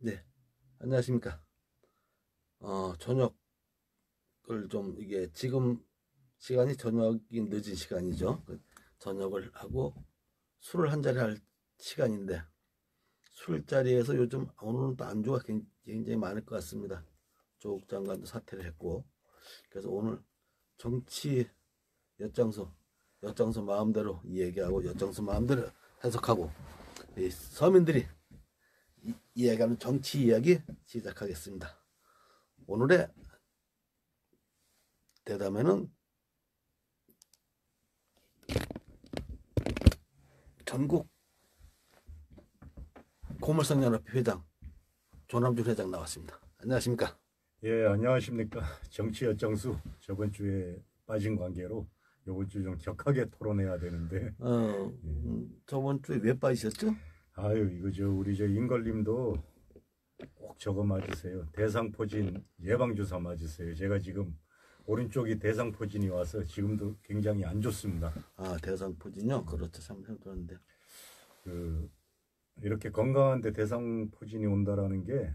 네, 안녕하십니까. 저녁을 좀 이게 지금 시간이 저녁이 늦은 시간이죠. 저녁을 하고 술을 한 잔 할 시간인데 술자리에서 요즘 오늘은 또 안주가 굉장히 많을 것 같습니다. 조국 장관도 사퇴를 했고 그래서 오늘 정치 엿장수 마음대로 얘기하고 엿장수 마음대로 해석하고 이 서민들이 이야기하는 정치 이야기 시작하겠습니다. 오늘의 대담에는 전국 고물상연합회 회장 조남준 회장 나왔습니다. 안녕하십니까? 예, 안녕하십니까. 정치 엿장수 저번 주에 빠진 관계로 이번 주 좀 격하게 토론해야 되는데. 저번 주에 왜 빠지셨죠? 아유, 이거 우리 인걸님도 꼭 저거 맞으세요. 대상포진 예방주사 맞으세요. 제가 지금 오른쪽이 대상포진이 와서 지금도 굉장히 안 좋습니다. 아, 대상포진요? 그렇죠. 상상 그런데 이렇게 건강한데 대상포진이 온다라는 게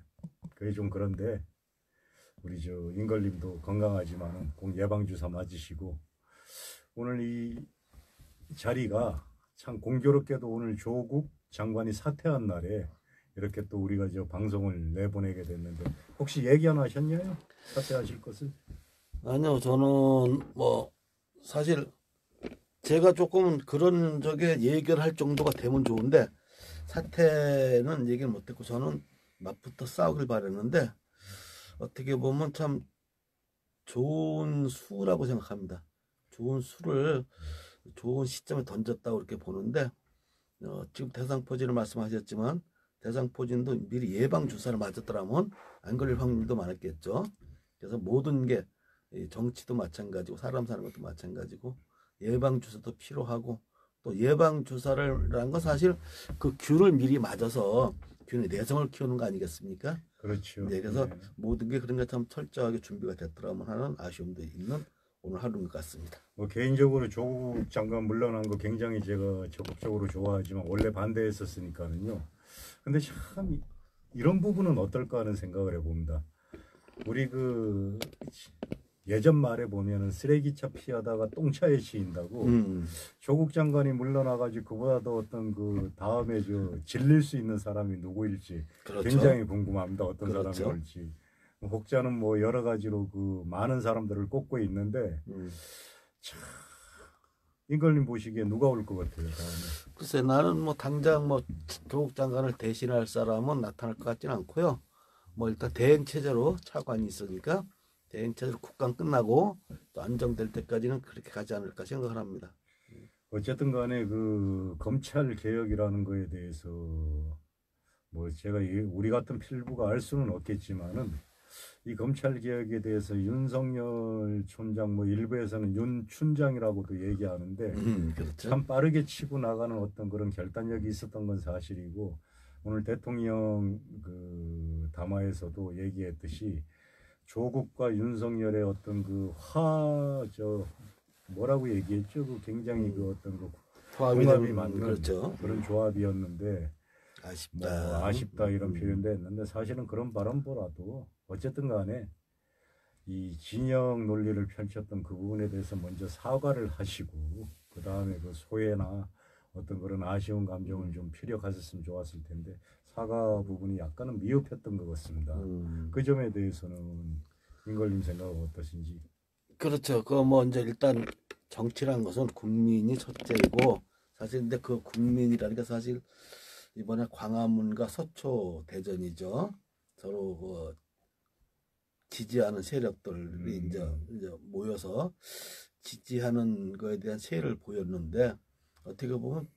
그게 좀 그런데 우리 인걸님도 건강하지만 꼭 예방주사 맞으시고, 오늘 이 자리가 참 공교롭게도 오늘 조국 장관이 사퇴한 날에 이렇게 또 우리가 방송을 내보내게 됐는데, 혹시 얘기 하나 하셨냐요? 사퇴하실 것을? 아니요, 저는 사실 제가 조금 그런 적에 얘기를 할 정도가 되면 좋은데 사퇴는 얘기를 못했고 저는 낮부터 싸우길 바랬는데 어떻게 보면 참 좋은 수라고 생각합니다. 좋은 수를 좋은 시점에 던졌다고 이렇게 보는데 지금 대상포진을 말씀하셨지만 대상포진도 미리 예방주사를 맞았더라면 안 걸릴 확률도 많았겠죠. 그래서 모든 게 정치도 마찬가지고 사람 사는 것도 마찬가지고 예방주사도 필요하고 또 예방주사를 건 사실 그 균을 미리 맞아서 균의 내성을 키우는 거 아니겠습니까? 그렇죠. 네, 그래서 모든 게 그런 게 참 철저하게 준비가 됐더라면 하는 아쉬움도 있는 오늘 하루인 것 같습니다. 개인적으로 조국 장관 물러난 거 굉장히 제가 적극적으로 좋아하지만 원래 반대했었으니까는요. 근데 참 이런 부분은 어떨까 하는 생각을 해봅니다. 우리 예전 말에 보면은 쓰레기차 피하다가 똥차에 치인다고. 조국 장관이 물러나가지고 그보다 더 어떤 다음에 질릴 수 있는 사람이 누구일지 그렇죠. 굉장히 궁금합니다. 어떤 그렇죠. 사람이 올지. 혹자는 여러 가지로 많은 사람들을 꼽고 있는데 참 인걸님 보시기에 누가 올 것 같아요, 다음에? 글쎄 나는 당장 조국 장관을 대신할 사람은 나타날 것 같지는 않고요. 일단 대행 체제로 차관이 있으니까 대행 체제로 국감 끝나고 또 안정될 때까지는 그렇게 가지 않을까 생각을 합니다. 어쨌든 간에 검찰 개혁이라는 거에 대해서 제가 우리 같은 필부가 알 수는 없겠지만은 이 검찰 개혁에 대해서 윤석열 총장 일부에서는 윤 춘장이라고도 얘기하는데 그렇죠. 참 빠르게 치고 나가는 어떤 그런 결단력이 있었던 건 사실이고, 오늘 대통령 담화에서도 얘기했듯이 조국과 윤석열의 어떤 뭐라고 얘기했죠? 굉장히 어떤 궁합이 맞는 그렇죠. 그런 조합이었는데 아쉽다 이런 표현도 했는데, 사실은 그런 발언보다도 어쨌든 간에 이 진영 논리를 펼쳤던 그 부분에 대해서 먼저 사과를 하시고 그 다음에 소외나 어떤 그런 아쉬운 감정을 좀 피력하셨으면 좋았을 텐데 사과 부분이 약간은 미흡했던 것 같습니다. 그 점에 대해서는 인걸님 생각은 어떠신지? 그렇죠. 이제 일단 정치라는 것은 국민이 첫째이고 사실 근데 그 국민이라는 게 사실 이번에 광화문과 서초 대전이죠. 서로 지지하는 세력들이 이제 모여서 지지하는 거에 대한 세를 보였는데 어떻게 보면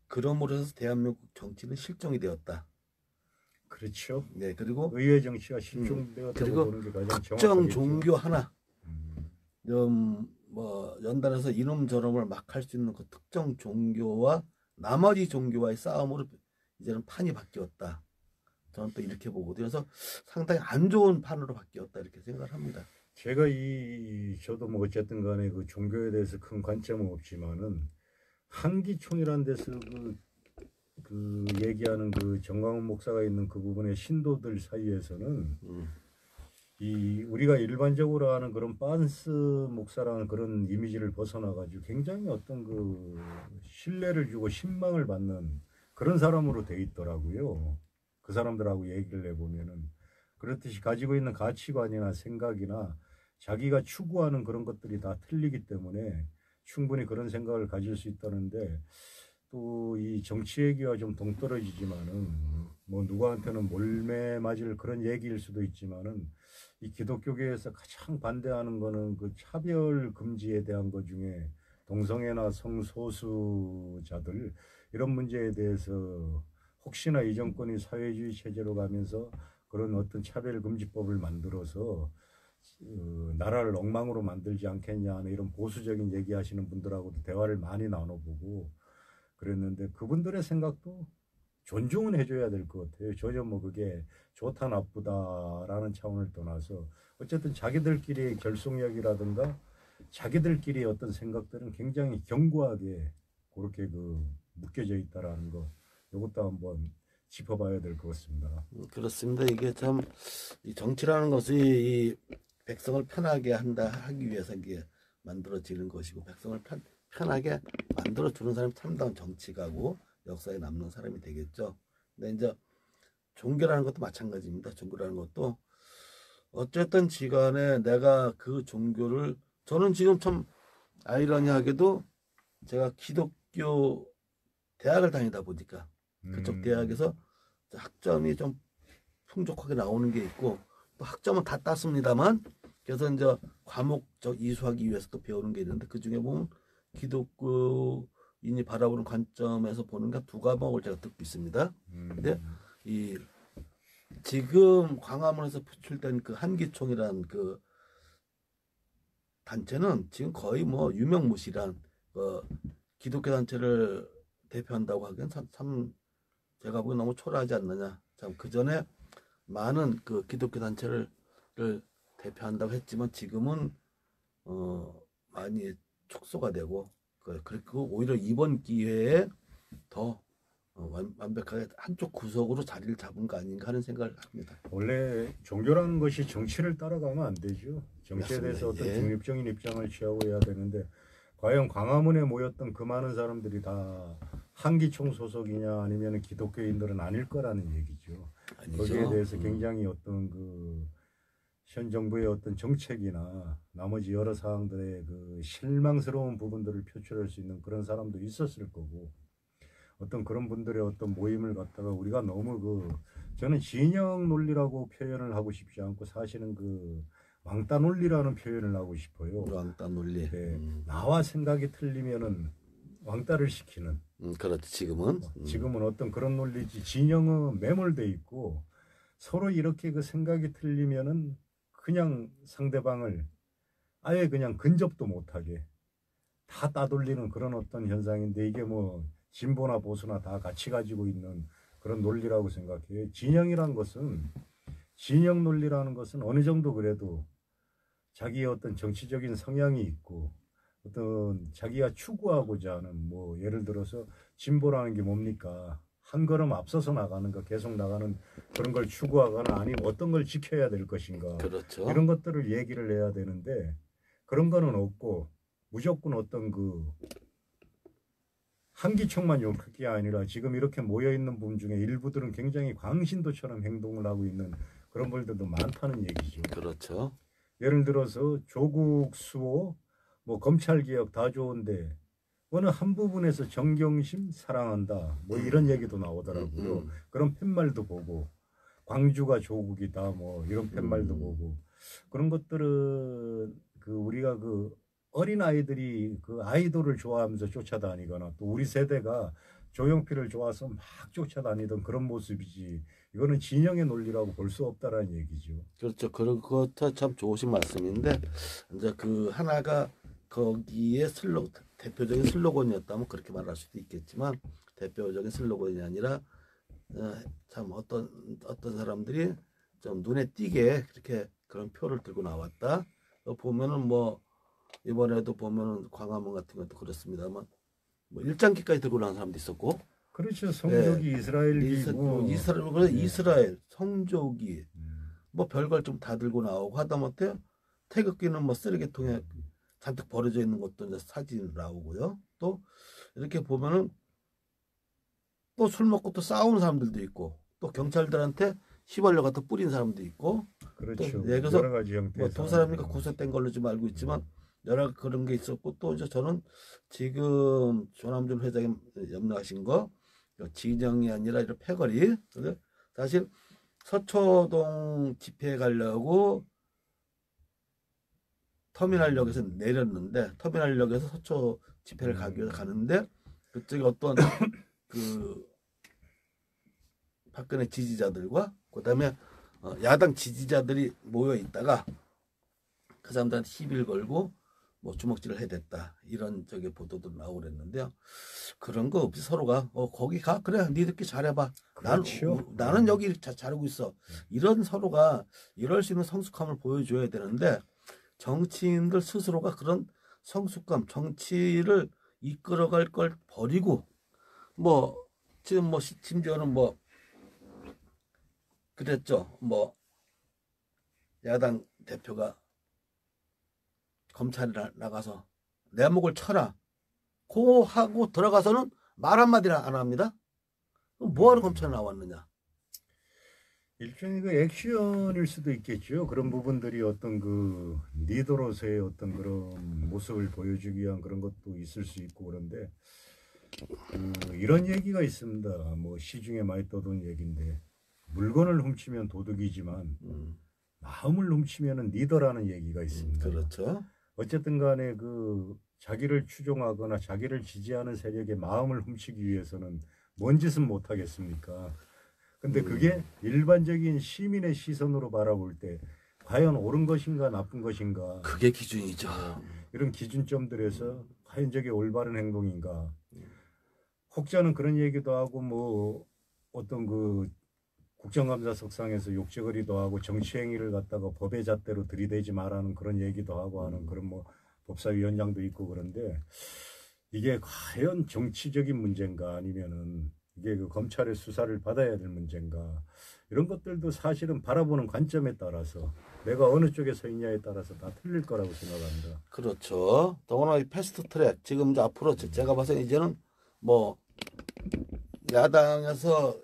그럼으로 해서 대한민국 정치는 실종이 되었다. 그렇죠. 네, 그리고 의회 정치가 실종되었다고 보는 게 가장 특정 정확하겠죠. 종교 하나 연단해서 이놈 저놈을 막 할 수 있는 그 특정 종교와 나머지 종교와의 싸움으로 이제는 판이 바뀌었다. 저는 또 이렇게 보거든요. 그래서 상당히 안 좋은 판으로 바뀌었다 이렇게 생각을 합니다. 제가 저도 어쨌든 간에 종교에 대해서 큰 관점은 없지만은 한기총이라는 데서 그 얘기하는 그 정광훈 목사가 있는 그 부분의 신도들 사이에서는 이 우리가 일반적으로 하는 그런 빤스 목사라는 그런 이미지를 벗어나 가지고 굉장히 어떤 그 신뢰를 주고 신망을 받는 그런 사람으로 돼 있더라고요. 그 사람들하고 얘기를 해보면은 그렇듯이 가지고 있는 가치관이나 생각이나 자기가 추구하는 그런 것들이 다 틀리기 때문에 충분히 그런 생각을 가질 수 있다는데 또 이 정치 얘기와 좀 동떨어지지만은 뭐 누구한테는 몰매 맞을 그런 얘기일 수도 있지만은 이 기독교계에서 가장 반대하는 거는 그 차별 금지에 대한 것 중에 동성애나 성소수자들 이런 문제에 대해서 혹시나 이 정권이 사회주의 체제로 가면서 그런 어떤 차별금지법을 만들어서 나라를 엉망으로 만들지 않겠냐 하는 이런 보수적인 얘기하시는 분들하고도 대화를 많이 나눠보고 그랬는데 그분들의 생각도 존중은 해줘야 될 것 같아요. 전혀 뭐 그게 좋다 나쁘다라는 차원을 떠나서 어쨌든 자기들끼리의 결속력이라든가 자기들끼리의 어떤 생각들은 굉장히 견고하게 그렇게 그 묶여져 있다라는 거 이것도 한번 짚어봐야 될 것 같습니다. 그렇습니다. 이게 참 이 정치라는 것이 이 백성을 편하게 하기 위해서 이게 만들어지는 것이고 백성을 편하게 만들어주는 사람이 참다운 정치가고 역사에 남는 사람이 되겠죠. 근데 이제 종교라는 것도 마찬가지입니다. 종교라는 것도 어쨌든 지간에 내가 그 종교를 저는 지금 참 아이러니하게도 제가 기독교 대학을 다니다 보니까 그쪽 대학에서 학점이 좀 풍족하게 나오는 게 있고 또 학점은 다 땄습니다만 그래서 이제 과목적 이수하기 위해서 또 배우는 게 있는데 그 중에 보면 기독교인이 바라보는 관점에서 보는 게 두 과목을 제가 듣고 있습니다. 근데 이 지금 광화문에서 표출된 그 한기총이라는 그 단체는 지금 거의 뭐 유명무실한 기독교 단체를 대표한다고 하기엔 참 제가 보기엔 너무 초라하지 않느냐. 참 그 전에 많은 그 기독교 단체를 대표한다고 했지만 지금은 많이 축소가 되고 그리고 오히려 이번 기회에 더 완벽하게 한쪽 구석으로 자리를 잡은 거 아닌가 하는 생각을 합니다. 원래 종교라는 것이 정치를 따라가면 안 되죠. 정치에 맞습니다. 대해서 어떤 예. 중립적인 입장을 취하고 해야 되는데 과연 광화문에 모였던 그 많은 사람들이 다 한기총 소속이냐 아니면 기독교인들은 아닐 거라는 얘기죠. 아니죠. 거기에 대해서 굉장히 어떤 그 현 정부의 어떤 정책이나 나머지 여러 사항들의 그 실망스러운 부분들을 표출할 수 있는 그런 사람도 있었을 거고 어떤 그런 분들의 어떤 모임을 갖다가 우리가 너무 저는 진영 논리라고 표현을 하고 싶지 않고 사실은 그 왕따 논리라는 표현을 하고 싶어요. 왕따 논리. 네, 나와 생각이 틀리면은 왕따를 시키는. 그렇지 지금은. 지금은 어떤 그런 논리지 진영은 매몰돼 있고 서로 이렇게 그 생각이 틀리면은 그냥 상대방을 아예 그냥 근접도 못하게 다 따돌리는 그런 어떤 현상인데 이게 뭐 진보나 보수나 다 같이 가지고 있는 그런 논리라고 생각해요. 진영 논리라는 것은 어느 정도 그래도 자기의 어떤 정치적인 성향이 있고 어떤 자기가 추구하고자 하는 뭐 예를 들어서 진보라는 게 뭡니까? 한 걸음 앞서서 나가는 거 계속 나가는 그런 걸 추구하거나 아니면 어떤 걸 지켜야 될 것인가. 그렇죠. 이런 것들을 얘기를 해야 되는데 그런 거는 없고 무조건 어떤 그 한기총만 욕할 게 아니라 지금 이렇게 모여있는 분 중에 일부들은 굉장히 광신도처럼 행동을 하고 있는 그런 분들도 많다는 얘기죠. 그렇죠. 예를 들어서 조국 수호 뭐 검찰개혁 다 좋은데 어느 한 부분에서 정경심 사랑한다 뭐 이런 얘기도 나오더라고요. 그런 팻말도 보고 광주가 조국이다 뭐 이런 팻말도 보고 그런 것들은 그 우리가 그 어린 아이들이 그 아이돌을 좋아하면서 쫓아다니거나 또 우리 세대가 조용필을 좋아서 막 쫓아다니던 그런 모습이지 이거는 진영의 논리라고 볼 수 없다라는 얘기죠. 그렇죠. 그것도 참 좋으신 말씀인데 이제 그 하나가 거기에 대표적인 슬로건이었다면 그렇게 말할 수도 있겠지만 대표적인 슬로건이 아니라 참 어떤 사람들이 좀 눈에 띄게 그렇게 그런 표를 들고 나왔다. 보면은 뭐 이번에도 보면은 광화문 같은 것도 그렇습니다만 뭐 일장기까지 들고 나온 사람도 있었고 그렇죠. 성조기 이스라엘기고 이스라엘 성조기 뭐 별걸 좀 다 들고 나오고 하다못해 태극기는 뭐 쓰레기통에 잔뜩 버려져 있는 것도 이제 사진 나오고요. 또 이렇게 보면은 또 술 먹고 또 싸우는 사람들도 있고 또 경찰들한테 휘발유 갖다 뿌린 사람도 있고 그렇죠. 또 그래서 여러 가지 형태의 뭐두 사람이니까 구속된 걸로 좀 알고 있지만 여러 그런 게 있었고 또 이제 저는 지금 조남준 회장이 염려하신 거 진영이 아니라 이런 패거리 사실 서초동 집회에 가려고 터미널역에서 내렸는데 터미널역에서 서초 집회를 가기 위해서 가는데 그쪽에 어떤 그 박근혜 지지자들과 그다음에 야당 지지자들이 모여 있다가 그 사람들한테 시비를 걸고 뭐 주먹질을 해댔다 이런 저기 보도도 나오고 그랬는데요. 그런 거 없이 서로가 거기 가 그래 니들끼리 잘해봐. 그렇죠. 나는 여기 잘하고 있어. 이런 서로가 이럴 수 있는 성숙함을 보여줘야 되는데 정치인들 스스로가 그런 성숙감, 정치를 이끌어갈 걸 버리고 뭐 지금 뭐 심지어는 뭐 그랬죠. 뭐 야당 대표가 검찰에 나가서 내 목을 쳐라. 고 하고 들어가서는 말 한마디를 안 합니다. 뭐하러 검찰에 나왔느냐. 일종의 그 액션일 수도 있겠죠. 그런 부분들이 어떤 그 리더로서의 어떤 그런 모습을 보여주기 위한 그런 것도 있을 수 있고 그런데 이런 얘기가 있습니다. 뭐 시중에 많이 떠도는 얘기인데 물건을 훔치면 도둑이지만 마음을 훔치면은 리더라는 얘기가 있습니다. 그렇죠. 어쨌든 간에 그 자기를 추종하거나 자기를 지지하는 세력의 마음을 훔치기 위해서는 뭔 짓은 못 하겠습니까? 근데 그게 일반적인 시민의 시선으로 바라볼 때 과연 옳은 것인가 나쁜 것인가 그게 기준이죠. 이런 기준점들에서 과연 저게 올바른 행동인가. 혹자는 그런 얘기도 하고 뭐 어떤 그 국정감사석상에서 욕지거리도 하고 정치행위를 갖다가 법의 잣대로 들이대지 말라는 그런 얘기도 하고 하는 그런 뭐 법사위원장도 있고 그런데 이게 과연 정치적인 문제인가 아니면은 이게 그 검찰의 수사를 받아야 될 문제인가 이런 것들도 사실은 바라보는 관점에 따라서 내가 어느 쪽에 서 있냐에 따라서 다 틀릴 거라고 생각합니다. 그렇죠. 더구나 이 패스트트랙 지금 이제 앞으로 제가 봐서 이제는 뭐 야당에서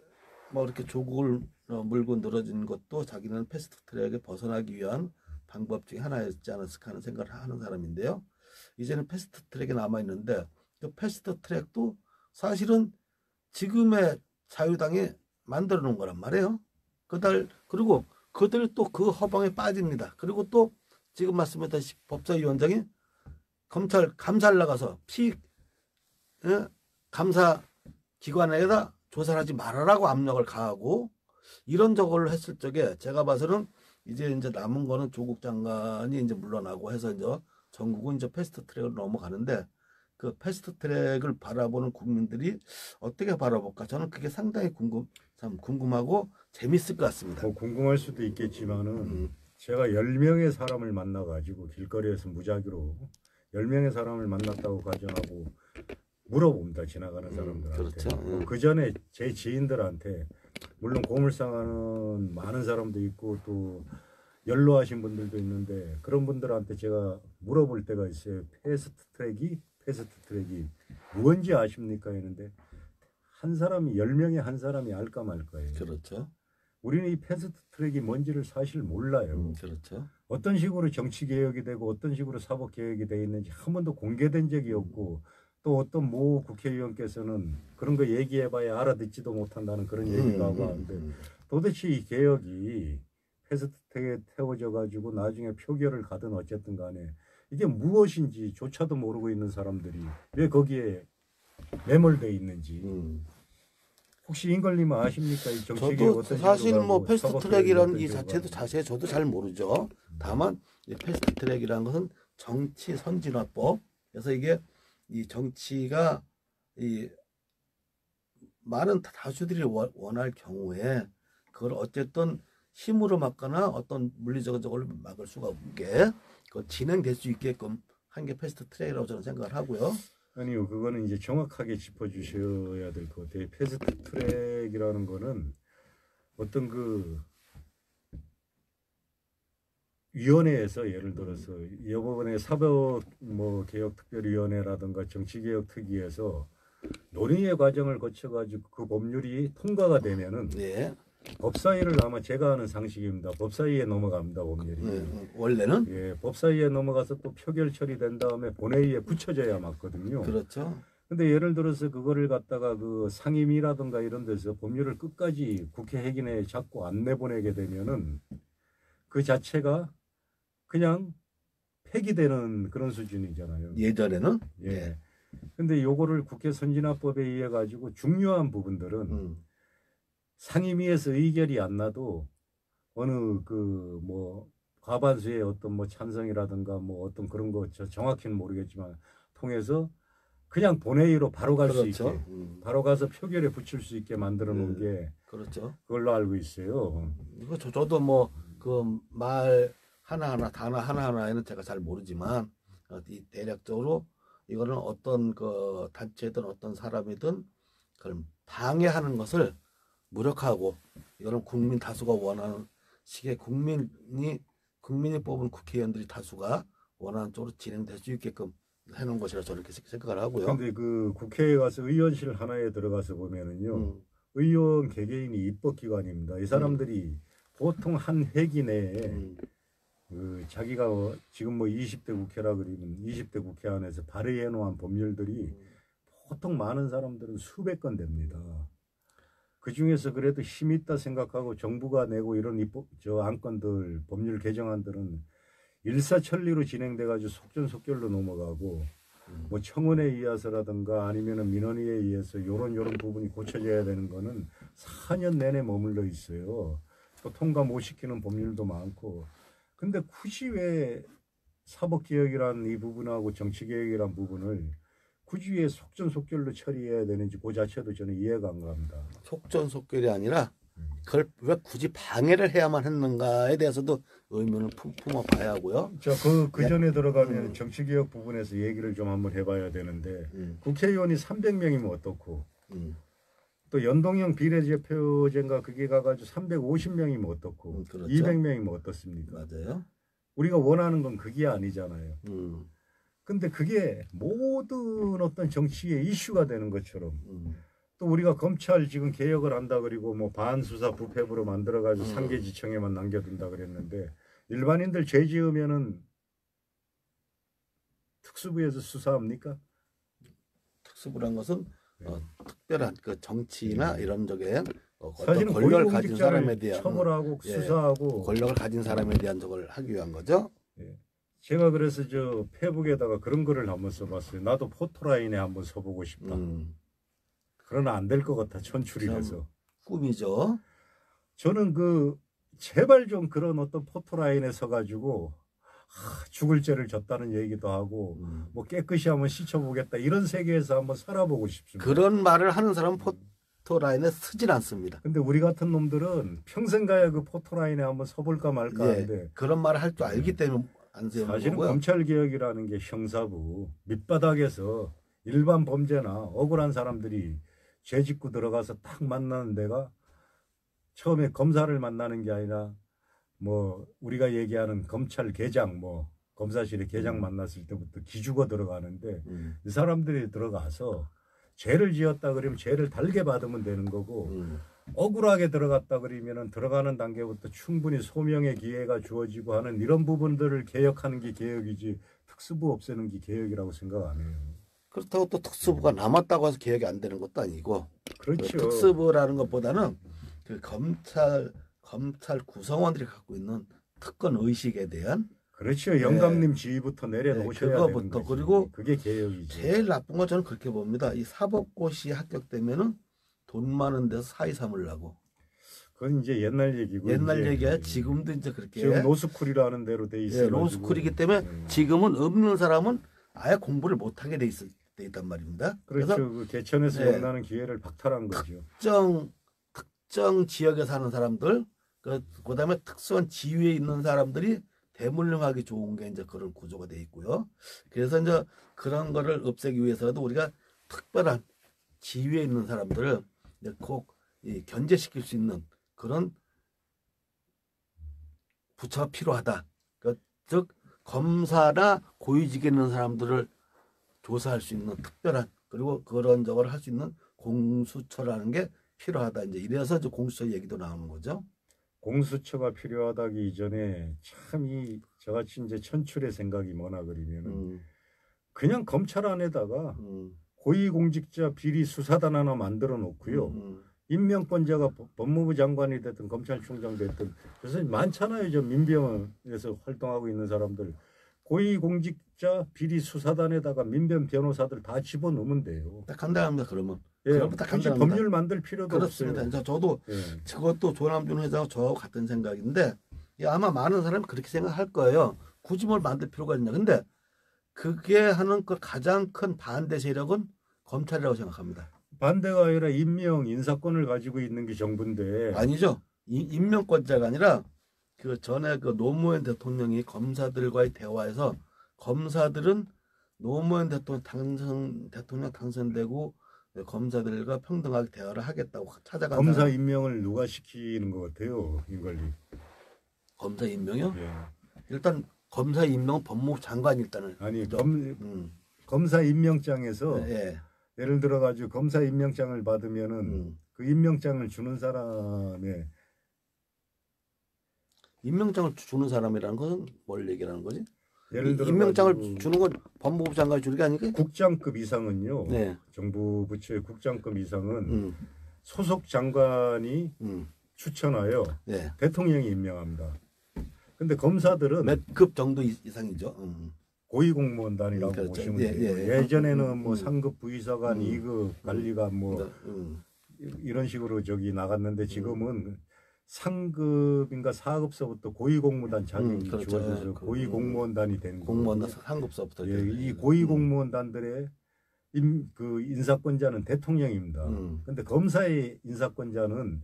뭐 이렇게 조국을 물고 늘어진 것도 자기는 패스트트랙에 벗어나기 위한 방법 중에 하나였지 않았을까 하는 생각을 하는 사람인데요. 이제는 패스트트랙에 남아 있는데 그 패스트트랙도 사실은 지금의 자유당이 만들어 놓은 거란 말이에요. 그리고 그들이 또 그 허방에 빠집니다. 그리고 또 지금 말씀하셨다시피 법사위원장이 검찰 감사를 나가서 감사 기관에다 조사를 하지 말아라고 압력을 가하고 이런 저걸 했을 적에 제가 봐서는 이제 남은 거는 조국 장관이 이제 물러나고 해서 이제 전국은 이제 패스트트랙으로 넘어가는데 그 패스트트랙을 바라보는 국민들이 어떻게 바라볼까? 저는 그게 상당히 궁금하고 재밌을 것 같습니다. 뭐 궁금할 수도 있겠지만은 제가 10명의 사람을 만나가지고 길거리에서 무작위로 10명의 사람을 만났다고 가정하고 물어봅니다. 지나가는 사람들한테. 그렇죠. 그 전에 제 지인들한테 물론 고물상하는 많은 사람도 있고 또 연로하신 분들도 있는데 그런 분들한테 제가 물어볼 때가 있어요. 패스트트랙이 무언지 아십니까? 했는데 한 사람이 10명에 한 사람이 알까 말까예요. 그렇죠. 우리는 이 패스트트랙이 뭔지를 사실 몰라요. 그렇죠. 어떤 식으로 정치개혁이 되고 어떤 식으로 사법개혁이 되어 있는지 한 번도 공개된 적이 없고 또 어떤 모 국회의원께서는 그런 거 얘기해봐야 알아듣지도 못한다는 그런 얘기를 하고 하는데 도대체 이 개혁이 패스트트랙에 태워져 가지고 나중에 표결을 가든 어쨌든 간에 이게 무엇인지 조차도 모르고 있는 사람들이 왜 거기에 매몰되어 있는지 혹시 인걸님은 아십니까? 이 정치개혁 저도 사실 뭐 패스트트랙이라는 이 자체도 자세히 저도 잘 모르죠. 다만 이 패스트트랙이라는 것은 정치 선진화법. 그래서 이게 이 정치가 이 많은 다수들이 원할 경우에 그걸 어쨌든 힘으로 막거나 어떤 물리적으로 막을 수가 없게 그 진행될 수 있게끔 한 게 패스트트랙이라고 저는 생각을 하고요. 아니요, 그거는 이제 정확하게 짚어주셔야 될 것 같아요. 패스트 트랙이라는 거는 어떤 그 위원회에서 예를 들어서 이번에 사법 뭐 개혁 특별위원회라든가 정치개혁 특위에서 논의의 과정을 거쳐가지고 그 법률이 통과가 되면은 네. 법사위를 아마 제가 아는 상식입니다. 법사위에 넘어갑니다, 법률이. 원래는 예, 법사위에 넘어가서 또 표결 처리된 다음에 본회의에 붙여져야 맞거든요. 그렇죠. 근데 예를 들어서 그거를 갖다가 그 상임위라든가 이런 데서 법률을 끝까지 국회 회기내에 자꾸 안 내보내게 되면은 그 자체가 그냥 폐기되는 그런 수준이잖아요. 예전에는 예. 네. 근데 요거를 국회 선진화법에 의해 가지고 중요한 부분들은 상임위에서 의결이 안 나도 어느 그 뭐 과반수의 어떤 뭐 찬성이라든가 뭐 어떤 그런 거 저 정확히는 모르겠지만 통해서 그냥 본회의로 바로 갈 수 그렇죠. 있게 바로 가서 표결에 붙일 수 있게 만들어 놓은 게 그렇죠. 그걸로 알고 있어요. 이거 저도 뭐 그 말 하나하나 단어 하나하나에는 제가 잘 모르지만 이 대략적으로 이거는 어떤 그 단체든 어떤 사람이든 그걸 방해하는 것을 무력하고 이거는 국민 다수가 원하는 식의 국민이 뽑은 국회의원들이 다수가 원하는 쪽으로 진행될 수 있게끔 해놓은 것이라 저는 이렇게 생각을 하고요. 근데 그 국회에 가서 의원실 하나에 들어가서 보면은요, 의원 개개인이 입법기관입니다. 이 사람들이 보통 한 회기 내에 그 자기가 지금 뭐 20대 국회라 그러면 20대 국회 안에서 발의해 놓은 법률들이 보통 많은 사람들은 수백 건 됩니다. 그 중에서 그래도 힘 있다 생각하고 정부가 내고 이런 저 안건들 법률 개정안들은 일사천리로 진행돼 가지고 속전속결로 넘어가고 뭐 청원에 의해서라든가 아니면은 민원위에 의해서 요런 부분이 고쳐져야 되는 거는 4년 내내 머물러 있어요. 또 통과 못 시키는 법률도 많고. 근데 굳이 왜 사법개혁이란 이 부분하고 정치개혁이란 부분을 굳이 왜 속전속결로 처리해야 되는지 그 자체도 저는 이해가 안 갑니다. 속전속결이 아니라 그걸 왜 굳이 방해를 해야만 했는가에 대해서도 의문을 품어봐야 하고요. 자, 그 전에 들어가면 정치개혁 부분에서 얘기를 좀 한번 해봐야 되는데 국회의원이 300명이면 어떻고 또 연동형 비례대표제인가 그게 가가지고 350명이면 어떻고 그렇죠. 200명이면 어떻습니까? 맞아요. 우리가 원하는 건 그게 아니잖아요. 근데 그게 모든 어떤 정치의 이슈가 되는 것처럼 또 우리가 검찰 지금 개혁을 한다 그리고 뭐 반수사 부패부로 만들어가지고 상계지청에만 남겨둔다 그랬는데 일반인들 죄 지으면은 특수부에서 수사합니까? 특수부란 것은 특별한 그 정치나 이런 적에 사실은 권력을 가진 사람에 대한 처벌하고 수사하고 권력을 가진 사람에 대한 적을 하기 위한 거죠. 제가 그래서 저 페북에다가 그런 글을 한번 써봤어요. 나도 포토라인에 한번 서보고 싶다. 그러나 안 될 것 같아. 천출이 돼서. 꿈이죠. 저는 그 제발 좀 그런 어떤 포토라인에 서가지고 죽을 죄를 졌다는 얘기도 하고 뭐 깨끗이 한번 씻어보겠다 이런 세계에서 한번 살아보고 싶습니다. 그런 말을 하는 사람은 포토라인에 서질 않습니다. 근데 우리 같은 놈들은 평생 가야 그 포토라인에 한번 서볼까 말까 하는데 그런 말을 할 줄 알기 때문에 안 세우는 사실은 거고요. 검찰개혁이라는 게 형사부 밑바닥에서 일반 범죄나 억울한 사람들이 죄 짓고 들어가서 딱 만나는 데가 처음에 검사를 만나는 게 아니라 뭐 우리가 얘기하는 검찰개장 뭐 검사실에 개장 만났을 때부터 기죽어 들어가는데 이 사람들이 들어가서 죄를 지었다 그러면 죄를 달게 받으면 되는 거고 억울하게 들어갔다 그러면은 들어가는 단계부터 충분히 소명의 기회가 주어지고 하는 이런 부분들을 개혁하는 게 개혁이지 특수부 없애는 게 개혁이라고 생각 안 해요. 그렇다고 또 특수부가 남았다고 해서 개혁이 안 되는 것도 아니고 그렇죠. 그 특수부라는 것보다는 그 검찰 구성원들이 갖고 있는 특권 의식에 대한 그렇죠. 영감님 지휘부터 내려놓으셔야 되는 그거부터 거지. 그리고 그게 개혁이죠. 제일 나쁜 건 저는 그렇게 봅니다. 이 사법고시 합격되면은 돈 많은 데서 사위 삼으려고. 그건 이제 옛날 얘기고. 옛날 얘기야. 지금도 이제 그렇게. 지금 로스쿨이라는 대로 돼 있어요. 로스쿨이기 때문에 지금은 없는 사람은 아예 공부를 못하게 돼 있단 말입니다. 그렇죠. 그 개천에서 영나는 기회를 박탈한 거죠. 특정 지역에 사는 사람들, 그다음에 특수한 지위에 있는 사람들이 대물림하기 좋은 게 이제 그런 구조가 돼 있고요. 그래서 이제 그런 거를 없애기 위해서라도 우리가 특별한 지위에 있는 사람들을 이제 꼭 견제시킬 수 있는 그런 부처가 필요하다. 그러니까 즉 검사나 고위직에 있는 사람들을 조사할 수 있는 특별한 그리고 그런 저걸 할 수 있는 공수처라는 게 필요하다. 이제 이래서 이제 공수처 얘기도 나오는 거죠. 공수처가 필요하다기 이전에 참 이 저같이 이제 천출의 생각이 뭐나 그러면은 그냥 검찰 안에다가 고위공직자 비리 수사단 하나 만들어 놓고요. 임명권자가 법무부 장관이 됐든 검찰총장 됐든 그래서 많잖아요. 저 민변에서 활동하고 있는 사람들 고위공직자 비리 수사단에다가 민변 변호사들 다 집어넣으면 돼요. 딱 간단합니다. 그러면. 예, 굳이 법률 만들 필요도 그렇습니다. 없어요. 저도 그것도 조남준 회장하고 저하고 같은 생각인데 아마 많은 사람이 그렇게 생각할 거예요. 굳이 뭘 만들 필요가 있냐. 근데 그게 하는 그 가장 큰 반대 세력은 검찰이라고 생각합니다. 반대가 아니라 임명 인사권을 가지고 있는 게 정부인데 아니죠. 임명권자가 아니라 그 전에 그 노무현 대통령이 검사들과의 대화에서 검사들은 노무현 대통령 당선되고 검사들과 평등하게 대화를 하겠다고 찾아간 검사 사람. 임명을 누가 시키는 것 같아요, 인걸리? 검사 임명이요? 예. 일단 검사 임명은 법무부 장관이 일단은 아니 검사 임명장에서 예. 예를 들어 가지고 검사 임명장을 받으면은 그 임명장을 주는 사람의 임명장을 주는 사람이라는 것은 뭘 얘기하는 거지? 예를 들어 임명장을 주는 건 법무부 장관이 주는 게 아니고 국장급 이상은요. 네. 정부 부처의 국장급 이상은 소속 장관이 추천하여 네. 대통령이 임명합니다. 근데 검사들은 몇 급 정도 이상이죠. 고위공무원단이라고 그렇죠. 보시면 돼요. 예전에는 뭐 상급 부의사관, 2급 관리관 뭐 이런 식으로 저기 나갔는데 지금은 상급인가 4급서부터 고위공무단 자격이 그렇죠. 주어져서 고위공무원단이 되는 거예요. 공무원 상급서부터. 예, 이 고위공무원단들의 그 인사권자는 대통령입니다. 근데 검사의 인사권자는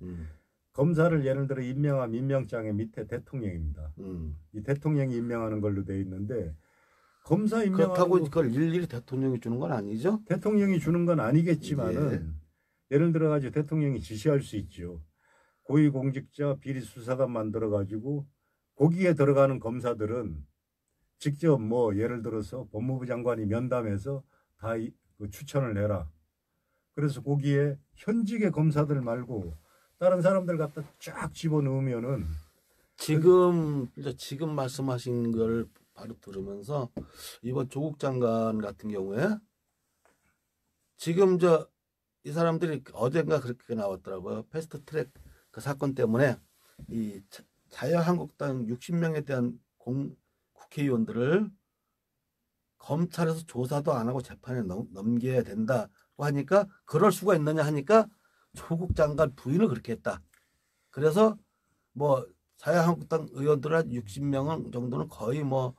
검사를 예를 들어 임명한 임명장의 밑에 대통령입니다. 이 대통령이 임명하는 걸로 돼 있는데 검사 임명하는 그렇다고 그걸 일일이 대통령이 주는 건 아니죠? 대통령이 주는 건 아니겠지만은 예를 들어 가지고 대통령이 지시할 수 있죠. 고위공직자 비리 수사단 만들어 가지고 거기에 들어가는 검사들은 직접 뭐 예를 들어서 법무부 장관이 면담해서 다 그 추천을 해라. 그래서 거기에 현직의 검사들 말고 다른 사람들 갖다 쫙 집어넣으면은 지금 말씀하신 걸 바로 들으면서 이번 조국 장관 같은 경우에 지금 이 사람들이 어젠가 그렇게 나왔더라고요. 패스트트랙 그 사건 때문에 이 자유한국당 60명에 대한 국회의원들을 검찰에서 조사도 안 하고 재판에 넘겨야 된다고 하니까 그럴 수가 있느냐 하니까 조국 장관 부인을 그렇게 했다. 그래서 뭐 자유한국당 의원들 한 60명 정도는 거의 뭐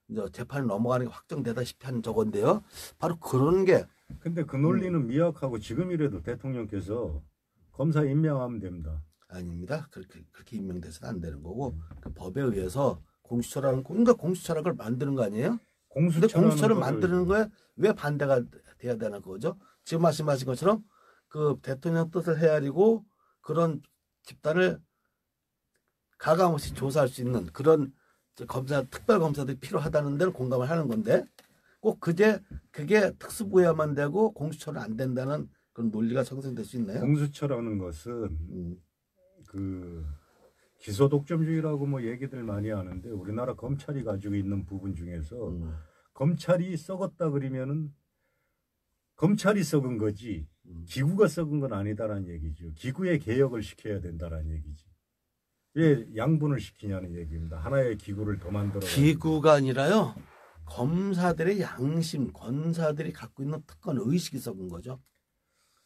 이제 재판에 넘어가는 게 확정되다시피 한 저건데요. 바로 그런 게. 근데 그 논리는 미약하고 지금이라도 대통령께서 검사 임명하면 됩니다. 아닙니다. 그렇게 임명돼서는 안 되는 거고 그 법에 의해서 공수처라는 그러니까 공수처라는 걸 만드는 거 아니에요? 근데 공수처를 만드는 거에 왜 반대가 돼야 되나 그거죠? 지금 말씀하신 것처럼 그 대통령 뜻을 헤아리고 그런 집단을 가감없이 조사할 수 있는 그런 특별 검사들이 필요하다는 데는 공감을 하는 건데 꼭 그게 특수부여만 되고 공수처는 안 된다는 그런 논리가 형성될 수 있나요? 공수처라는 것은 그 기소독점주의라고 뭐 얘기들 많이 하는데 우리나라 검찰이 가지고 있는 부분 중에서 검찰이 썩었다 그러면은 검찰이 썩은 거지 기구가 썩은 건 아니다라는 얘기죠. 기구의 개혁을 시켜야 된다라는 얘기지. 왜 양분을 시키냐는 얘기입니다. 하나의 기구를 더 만들어. 기구가 아니라요. 검사들의 양심, 권사들이 갖고 있는 특권 의식이 썩은 거죠.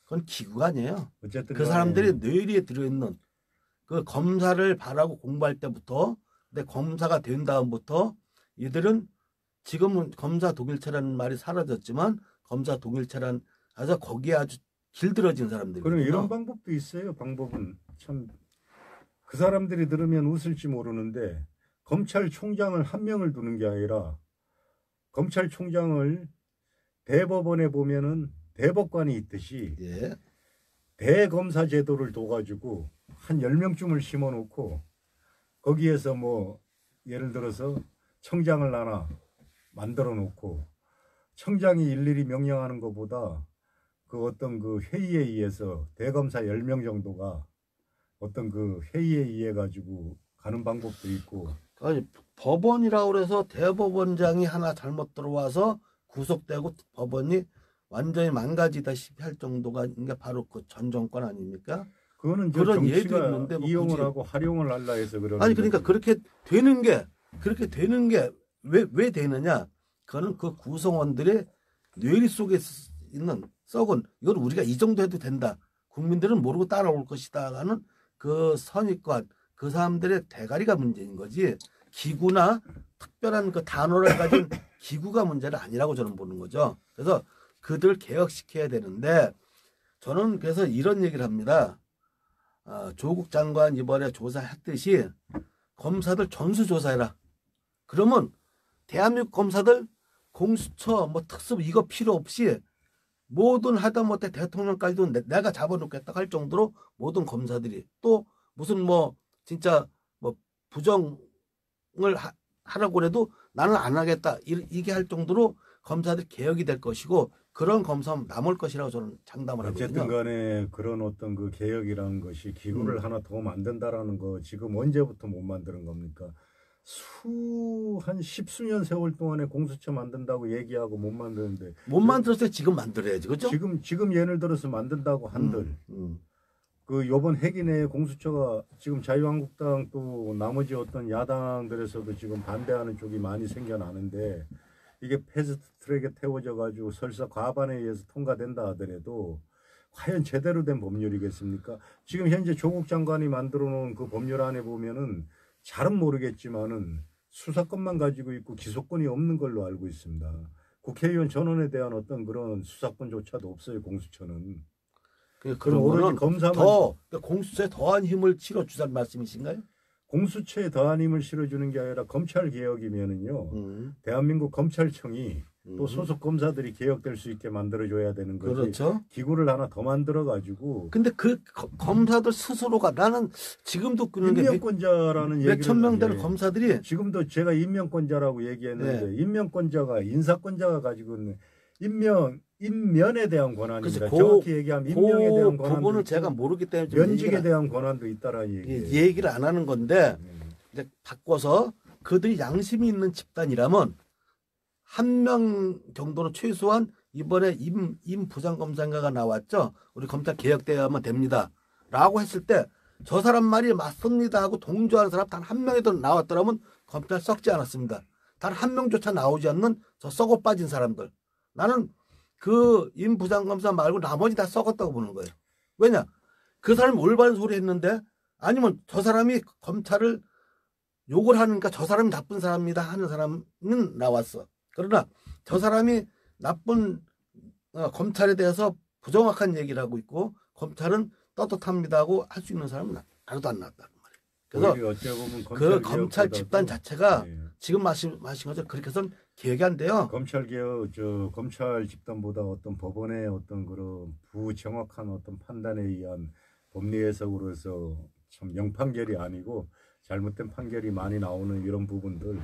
그건 기구가 아니에요. 어쨌든 그 사람들이 뇌리에 들어있는 그 검사를 바라고 공부할 때부터 근데 검사가 된 다음부터 이들은 지금은 검사 독일체라는 말이 사라졌지만 검사 독일체란 아주 거기에 아주 길들어진 사람들이. 그럼 이런 방법도 있어요. 방법은 참 그 사람들이 들으면 웃을지 모르는데 검찰총장을 한 명을 두는 게 아니라 검찰총장을 대법원에 보면은 대법관이 있듯이 예. 대검사 제도를 둬가지고 한 10명쯤을 심어놓고 거기에서 뭐 예를 들어서 청장을 하나 만들어 놓고 청장이 일일이 명령하는 것보다 그 어떤 그 회의에 의해서 대검사 10명 정도가 어떤 그 회의에 의해 가지고 가는 방법도 있고. 아니, 법원이라고 그래서 대법원장이 하나 잘못 들어와서 구속되고 법원이 완전히 망가지다시피 할 정도가 이게 바로 그 전 정권 아닙니까? 그거는 그런 예도 정치가 있는데 뭐 이용을 굳이. 하고 활용을 하려 해서 그러는 아니 그러니까 거지. 그렇게 되는 게 왜 되느냐? 그거는 그 구성원들의 뇌리 속에 있는 썩은 이건 우리가 이 정도 해도 된다. 국민들은 모르고 따라올 것이다 하는 그 선입관, 그 사람들의 대가리가 문제인 거지. 기구나 특별한 그 단어를 가진 기구가 문제는 아니라고 저는 보는 거죠. 그래서 그들 개혁시켜야 되는데 저는 그래서 이런 얘기를 합니다. 조국 장관 이번에 조사했듯이 검사들 전수조사해라. 그러면 대한민국 검사들 공수처 뭐 특수부 이거 필요 없이 모든 하다못해 대통령까지도 내가 잡아놓겠다 할 정도로 모든 검사들이 또 무슨 뭐 진짜 뭐 부정을 하라고 해도 나는 안 하겠다 이게 할 정도로 검사들이 개혁이 될 것이고 그런 검사는 남을 것이라고 저는 장담을 하거든요. 어쨌든 간에 그런 어떤 그 개혁이라는 것이 기구를 하나 더 만든다라는 거 지금 언제부터 못 만드는 겁니까? 한 십수년 세월 동안에 공수처 만든다고 얘기하고 못 만드는데 못 만들었을 때 지금 만들어야지, 그죠? 지금 예를 들어서 만든다고 한들 그 요번 회기 내에 공수처가 지금 자유한국당 또 나머지 어떤 야당들에서도 지금 반대하는 쪽이 많이 생겨나는데 이게 패스트트랙에 태워져 가지고 설사 과반에 의해서 통과된다 하더라도 과연 제대로 된 법률이겠습니까? 지금 현재 조국 장관이 만들어 놓은 그 법률안에 보면은 잘은 모르겠지만은 수사권만 가지고 있고 기소권이 없는 걸로 알고 있습니다. 국회의원 전원에 대한 어떤 그런 수사권조차도 없어요, 공수처는. 그럼 오로지 검사만 공수처에 더한 힘을 실어주자는 말씀이신가요? 공수처에 더한 힘을 실어주는 게 아니라 검찰 개혁이면은요, 대한민국 검찰청이 또 소속 검사들이 개혁될 수 있게 만들어줘야 되는 거지. 그렇죠. 기구를 하나 더 만들어가지고. 근데 그 검사들 스스로가 나는 지금도 그런 임명권자라는 얘기를 몇천 명 되는 검사들이 지금도 제가 임명권자라고 얘기했는데 임명권자가 인사권자가 가지고 있는 임면에 대한 권한입니다. 정확히 얘기하면 임명에 대한 권한도 부분을 제가 모르기 때문에 면직에 대한 권한도 있다라는 얘기예요. 얘기를 안 하는 건데 이제 바꿔서 그들이 양심이 있는 집단이라면 한 명 정도는 최소한 이번에 임 부장검사가 나왔죠. 우리 검찰 개혁돼야만 됩니다. 라고 했을 때 저 사람 말이 맞습니다 하고 동조하는 사람 단 한 명이라도 나왔더라면 검찰 썩지 않았습니다. 단 한 명조차 나오지 않는 저 썩어 빠진 사람들. 나는 그 임 부장검사 말고 나머지 다 썩었다고 보는 거예요. 왜냐? 그 사람이 올바른 소리 했는데 아니면 저 사람이 검찰을 욕을 하니까 저 사람이 나쁜 사람이다 하는 사람은 나왔어. 그러나 저 사람이 나쁜 검찰에 대해서 부정확한 얘기를 하고 있고 검찰은 떳떳합니다 하고 할 수 있는 사람은 하나도 안 나왔다는 말이에요. 그래서 그 검찰 집단 자체가 지금 말씀하신 것처럼 그렇게 해서는 기억이 안 돼요. 검찰 집단보다 어떤 법원의 어떤 그런 부정확한 어떤 판단에 의한 법리 해석으로서 참 명판결이 아니고 잘못된 판결이 많이 나오는 이런 부분들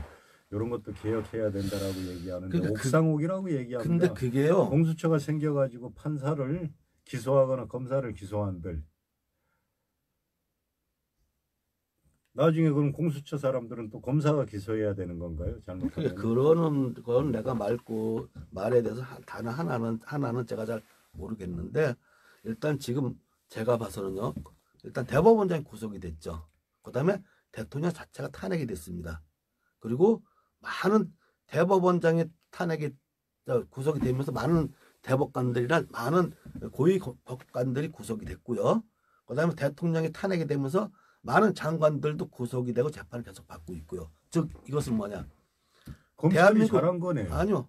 이런 것도 개혁해야 된다라고 얘기하는데 그러니까 옥상옥이라고 얘기합니다. 근데 그게요. 공수처가 생겨가지고 판사를 기소하거나 검사를 기소한들 나중에 그럼 공수처 사람들은 또 검사가 기소해야 되는 건가요? 잘못하면? 그건 내가 말에 대해서 단어 하나는 제가 잘 모르겠는데 일단 지금 제가 봐서는요. 일단 대법원장이 구속이 됐죠. 그다음에 대통령 자체가 탄핵이 됐습니다. 그리고 많은 대법원장이 탄핵이 구속이 되면서 많은 대법관들이나 많은 고위 법관들이 구속이 됐고요. 그다음에 대통령이 탄핵이 되면서 많은 장관들도 구속이 되고 재판을 계속 받고 있고요. 즉 이것은 뭐냐? 검찰이 잘한 거네. 아니요.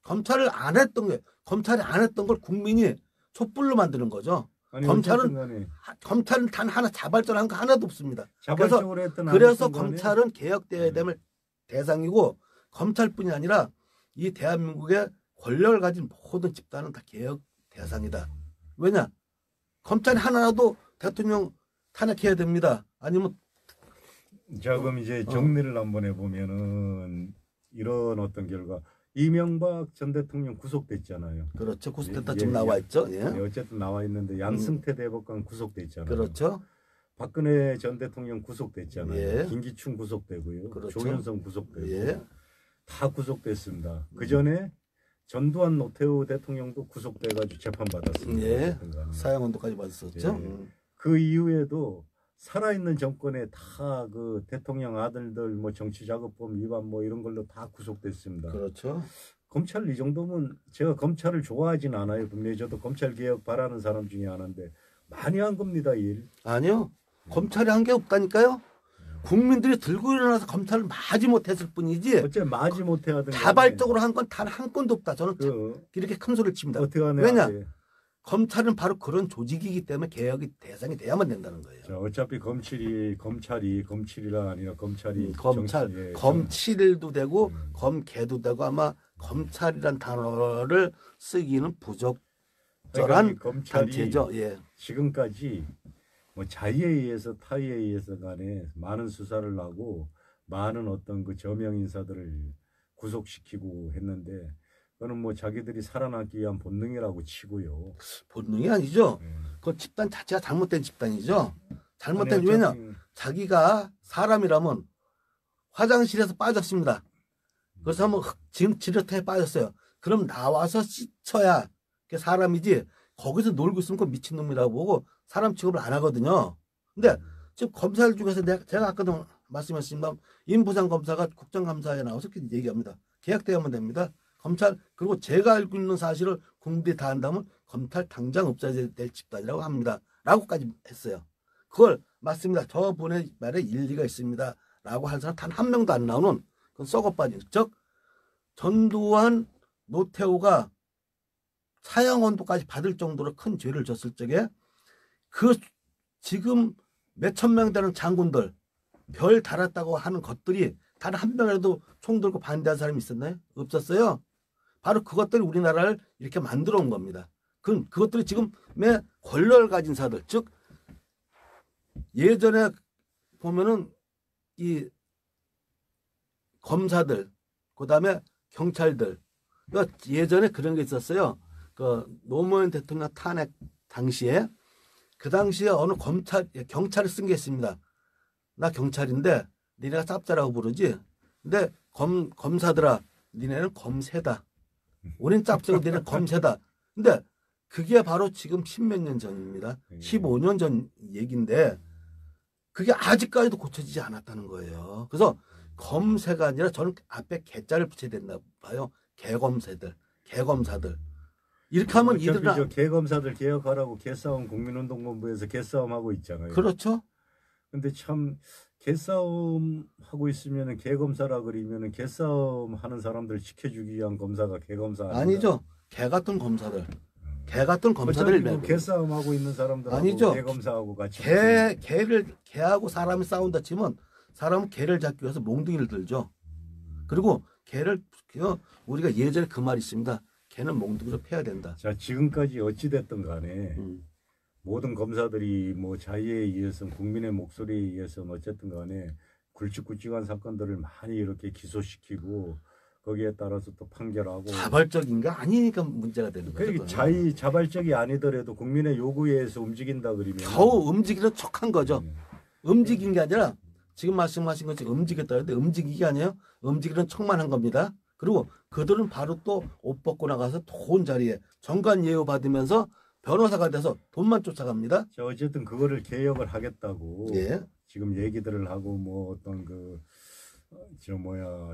검찰이 안 했던 걸 국민이 촛불로 만드는 거죠. 아니, 검찰은 단 하나 자발적으로 한 거 하나도 없습니다. 자발적으로 했던 그래서 검찰은 개혁돼야 될 대상이고 검찰뿐이 아니라 이 대한민국의 권력을 가진 모든 집단은 다 개혁 대상이다. 왜냐? 검찰이 하나라도 대통령 탄핵해야 됩니다. 아니면 자, 그럼 이제 정리를 한번 해보면은 이런 어떤 결과 이명박 전 대통령 구속됐잖아요. 그렇죠. 구속됐다 지금 나와 있죠. 예. 어쨌든 나와 있는데 양승태 대법관 구속됐잖아요. 그렇죠. 박근혜 전 대통령 구속됐잖아요. 예. 김기춘 구속되고요. 그렇죠. 조현성 구속되고 예. 다 구속됐습니다. 그 전에 전두환 노태우 대통령도 구속돼가지고 재판받았습니다. 예. 사형언도까지 받았었죠. 예. 그 이후에도 살아있는 정권에 다 그 대통령 아들들 뭐 정치자금법 위반 뭐 이런 걸로 다 구속됐습니다. 그렇죠. 검찰 이 정도면 제가 검찰을 좋아하진 않아요. 분명히 저도 검찰 개혁 바라는 사람 중에 하나인데 많이 한 겁니다, 일. 아니요. 검찰이 한 게 없다니까요. 국민들이 들고 일어나서 검찰을 마지 못했을 뿐이지. 어째 마지 못해 하든 자발적으로 한 건 단 한 건도 없다. 저는 이렇게 큰 소리를 칩니다. 어떻게 하냐? 왜냐? 검찰은 바로 그런 조직이기 때문에 개혁의 대상이 돼야만 된다는 거예요. 자, 어차피 검찰이라 아니라 검찰이 검칠도 되고 검개도 되고 아마 검찰이란 단어를 쓰기는 부적절한 단체죠. 예. 지금까지 뭐 자의에 의해서 타의에 의해서 간에 많은 수사를 하고 많은 어떤 그 저명 인사들을 구속시키고 했는데 그거는 뭐 자기들이 살아남기 위한 본능이라고 치고요. 본능이 아니죠. 그 집단 자체가 잘못된 집단이죠. 잘못된 왜냐? 자기가 사람이라면 화장실에서 빠졌습니다. 그래서 한번 지뢰터에 빠졌어요. 그럼 나와서 씻어야 사람이지 거기서 놀고 있으면 그 미친놈이라고 보고 사람 취급을 안 하거든요. 근데 지금 검사들 중에서 제가 아까도 말씀하셨지만 임부장 검사가 국정감사에 나와서 이렇게 얘기합니다. 개혁되어야만 됩니다. 검찰 그리고 제가 알고 있는 사실을 국민들이 다 한다면 검찰 당장 없어져야 될 집단이라고 합니다. 라고까지 했어요. 그걸 맞습니다. 저분의 말에 일리가 있습니다. 라고 한 사람 단 한 명도 안 나오는 그건 썩어빠진 즉 전두환 노태우가 사형언도까지 받을 정도로 큰 죄를 졌을 적에 그 지금 몇천 명 되는 장군들 별 달았다고 하는 것들이 단 한 명이라도 총 들고 반대한 사람이 있었나요? 없었어요. 바로 그것들이 우리나라를 이렇게 만들어 온 겁니다. 그것들이 지금의 권력을 가진 사들, 즉 예전에 보면은 이 검사들, 그다음에 경찰들, 그러니까 예전에 그런 게 있었어요. 그 노무현 대통령 탄핵 당시에 그 당시에 어느 경찰을 쓴 게 있습니다. 나 경찰인데 니네가 짭짜라고 부르지. 근데 검사들아, 니네는 검새다. 우린 짭짜고 니네는 검새다. 근데 그게 바로 지금 10몇 년 전입니다. 15년 전 얘기인데 그게 아직까지도 고쳐지지 않았다는 거예요. 그래서 검새가 아니라 저는 앞에 개자를 붙여야 된다 봐요. 개검새들, 개검사들. 이렇게 하면 이들은 개검사들 개혁하라고 개싸움 국민운동본부에서 개싸움 하고 있잖아요. 그렇죠. 근데 참 개싸움 하고 있으면은 개검사라 그러면은 개싸움 하는 사람들 지켜주기 위한 검사가 개검사 아니죠. 개 같은 검사들. 개 같은 검사들 뭐 개싸움 하고 있는 사람들 아니죠. 개검사하고 같이 개하고 사람이 싸운다 치면 사람은 개를 잡기 위해서 몽둥이를 들죠. 그리고 개를 우리가 예전에 그 말이 있습니다. 개는 몽둥이로 패야 된다. 자, 지금까지 어찌 됐든 간에 모든 검사들이 뭐 자의에 의해서 국민의 목소리에 의해서 어쨌든 간에 굵직굵직한 사건들을 많이 이렇게 기소시키고 거기에 따라서 또 판결하고 자발적인가 아니니까 문제가 되는 거죠. 자발적이 아니더라도 국민의 요구에 의해서 움직인다 그러면 겨우 움직이는 척한 거죠. 움직인 게 아니라 지금 말씀하신 것처럼 움직였다 했는데 움직이는 게 아니에요. 움직이는 척만 한 겁니다. 그리고 그들은 바로 또 옷 벗고 나가서 좋은 자리에 정관 예우 받으면서 변호사가 돼서 돈만 쫓아갑니다. 자, 어쨌든 그거를 개혁을 하겠다고 예. 지금 얘기들을 하고 뭐 어떤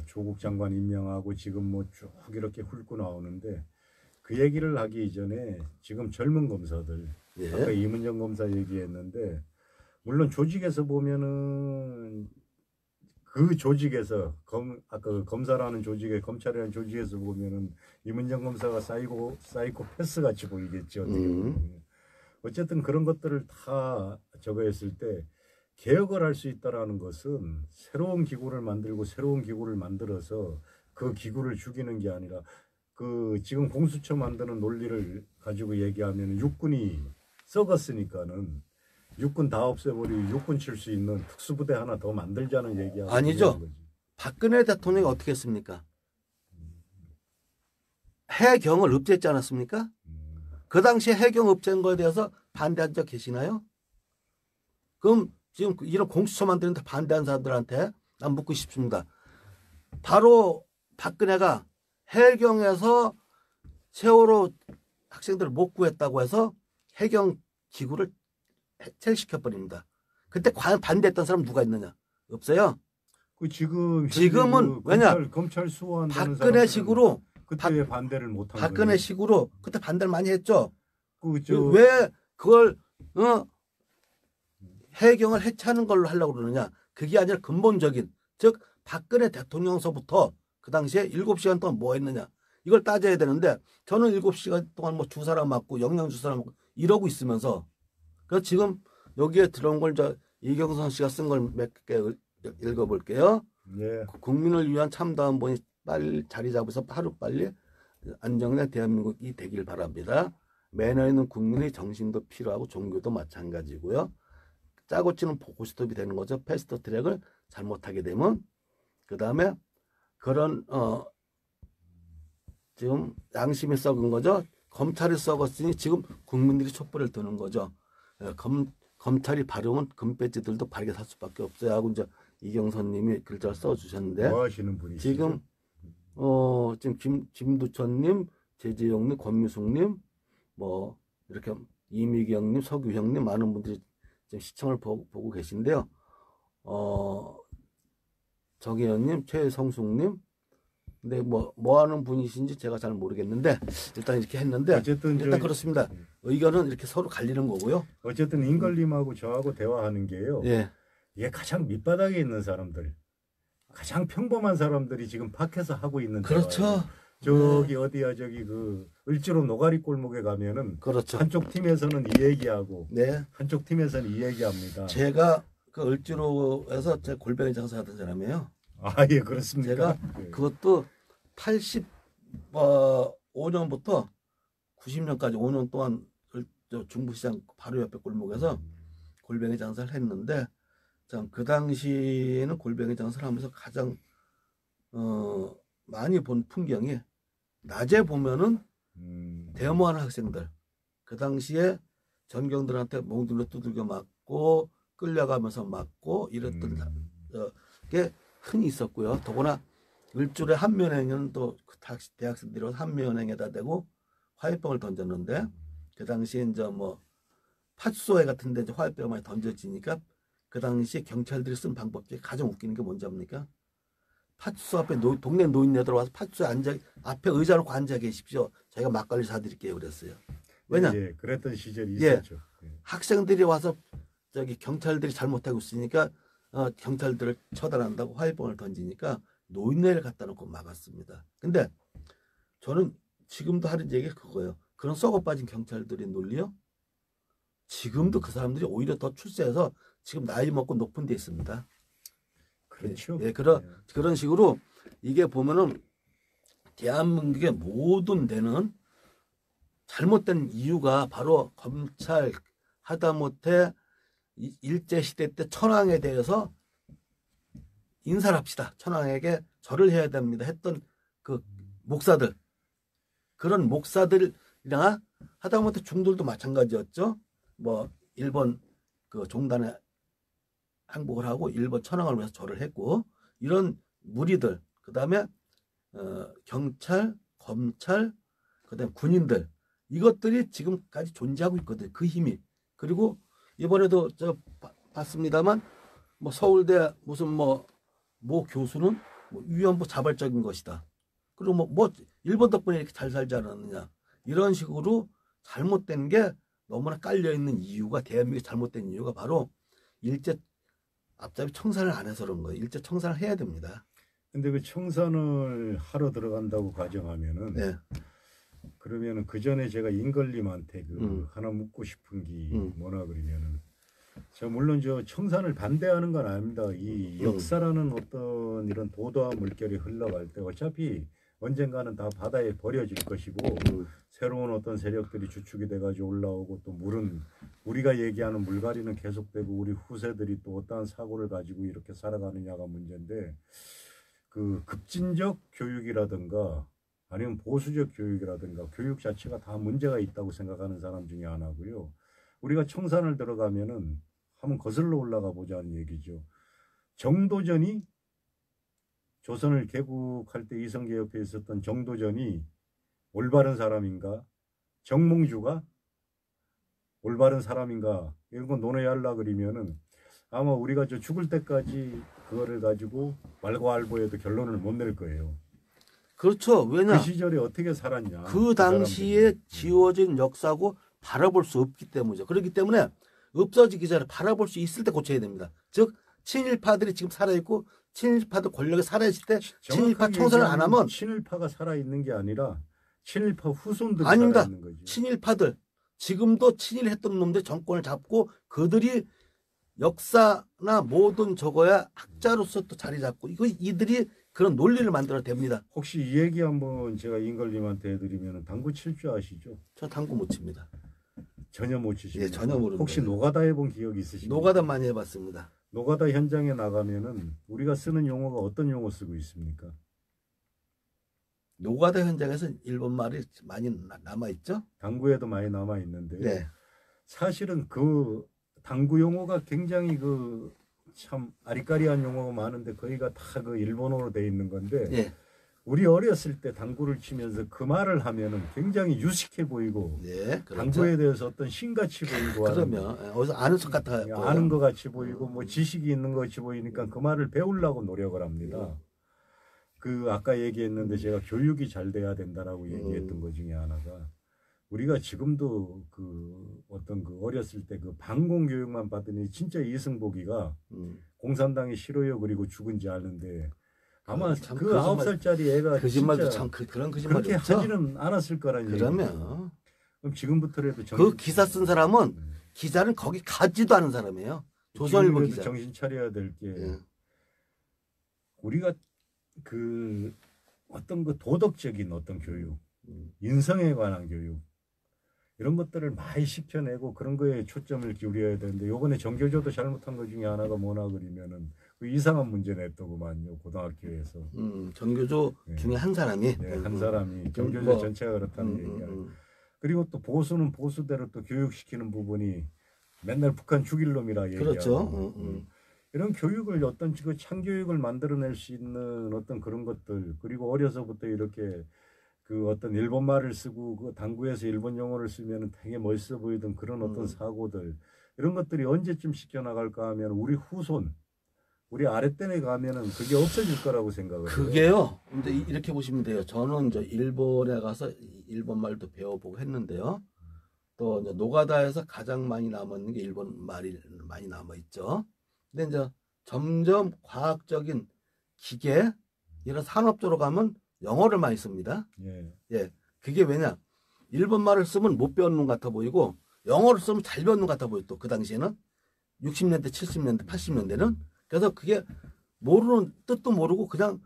조국 장관 임명하고 지금 뭐 쭉 이렇게 훑고 나오는데 그 얘기를 하기 이전에 지금 젊은 검사들 예. 아까 이문정 검사 얘기했는데 물론 조직에서 보면은 그 조직에서 아까 검사라는 조직에 검찰이라는 조직에서 보면은 이문정 검사가 사이코패스 같이 보이겠죠. 어떻게 보면. 어쨌든 그런 것들을 다 저거 했을 때 개혁을 할 수 있다라는 것은 새로운 기구를 만들고 새로운 기구를 만들어서 그 기구를 죽이는 게 아니라 그 지금 공수처 만드는 논리를 가지고 얘기하면 육군이 썩었으니까는 육군 다 없애버리고 육군 칠 수 있는 특수부대 하나 더 만들자는 얘기하고 아니죠. 박근혜 대통령이 어떻게 했습니까? 해경을 없앴지 않았습니까? 그 당시에 해경 없앤 거에 대해서 반대한 적 계시나요? 그럼 지금 이런 공수처 만드는데 반대한 사람들한테 난 묻고 싶습니다. 바로 박근혜가 해경에서 세월호 학생들을 못 구했다고 해서 해경 기구를 해체시켜버립니다. 그때 과연 반대했던 사람 누가 있느냐? 없어요. 그 지금은 그 왜냐? 검찰 수호한다는 박근혜 식으로 그때 왜 반대를 못한 거예요? 박근혜 식으로 그때 반대를 많이 했죠. 그죠. 왜 그걸 해경을 해체하는 걸로 하려고 그러느냐? 그게 아니라 근본적인 즉 박근혜 대통령서부터 그 당시에 7시간 동안 뭐 했느냐? 이걸 따져야 되는데 저는 7시간 동안 뭐 주사라 맞고 영양주사라 맞고 이러고 있으면서 그래서 지금 여기에 들어온 걸 이경선 씨가 쓴 걸 몇 개 읽어볼게요. 예. 국민을 위한 참다운본이 빨리 자리 잡아서 하루빨리 안정된 대한민국이 되길 바랍니다. 매너 있는 국민의 정신도 필요하고 종교도 마찬가지고요. 짜고 치는 고스톱이 되는 거죠. 패스트 트랙을 잘못하게 되면 그 다음에 그런 지금 양심이 썩은 거죠. 검찰이 썩었으니 지금 국민들이 촛불을 드는 거죠. 검찰이 바르면 금배지들도 바르게 살 수밖에 없어요 하고 이제 이경선님이 글자를 써주셨는데 뭐 하시는 분이시죠? 지금 지금 김두천님, 제재용님, 권미숙님, 뭐 이렇게 이미경님, 서규형님 많은 분들이 지금 시청을 보고 계신데요. 정혜연님, 최성숙님, 근데 뭐 하는 분이신지 제가 잘 모르겠는데 일단 이렇게 했는데 어쨌든 일단 그렇습니다. 의견은 이렇게 서로 갈리는 거고요. 어쨌든 인걸님하고 저하고 대화하는 게요. 예. 이게 가장 밑바닥에 있는 사람들, 가장 평범한 사람들이 지금 밖에서 하고 있는 그렇죠. 대화예요. 저기 어디야 저기 그 을지로 노가리 골목에 가면은 그렇죠. 한쪽 팀에서는 이 얘기하고 네. 한쪽 팀에서는 이 얘기합니다. 제가 그 을지로에서 제 골뱅이 장사하던 사람이에요. 아, 예, 그렇습니까? 제가 예. 그것도 85년부터 90년까지 5년 동안 중부시장 바로 옆에 골목에서 골뱅이 장사를 했는데 참 그 당시에는 골뱅이 장사를 하면서 가장 많이 본 풍경이 낮에 보면은 데모하는 학생들 그 당시에 전경들한테 몽둥이로 두들겨 맞고 끌려가면서 맞고 이랬던 게 흔히 있었고요. 더구나 을줄의 한면행은 또 대학생들이 한면행에다 대고 화염병을 던졌는데 그 당시에 이제 뭐 파출소에 같은데 이제 화염병 많이 던져지니까 그 당시에 경찰들이 쓴 방법 중에 가장 웃기는 게 뭔지 압니까? 파출소 앞에 동네 노인네들 와서 파출소에 앞에 의자 놓고 앉아 계십시오. 저희가 막걸리 사드릴게요. 그랬어요. 왜냐? 예, 그랬던 시절이 예, 있었죠. 예. 학생들이 와서 저기 경찰들이 잘못하고 있으니까 경찰들을 처단한다고 화염병을 던지니까 노인네를 갖다 놓고 막았습니다. 근데 저는 지금도 하는 얘기가 그거예요. 그런 썩어 빠진 경찰들의 논리요. 지금도 그 사람들이 오히려 더 출세해서 지금 나이 먹고 높은 데 있습니다. 그렇죠. 예, 그런 식으로 이게 보면은 대한민국의 모든 데는 잘못된 이유가 바로 검찰 하다못해 일제시대 때 천황에 대해서 인사를 합시다. 천황에게 절을 해야 됩니다. 했던 그 목사들. 그런 목사들이나 하다못해 중들도 마찬가지였죠. 뭐 일본 그 종단에 항복을 하고 일본 천황을 위해서 절을 했고 이런 무리들 그다음에 경찰, 검찰, 그다음에 군인들 이것들이 지금까지 존재하고 있거든요. 그 힘이. 그리고 이번에도 저 봤습니다만 뭐 서울대 무슨 모 교수는 뭐 위안부 자발적인 것이다. 그리고 뭐 일본 덕분에 이렇게 잘 살지 않았느냐. 이런 식으로 잘못된 게 너무나 깔려 있는 이유가 대한민국이 잘못된 이유가 바로 일제 앞잡이 청산을 안 해서 그런 거예요. 일제 청산을 해야 됩니다. 근데 그 청산을 하러 들어간다고 가정하면은 네. 그러면은 그 전에 제가 임걸님한테 그 하나 묻고 싶은 게 뭐나 그러면은 저 물론 저 청산을 반대하는 건 아닙니다. 이 역사라는 어떤 이런 도도한 물결이 흘러갈 때 어차피 언젠가는 다 바다에 버려질 것이고 새로운 어떤 세력들이 주축이 돼가지고 올라오고 또 물은 우리가 얘기하는 물갈이는 계속되고 우리 후세들이 또 어떠한 사고를 가지고 이렇게 살아가느냐가 문제인데 그 급진적 교육이라든가 아니면 보수적 교육이라든가 교육 자체가 다 문제가 있다고 생각하는 사람 중에 하나고요. 우리가 청산을 들어가면은 한번 거슬러 올라가 보자는 얘기죠. 정도전이 조선을 개국할 때 이성계 옆에 있었던 정도전이 올바른 사람인가? 정몽주가 올바른 사람인가? 이런 거 논의하려 그러면은 아마 우리가 저 죽을 때까지 그거를 가지고 왈가왈부해도 결론을 못 낼 거예요. 그렇죠. 왜냐? 그 시절에 어떻게 살았냐. 그 당시에 지워진 역사고 바라볼 수 없기 때문이죠. 그렇기 때문에 없어지기 전에 바라볼 수 있을 때 고쳐야 됩니다. 즉 친일파들이 지금 살아있고 친일파들 권력이 살아있을 때 친일파 청산을 안 하면 친일파가 살아있는 게 아니라 친일파 후손들이 아닙니다. 살아있는 거죠. 친일파들 지금도 친일했던 놈들 정권을 잡고 그들이 역사나 모든 저거야 학자로서 또 자리 잡고 이들이 그런 논리를 만들어 됩니다. 혹시 이 얘기 한번 제가 임걸님한테 해드리면 당구 칠 줄 아시죠? 저 당구 못 칩니다. 전혀 못 치십니다. 예, 전혀 모르는 혹시 거예요. 노가다 해본 기억이 있으십니까? 노가다 많이 해봤습니다. 노가다 현장에 나가면은 우리가 쓰는 용어가 어떤 용어 쓰고 있습니까? 노가다 현장에서 일본 말이 많이 남아있죠? 당구에도 많이 남아 있는데 네. 사실은 그 당구 용어가 굉장히 그 참 아리까리한 용어가 많은데 거기가 다 그 일본어로 돼 있는 건데 예. 우리 어렸을 때 당구를 치면서 그 말을 하면은 굉장히 유식해 보이고 네, 그렇죠. 당구에 대해서 어떤 신같이 보이고 그러면 어디서 아는 것 같아요. 아는 것 같이 보이고 뭐 지식이 있는 것 같이 보이니까 그 말을 배우려고 노력을 합니다. 그 아까 얘기했는데 제가 교육이 잘 돼야 된다라고 얘기했던 것 중에 하나가 우리가 지금도 그 어떤 그 어렸을 때 그 방공 교육만 받더니 진짜 이승복이가 공산당이 싫어요 그리고 죽은지 아는데 아마 그 9살짜리 애가 거짓말도 참 그런 거짓말 그렇게 하지는 않았을 거라는 그러면 얘기죠. 그럼 지금부터라도 그 기사 쓴 사람은 기자는 거기 가지도 않은 사람이에요. 조선일보 기자. 정신 차려야 될 게 우리가 그 어떤 그 도덕적인 어떤 교육, 인성에 관한 교육 이런 것들을 많이 시켜내고 그런 거에 초점을 기울여야 되는데 요번에 정교조도 잘못한 것 중에 하나가 뭐나 그러면은 그 이상한 문제 냈더구만요 고등학교에서. 정교조 네. 중에 한 사람이 네, 한 사람이 정교조 뭐, 전체가 그렇다는 얘기야. 그리고 또 보수는 보수대로 또 교육시키는 부분이 맨날 북한 죽일 놈이라 얘기하고. 그렇죠. 이런 교육을 어떤 그 창교육을 만들어낼 수 있는 어떤 그런 것들 그리고 어려서부터 이렇게 그 어떤 일본 말을 쓰고 그 당구에서 일본 용어를 쓰면은 되게 멋있어 보이던 그런 어떤 사고들 이런 것들이 언제쯤 시켜나갈까 하면 우리 후손 우리 아랫대에 가면은 그게 없어질 거라고 생각을 해요. 그게요. 근데 이렇게 보시면 돼요. 저는 저 일본에 가서 일본 말도 배워보고 했는데요. 또 이제 노가다에서 가장 많이 남았는 게 일본 말이 많이 남아 있죠. 근데 이제 점점 과학적인 기계 이런 산업적으로 가면 영어를 많이 씁니다. 예. 그게 왜냐? 일본 말을 쓰면 못 배우는 것 같아 보이고 영어를 쓰면 잘 배우는 것 같아 보여 또 그 당시에는 60년대, 70년대, 80년대는 그래서 그게 모르는 뜻도 모르고 그냥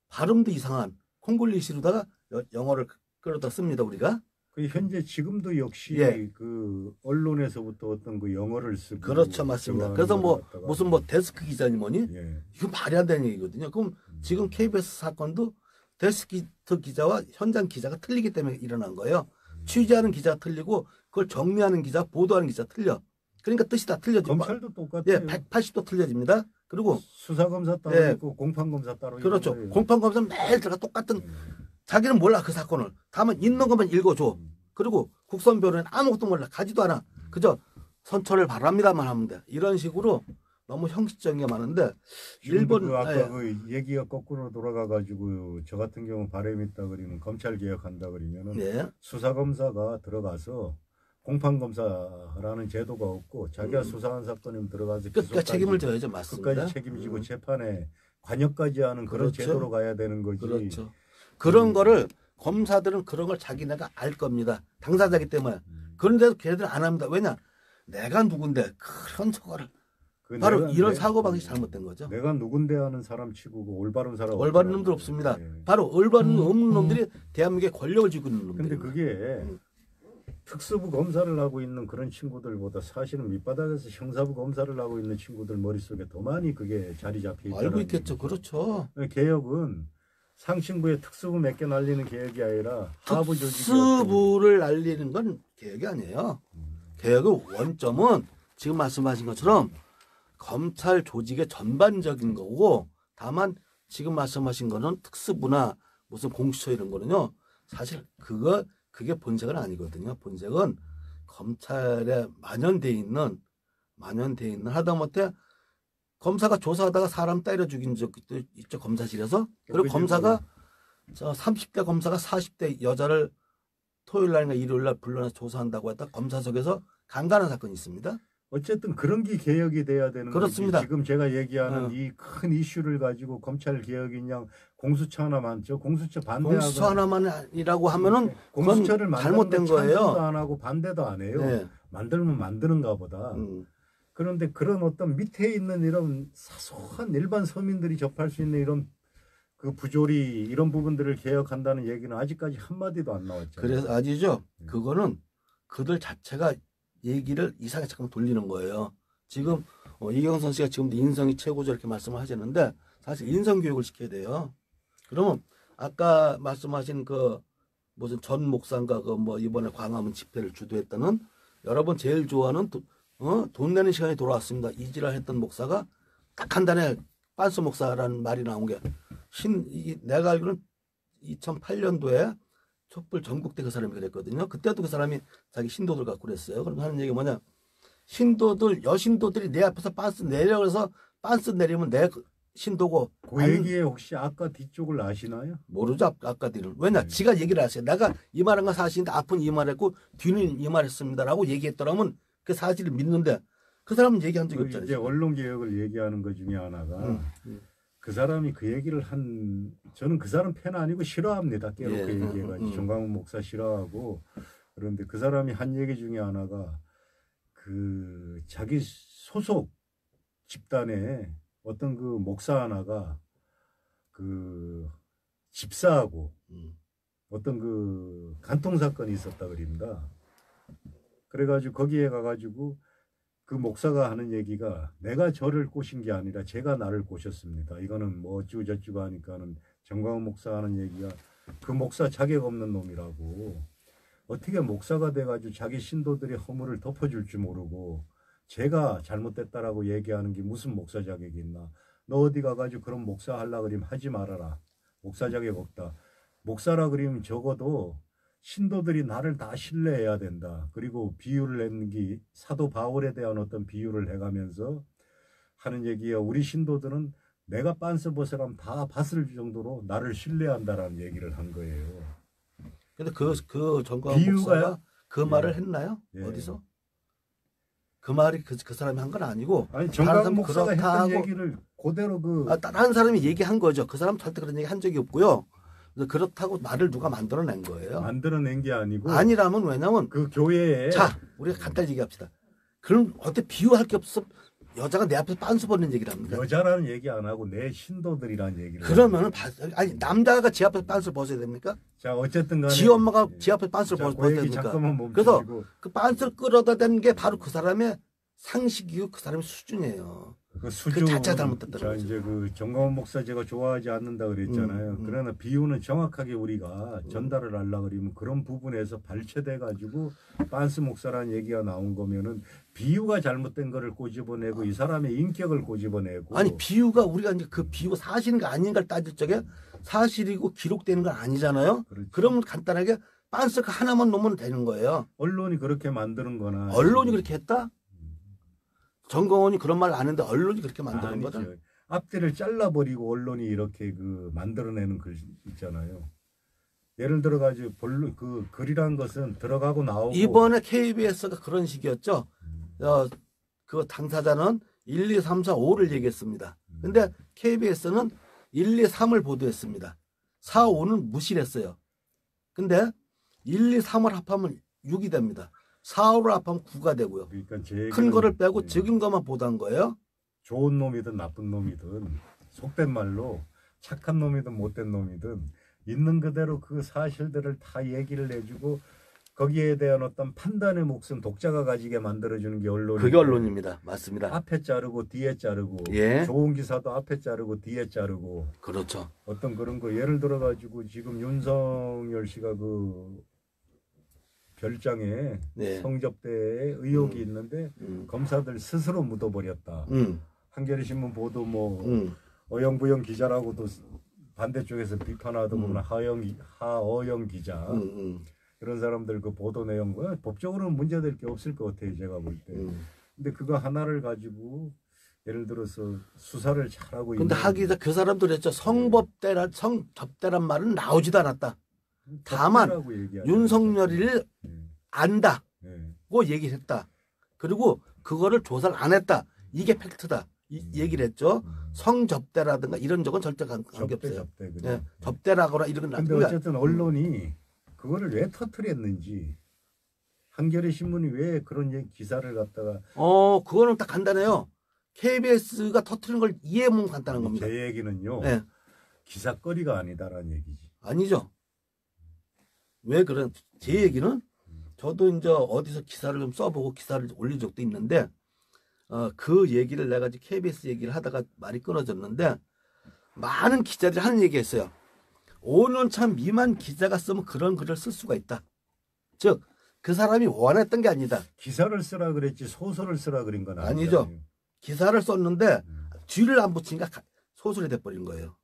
발음도 이상한 콩글리시로다가 영어를 끌어다 씁니다 우리가. 그 현재 지금도 역시 그 언론에서부터 어떤 그 영어를 쓰고 그렇죠, 맞습니다. 그래서 뭐 무슨 뭐 데스크 기자니 뭐니 이거 말이 안 되는 얘기거든요. 그럼 지금 KBS 사건도 데스크 기자와 현장 기자가 틀리기 때문에 일어난 거예요. 취재하는 기자가 틀리고 그걸 정리하는 기자, 보도하는 기자 틀려. 그러니까 뜻이 다 틀려지고. 검찰도 똑같아요. 예, 180도 틀려집니다. 그리고 수사검사 따로 있고 공판검사 따로 있고. 그렇죠. 공판검사 매일 들어가 똑같은 자기는 몰라 그 사건을. 다만 있는 것만 읽어줘. 그리고 국선변호는 아무것도 몰라. 가지도 않아. 그저 선처를 바랍니다만 하면 돼. 이런 식으로 너무 형식적인 게 많은데 일본 그 아까 그 얘기가 거꾸로 돌아가가지고 저 같은 경우 바람이 있다 그러면 검찰 개혁한다 그러면은 수사검사가 들어가서 공판검사라는 제도가 없고 자기가 수사한 사건이면 들어가서 끝까지 책임을 져야죠. 맞습니다. 끝까지 책임지고 재판에 관여까지 하는 그런 제도로 가야 되는 거지. 그렇죠. 그런 거를 검사들은 그런 걸 자기네가 알 겁니다. 당사자기 때문에. 그런데도 걔들은 안 합니다. 왜냐? 내가 누군데 그런 저거를. 바로 이런 사고방식이 잘못된 거죠. 내가 누군데 하는 사람 치고고 올바른 사람 올바른 놈들 없습니다. 바로 올바른 없는 놈들이 대한민국의 권력을 쥐고 있는 놈들. 근데 그게 특수부 검사를 하고 있는 그런 친구들보다 사실은 밑바닥에서 형사부 검사를 하고 있는 친구들 머릿속에 더 많이 그게 자리 잡혀 있잖아요. 알고 있겠죠. 그렇죠. 개혁은 상층부에 특수부 몇 개 날리는 개혁이 아니라 하부 조직이 특수부를 날리는 건 개혁이 아니에요. 개혁의 원점은 지금 말씀하신 것처럼 검찰 조직의 전반적인 거고, 다만 지금 말씀하신 거는 특수부나 무슨 공수처 이런 거는요, 사실 그게 본색은 아니거든요. 본색은 검찰에 만연돼 있는 하다못해 검사가 조사하다가 사람 때려 죽인 적도 있죠. 검사실에서. 그리고 검사가 30대 검사가 40대 여자를 토요일 날인가 일요일 날 불러내서 조사한다고 했다 검사석에서 강간한 사건이 있습니다. 어쨌든 그런 게 개혁이 돼야 되는 그렇습니다. 거지. 지금 제가 얘기하는 이 큰 이슈를 가지고 검찰 개혁이냐, 공수처 하나만, 공수처 반대하고 공수처 하나만이라고 하면은 공수처를 잘못된 거예요. 찬성도 안 하고 반대도 안 해요. 네. 만들면 만드는가 보다. 그런데 그런 어떤 밑에 있는 이런 사소한 일반 서민들이 접할 수 있는 이런 그 부조리 이런 부분들을 개혁한다는 얘기는 아직까지 한마디도 안 나왔잖아요. 그래서 아니죠. 그거는 그들 자체가 얘기를 이상하게 잠깐 돌리는 거예요. 지금 이경선 씨가 지금도 인성이 최고죠 이렇게 말씀을 하셨는데 사실 인성 교육을 시켜야 돼요. 그러면 아까 말씀하신 그 무슨 전 목사인가 그 뭐 이번에 광화문 집회를 주도했다는 여러분 제일 좋아하는 돈 내는 시간이 돌아왔습니다. 이지랄 했던 목사가 딱 한 달에 빤스 목사라는 말이 나온 게 내가 알기로는 2008년도에 촛불 전국대 그 사람이 그랬거든요. 그때도 그 사람이 자기 신도들 갖고 그랬어요. 그럼 하는 얘기가 뭐냐. 여신도들이 내 앞에서 빤스 내려 그래서 빤스 내리면 내 신도고. 그 얘기에 혹시 아까 뒤쪽을 아시나요? 모르죠. 아까 뒤를. 왜냐. 지가 얘기를 하세요. 내가 이 말한 건 사실인데 앞은 이 말했고 뒤는 이 말했습니다라고 얘기했더라면 그 사실을 믿는데 그 사람은 얘기한 적이 없잖아요. 이제 언론개혁을 얘기하는 것 중에 하나가 그 사람이 그 얘기를 저는 그 사람 팬 아니고 싫어합니다. 깨놓고 얘기해가지고 정광훈 목사 싫어하고. 그런데 그 사람이 한 얘기 중에 하나가 그 자기 소속 집단에 어떤 그 목사 하나가 그 집사하고 어떤 그 간통 사건이 있었다 그럽니다. 그래가지고 거기에 가가지고 그 목사가 하는 얘기가 내가 저를 꼬신 게 아니라 제가 나를 꼬셨습니다. 이거는 뭐 어쩌고 저쩌고 하니까는 정광훈 목사 하는 얘기가 그 목사 자격 없는 놈이라고. 어떻게 목사가 돼가지고 자기 신도들의 허물을 덮어줄 줄 모르고 제가 잘못됐다라고 얘기하는 게 무슨 목사 자격이 있나. 너 어디 가가지고 그런 목사 하려고 그러면 하지 말아라. 목사 자격 없다. 목사라 그러면 적어도 신도들이 나를 다 신뢰해야 된다. 그리고 비유를 낸 게 사도 바울에 대한 어떤 비유를 해가면서 하는 얘기야. 우리 신도들은 내가 빤스 벗으라면 다 봤을 정도로 나를 신뢰한다라는 얘기를 한 거예요. 근데 그 정광훈 목사가 그 말을 했나요? 어디서? 그 말이 그 사람이 한 건 아니고. 아니 정광훈 목사가 했던 얘기를 그대로 다른 사람이 얘기한 거죠. 그 사람 절대 그런 얘기 한 적이 없고요. 그렇다고 말을 누가 만들어낸 거예요. 만들어낸 게 아니고. 아니라면 왜냐면 그 교회에. 자, 우리가 간단히 얘기합시다. 그럼 어떻게 비유할 게 없어? 여자가 내 앞에서 빤스 벗는 얘기를 합니까? 여자라는 얘기 안 하고 내 신도들이라는 얘기를. 그러면은 아니 남자가 지 앞에서 빤스를 벗어야 됩니까? 자 어쨌든 간에 지 엄마가 지 앞에서 빤스를 벗어야 됩니까? 그래서 그 빤스를 끌어다 대는 게 바로 그 사람의 상식이고 그 사람의 수준이에요. 그 수준 그 자체가 잘못됐다는 거죠. 이제 그 정광훈 목사 제가 좋아하지 않는다 그랬잖아요. 그러나 비유는 정확하게 우리가 전달을 하려고 그러면 그런 부분에서 발췌돼 가지고 빤스 목사라는 얘기가 나온 거면은 비유가 잘못된 거를 꼬집어내고 이 사람의 인격을 꼬집어내고. 아니 비유가 우리가 이제 그 비유가 사실인가 아닌가를 따질 적에 사실이고 기록되는 건 아니잖아요. 그렇지. 그러면 간단하게 빤스 하나만 놓으면 되는 거예요. 언론이 그렇게 만드는 거나. 언론이 그렇게 했다? 정광훈이 그런 말 안 했는데 언론이 그렇게 만드는 거죠. 앞뒤를 잘라버리고 언론이 이렇게 그 만들어내는 글 있잖아요. 예를 들어가지고 그 글이란 것은 들어가고 나오고. 이번에 KBS가 그런 식이었죠. 그 당사자는 1, 2, 3, 4, 5를 얘기했습니다. 근데 KBS는 1, 2, 3을 보도했습니다. 4, 5는 무시를 했어요. 근데 1, 2, 3을 합하면 6이 됩니다. 4, 5를 합하면 9가 되고요. 그러니까 제 큰 거를 빼고 예. 적은 것만 보던 거예요. 좋은 놈이든 나쁜 놈이든 속된 말로 착한 놈이든 못된 놈이든 있는 그대로 그 사실들을 다 얘기를 해주고 거기에 대한 어떤 판단의 몫은 독자가 가지게 만들어주는 게 언론이고 그게 언론입니다. 맞습니다. 앞에 자르고 뒤에 자르고 예. 좋은 기사도 앞에 자르고 뒤에 자르고 그렇죠. 어떤 그런 거 예를 들어 가지고 지금 윤석열 씨가 그 별장에 네. 성접대에 의혹이 있는데 검사들 스스로 묻어버렸다. 한겨레 신문 보도 뭐 어영부영 기자라고도 반대쪽에서 비판하다 보면 하어영 기자 그런 사람들 그 보도 내용 법적으로는 문제될 게 없을 것 같아요 제가 볼 때. 근데 그거 하나를 가지고 예를 들어서 수사를 잘하고 근데 하기자 그 사람도 그랬죠. 성접대란 말은 나오지도 않았다. 다만 윤석열이를 안다고 얘기를 했다. 그리고 그거를 조사를 안 했다. 이게 팩트다. 얘기를 했죠. 성접대라든가 이런 적은 절대 관계없어요. 네, 접대라거나 이런 건 근데 어쨌든 언론이 그거를 왜 터뜨렸는지 한겨레 신문이 왜 그런 기사를 갖다가 그거는 딱 간단해요. KBS가 터뜨린 걸 이해하면 간단한 겁니다. 제 얘기는요. 네. 기사거리가 아니다라는 얘기지. 아니죠. 왜 그런 제 얘기는 저도 이제 어디서 기사를 좀 써보고 기사를 올린 적도 있는데 그 얘기를 내가 지금 KBS 얘기를 하다가 말이 끊어졌는데 많은 기자들이 하는 얘기했어요. 5년차 미만 기자가 쓰면 그런 글을 쓸 수가 있다. 즉 그 사람이 원했던 게 아니다. 기사를 쓰라 그랬지 소설을 쓰라 그린 건 아니죠. 기사를 썼는데 뒤를 안 붙이니까 소설이 돼버린 거예요.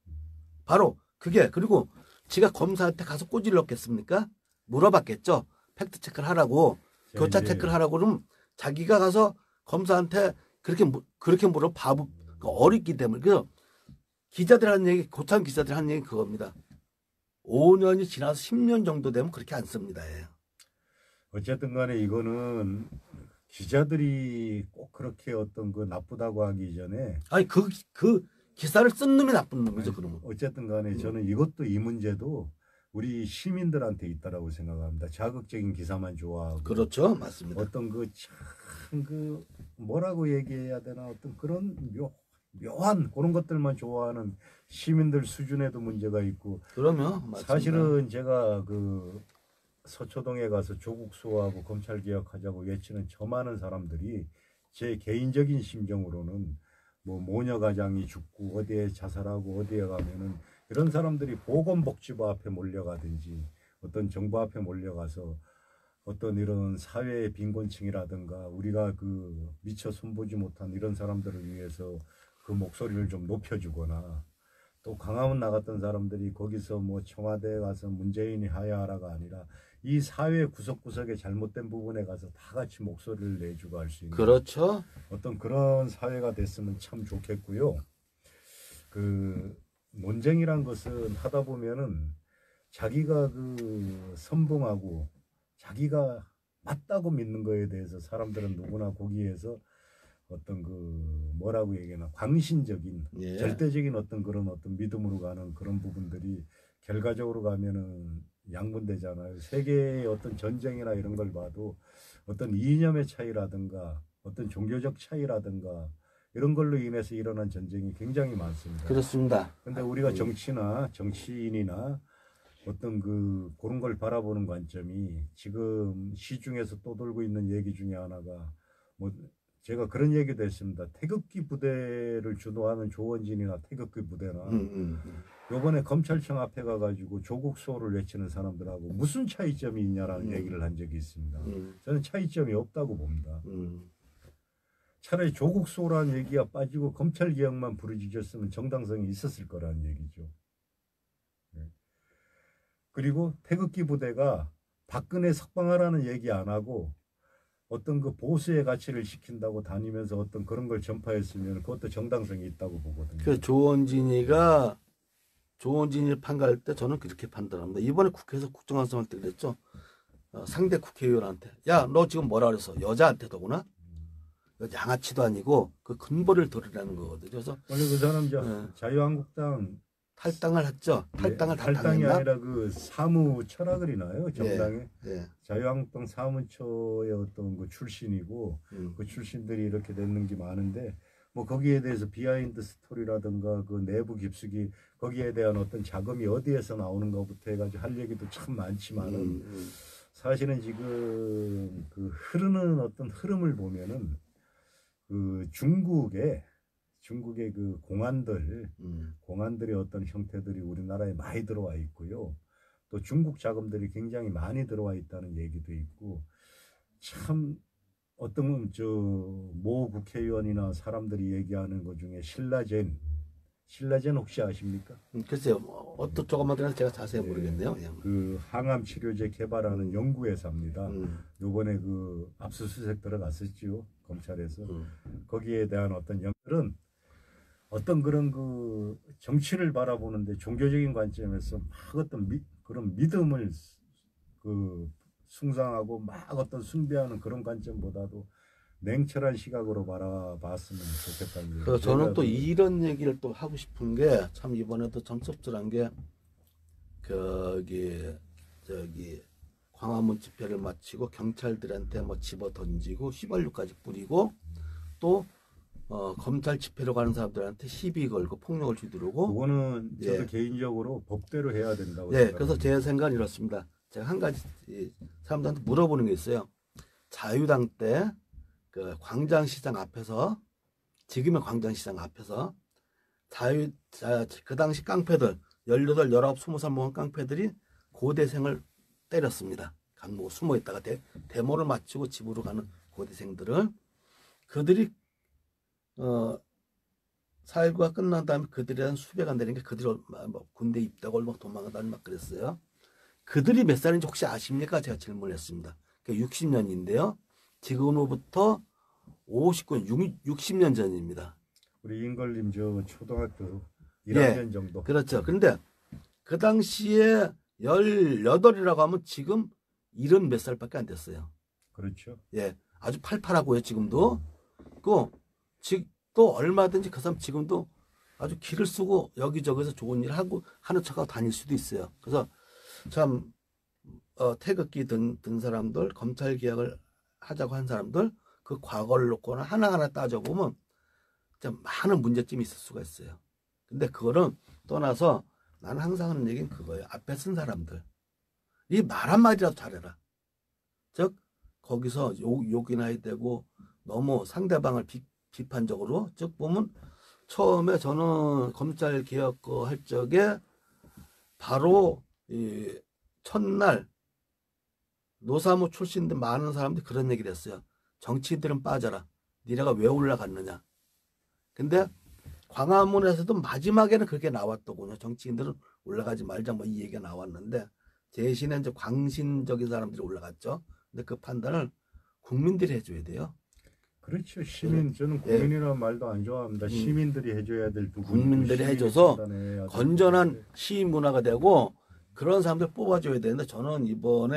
바로 그게. 그리고 지가 검사한테 가서 꼬지를 넣겠습니까? 물어봤겠죠. 팩트 체크를 하라고, 교차 체크를 하라고. 그러면 자기가 가서 검사한테 그렇게 물어 바보 어렵기 때문에. 그래서 기자들 하는 얘기, 고참 기자들 하는 얘기 그겁니다. 5년이 지나서 10년 정도 되면 그렇게 안 씁니다. 어쨌든 간에 이거는 기자들이 꼭 그렇게 어떤 그 나쁘다고 하기 전에 아니 그 기사를 쓴 놈이 나쁜 놈이죠. 그러면 어쨌든 간에 저는 이것도 이 문제도 우리 시민들한테 있다라고 생각합니다. 자극적인 기사만 좋아하고 그렇죠. 맞습니다. 어떤 그 뭐라고 얘기해야 되나 어떤 그런 묘한 그런 것들만 좋아하는 시민들 수준에도 문제가 있고 그러면 맞습니다. 사실은 제가 그 서초동에 가서 조국 수호하고 검찰 개혁하자고 외치는 저 많은 사람들이 제 개인적인 심정으로는 뭐 모녀 가장이 죽고 어디에 자살하고 어디에 가면은 이런 사람들이 보건복지부 앞에 몰려가든지 어떤 정부 앞에 몰려가서 어떤 이런 사회의 빈곤층이라든가 우리가 그 미처 손보지 못한 이런 사람들을 위해서 그 목소리를 좀 높여주거나 또 광화문 나갔던 사람들이 거기서 뭐 청와대에 가서 문재인이 하야하라가 아니라 이 사회 구석구석의 잘못된 부분에 가서 다 같이 목소리를 내주고 할 수 있는 그렇죠. 어떤 그런 사회가 됐으면 참 좋겠고요. 그 논쟁이란 것은 하다 보면은 자기가 그 선봉하고 자기가 맞다고 믿는 거에 대해서 사람들은 누구나 거기에서 어떤 그 뭐라고 얘기하나 광신적인 절대적인 어떤 그런 어떤 믿음으로 가는 그런 부분들이 결과적으로 가면은 양분되잖아요. 세계의 어떤 전쟁이나 이런 걸 봐도 어떤 이념의 차이라든가 어떤 종교적 차이라든가 이런 걸로 인해서 일어난 전쟁이 굉장히 많습니다. 그렇습니다. 근데 우리가 정치나 정치인이나 어떤 그런 걸 바라보는 관점이 지금 시중에서 떠돌고 있는 얘기 중에 하나가 뭐 제가 그런 얘기도 했습니다. 태극기 부대를 주도하는 조원진이나 태극기 부대나 요번에 검찰청 앞에 가가지고 조국 수호를 외치는 사람들하고 무슨 차이점이 있냐라는 얘기를 한 적이 있습니다. 저는 차이점이 없다고 봅니다. 차라리 조국 수호라는 얘기가 빠지고 검찰 개혁만 부르짖었으면 정당성이 있었을 거라는 얘기죠. 네. 그리고 태극기 부대가 박근혜 석방하라는 얘기 안 하고 어떤 그 보수의 가치를 시킨다고 다니면서 어떤 그런 걸 전파했으면 그것도 정당성이 있다고 보거든요. 그 조원진이를 판가할 때 저는 그렇게 판단합니다. 이번에 국회에서 국정감사할 때 그랬죠. 상대 국회의원한테 야, 너 지금 뭐라 그랬어? 여자한테더구나. 양아치도 아니고 그 근본을 드러내는 거거든요. 그래서 원래 그 사람 자유한국당 탈당을 했죠. 탈당을 다 탈당이 당했나? 아니라 그 사무 철학을 이나요 정당에. 예. 자유한국당 사무처의 어떤 그 출신이고 그 출신들이 이렇게 됐는 게 많은데 뭐 거기에 대해서 비하인드 스토리라든가 그 내부 깊숙이 거기에 대한 어떤 자금이 어디에서 나오는가부터 해가지고 할 얘기도 참 많지만은 사실은 지금 그 흐르는 어떤 흐름을 보면은 그 중국의 그 공안들의 어떤 형태들이 우리나라에 많이 들어와 있고요. 또 중국 자금들이 굉장히 많이 들어와 있다는 얘기도 있고 참 어떤 모 국회의원이나 사람들이 얘기하는 것 중에 신라젠 혹시 아십니까? 글쎄요. 어떤 조금만 들어서 제가 자세히 모르겠네요. 그 항암 치료제 개발하는 연구회사입니다. 요번에 그 압수수색 들어갔었지요. 검찰에서. 거기에 대한 어떤 연들은 어떤 그런 그 정치를 바라보는데 종교적인 관점에서 막 어떤 그런 믿음을 그 숭상하고 막 어떤 숭배하는 그런 관점보다도 냉철한 시각으로 바라봤으면 좋겠다는. 그래서 저는 또 이런 얘기를 또 하고 싶은 게 참 이번에도 참 씁쓸한 게 저기 광화문 집회를 마치고 경찰들한테 뭐 집어 던지고 휘발유까지 뿌리고 또 검찰 집회로 가는 사람들한테 시비 걸고 폭력을 휘두르고. 그거는 저도 개인적으로 법대로 해야 된다고 생각합니다. 그래서 제 생각은 이렇습니다. 제가 한 가지 사람들한테 물어보는 게 있어요. 자유당 때 그 광장시장 앞에서, 지금의 광장시장 앞에서 그 당시 깡패들 18, 19, 20살 먹은 깡패들이 고대생을 때렸습니다. 강목 숨어 있다가 데모를 마치고 집으로 가는 고대생들을, 그들이 4.19가 끝난 다음에 그들에 대한 수배가 내린 게 그들이 뭐 군대 입대하고 막 도망가다니 막 그랬어요. 그들이 몇 살인지 혹시 아십니까? 제가 질문했습니다. 그러니까 60년인데요. 지금으로부터 60년 전입니다. 우리 인걸님 저 초등학교 1학년 정도. 그렇죠. 근데 그 당시에 18이라고 하면 지금 70 몇 살밖에 안 됐어요. 그렇죠. 예, 아주 팔팔하고요. 지금도. 또 얼마든지 그 사람 지금도 아주 기를 쓰고 여기저기서 좋은 일 하고 하는 척하고 다닐 수도 있어요. 그래서 참 태극기 든 사람들, 검찰 개혁을 하자고 한 사람들, 그 과거를 놓고는 하나하나 따져보면 참 많은 문제점이 있을 수가 있어요. 근데 그거는 떠나서 나는 항상 하는 얘기는 그거예요. 앞에 쓴 사람들, 이 말 한마디라도 잘해라. 즉 거기서 욕이나 해야 되고 너무 상대방을 비판적으로, 즉 보면 처음에 저는 검찰 개혁 할 적에 바로 이 첫날 노사모 출신들 많은 사람들이 그런 얘기를 했어요. 정치인들은 빠져라. 니네가 왜 올라갔느냐. 근데 광화문에서도 마지막에는 그렇게 나왔더군요. 정치인들은 올라가지 말자 뭐 이 얘기가 나왔는데 대신에 이제 광신적인 사람들이 올라갔죠. 근데 그 판단을 국민들이 해줘야 돼요. 그렇죠. 저는 국민이라는 말도 안 좋아합니다. 시민들이 해줘야 될 부분. 국민들이 해줘서 건전한 시민 문화가 되고 그런 사람들 뽑아줘야 되는데, 저는 이번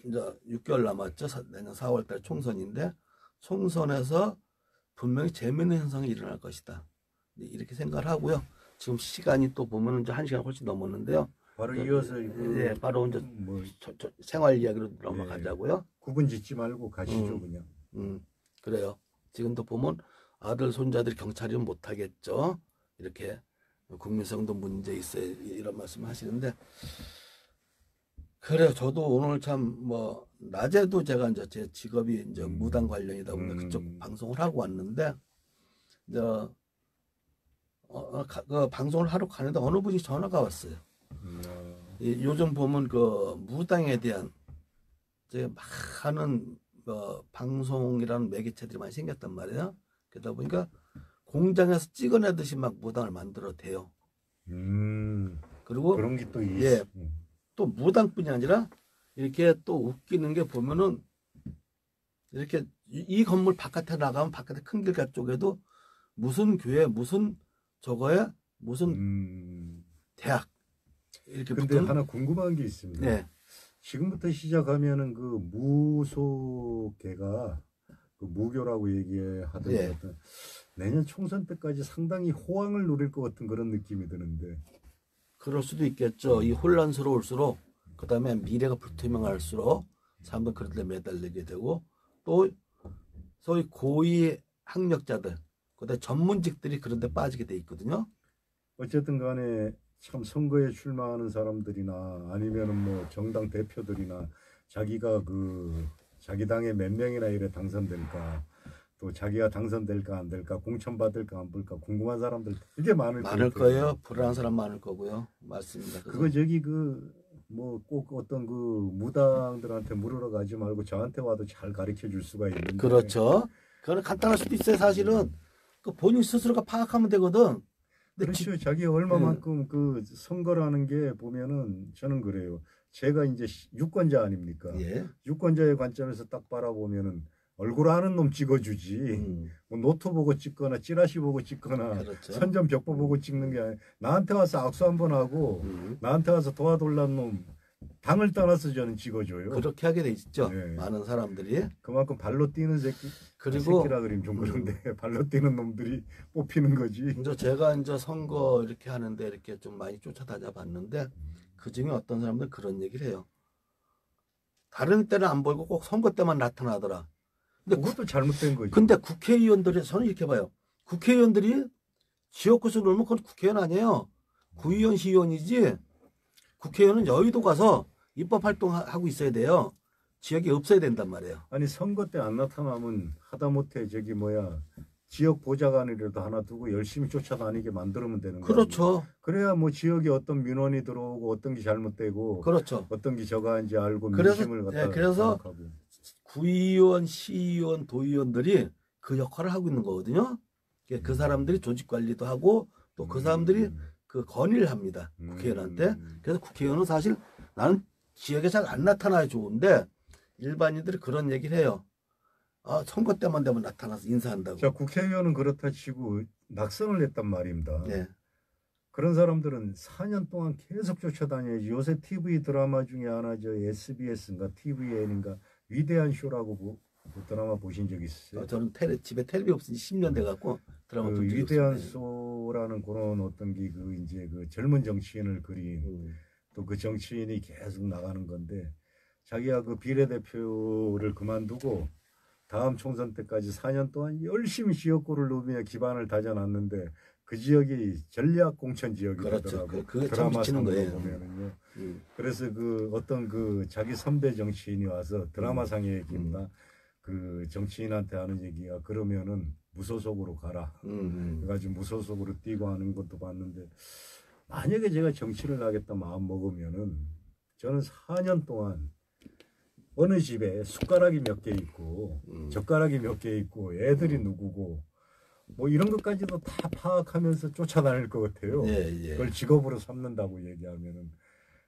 이제 6개월 남았죠. 내년 4월달 총선인데 총선에서 분명히 재미있는 현상이 일어날 것이다. 이렇게 생각을 하고요. 지금 시간이 또 보면 이제 1시간 훨씬 넘었는데요. 바로 이어서 바로 이제 생활 이야기로 넘어가자고요. 구분 짓지 말고 가시죠 그냥. 그래요. 지금도 보면 아들 손자들이 경찰이면 못하겠죠. 이렇게 국민성도 문제 있어요. 이런 말씀 하시는데, 그래요. 저도 오늘 참 낮에도 제가 이제 제 직업이 이제 무당 관련이다 보니까 그쪽 방송을 하고 왔는데, 이제 그 방송을 하러 가는데 어느 분이 전화가 왔어요. 요즘 보면 그 무당에 대한 이제 많은 방송이라는 매개체들이 많이 생겼단 말이에요. 그러다 보니까 공장에서 찍어내듯이 막 무당을 만들어도 돼요. 그리고 그런 게 또 있어. 또 무당뿐이 아니라 이렇게 또 웃기는 게 보면은 이렇게 이 건물 바깥에 나가면 바깥에 큰 길가 쪽에도 무슨 교회, 무슨 저거에 무슨 대학 이렇게. 근데 하나 궁금한 게 있습니다. 네. 지금부터 시작하면은 그 무소계가 그 무교라고 얘기하던 어떤 내년 총선 때까지 상당히 호황을 누릴 것 같은 그런 느낌이 드는데. 그럴 수도 있겠죠. 이 혼란스러울수록 그다음에 미래가 불투명할수록 사람들 그런 데 매달리게 되고 또 소위 고위 학력자들 그다음에 전문직들이 그런 데 빠지게 돼 있거든요. 어쨌든 간에 참 선거에 출마하는 사람들이나 아니면은 뭐 정당 대표들이나 자기가 그 자기 당에 몇 명이나 이래 당선될까 또 자기가 당선될까 안 될까 공천받을까 안 받을까 궁금한 사람들 되게 많을 거예요. 불안한 사람 많을 거고요. 맞습니다. 그거 저기 그 뭐 꼭 어떤 그 무당들한테 물으러 가지 말고 저한테 와도 잘 가르쳐 줄 수가 있는데. 그렇죠. 그거는 간단할 수도 있어요. 사실은 그 본인 스스로가 파악하면 되거든. 근데 그렇죠. 자기 얼마만큼 그 선거라는 게 보면은 저는 그래요. 제가 이제 유권자 아닙니까? 예. 유권자의 관점에서 딱 바라보면은 얼굴 아는 놈 찍어주지. 뭐 노트 보고 찍거나 찌라시 보고 찍거나 그렇죠. 선전 벽보 보고 찍는 게 아니라 나한테 와서 악수 한번 하고 나한테 와서 도와달라는 놈 당을 떠나서 저는 찍어줘요. 그렇게 하게 돼 있죠. 네. 많은 사람들이. 그만큼 발로 뛰는 새끼. 그리고 새끼라 그러면 좀 그런데 발로 뛰는 놈들이 뽑히는 거지. 이제 제가 이제 선거 이렇게 하는데 이렇게 좀 많이 쫓아다녀 봤는데 그 중에 어떤 사람들 그런 얘기를 해요. 다른 때는 안 보이고 꼭 선거 때만 나타나더라. 근데 그것도 잘못된 거죠. 근데 국회의원들이 저는 이렇게 봐요. 국회의원들이 지역구에서 놀면 그건 국회의원 아니에요. 구의원, 시의원이지. 국회의원은 여의도 가서 입법 활동하고 있어야 돼요. 지역에 없어야 된단 말이에요. 아니 선거 때 안 나타나면 하다못해 저기 뭐야 지역 보좌관이라도 하나 두고 열심히 쫓아다니게 만들면 되는 거예요. 그렇죠. 그래야 뭐 지역에 어떤 민원이 들어오고 어떤 게 잘못되고 그렇죠. 어떤 게 저가인지 알고 그래서, 민심을 갖다 그래서 파악하고. 구의원, 시의원, 도의원들이 그 역할을 하고 있는 거거든요. 그 사람들이 조직 관리도 하고 또 그 사람들이 그 건의를 합니다. 국회의원한테. 그래서 국회의원은 사실 나는 지역에 잘 안 나타나야 좋은데 일반인들이 그런 얘기를 해요. 아, 선거 때만 되면 나타나서 인사한다고. 자, 국회의원은 그렇다 치고 낙선을 했단 말입니다. 네. 그런 사람들은 4년 동안 계속 쫓아다녀야지. 요새 TV 드라마 중에 하나 저 SBS인가 TVN인가 위대한 쇼라고 그 드라마 보신 적 있으세요? 저는 집에 텔레비 없은 지 10년 돼갖고 드라마 그 본 적이 위대한 없어요. 쇼라는 그런 어떤 게 그 이제 그 젊은 정치인을 그린 또 그 정치인이 계속 나가는 건데 자기가 그 비례대표를 그만두고 다음 총선 때까지 4년 동안 열심히 지역구를 누비며 기반을 다져놨는데 그 지역이 전략 공천 지역이 그렇죠. 되더라고. 그게 참 미치는 거예요. 보면은요. 그래서 그 어떤 그 자기 선배 정치인이 와서 드라마상의 얘기입니다. 그 정치인한테 하는 얘기가 그러면은 무소속으로 가라. 그래가지고 무소속으로 뛰고 하는 것도 봤는데 만약에 제가 정치를 하겠다 마음 먹으면은 저는 4년 동안 어느 집에 숟가락이 몇 개 있고 젓가락이 몇 개 있고 애들이 누구고 뭐 이런 것까지도 다 파악하면서 쫓아다닐 것 같아요. 예, 예. 그걸 직업으로 삼는다고 얘기하면은.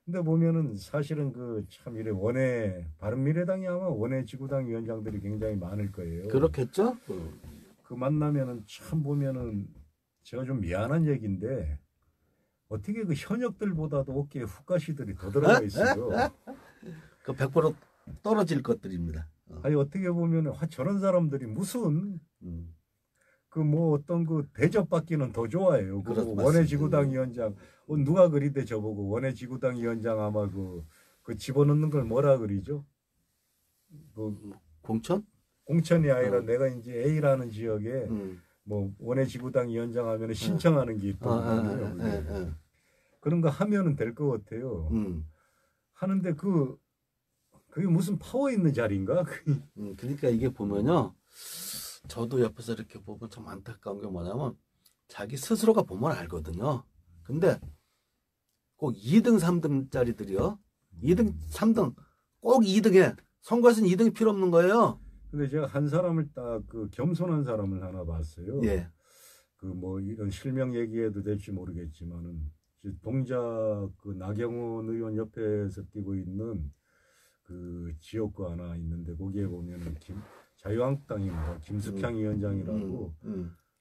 근데 보면은 사실은 그 참 이래 원외 바른미래당이 아마 원외 지구당 위원장들이 굉장히 많을 거예요. 그렇겠죠? 그 만나면은 참 보면은 제가 좀 미안한 얘기인데 어떻게 그 현역들보다도 어깨에 훅가시들이 더 들어가 있어요. 그 100% 떨어질 것들입니다. 아니 어떻게 보면은 저런 사람들이 무슨 그 뭐 어떤 그 대접받기는 더 좋아해요. 그 원외 지구당 위원장 누가 그리대 저보고 원외 지구당 위원장 아마 그 집어넣는 걸 뭐라 그리죠? 그 공천? 공천이 아니라 내가 이제 A라는 지역에 뭐 원외 지구당 위원장 하면은 신청하는 게 있거든요. 그런 거 하면은 될 것 같아요. 하는데 그게 무슨 파워 있는 자리인가? 그러니까 이게 보면요. 저도 옆에서 이렇게 보면 참 안타까운 게 뭐냐면 자기 스스로가 보면 알거든요. 근데 꼭 2등, 3등짜리들이요. 2등, 3등 꼭 2등에 선거에서는 2등이 필요 없는 거예요. 근데 제가 한 사람을 딱 그 겸손한 사람을 하나 봤어요. 예. 그 뭐 이런 실명 얘기해도 될지 모르겠지만은 동작 그 나경원 의원 옆에서 뛰고 있는 그 지역구 하나 있는데 거기에 보면은 자유한국당입니다. 김숙향 위원장이라고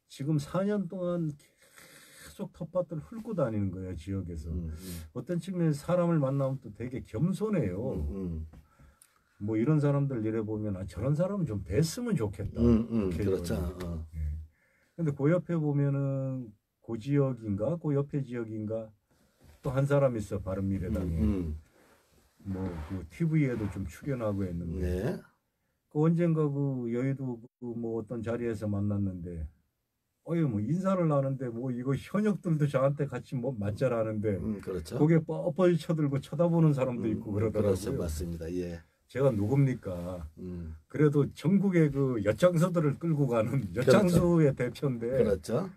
지금 4년 동안 계속 텃밭을 훑고 다니는 거예요. 지역에서. 어떤 측면에서 사람을 만나면 또 되게 겸손해요. 뭐 이런 사람들 이래 보면 저런 사람은 좀 됐으면 좋겠다. 그렇죠. 예. 근데 그 옆에 보면은 그 지역인가 그 옆에 지역인가 또 한 사람 있어 바른미래당에 뭐그 TV에도 좀 출연하고 했는데 네. 그 언젠가 그 여의도 그 뭐 어떤 자리에서 만났는데 어이 뭐 인사를 하는데 뭐 이거 현역들도 저한테 같이 뭐 맞자라는데 그렇죠. 고개 뻣뻣이 쳐들고 쳐다보는 사람도 있고 그러더라고요. 그렇죠, 맞습니다. 예. 제가 누굽니까? 그래도 전국의 그 엿장수들을 끌고 가는 엿장수의 그렇죠. 대표인데. 그렇죠.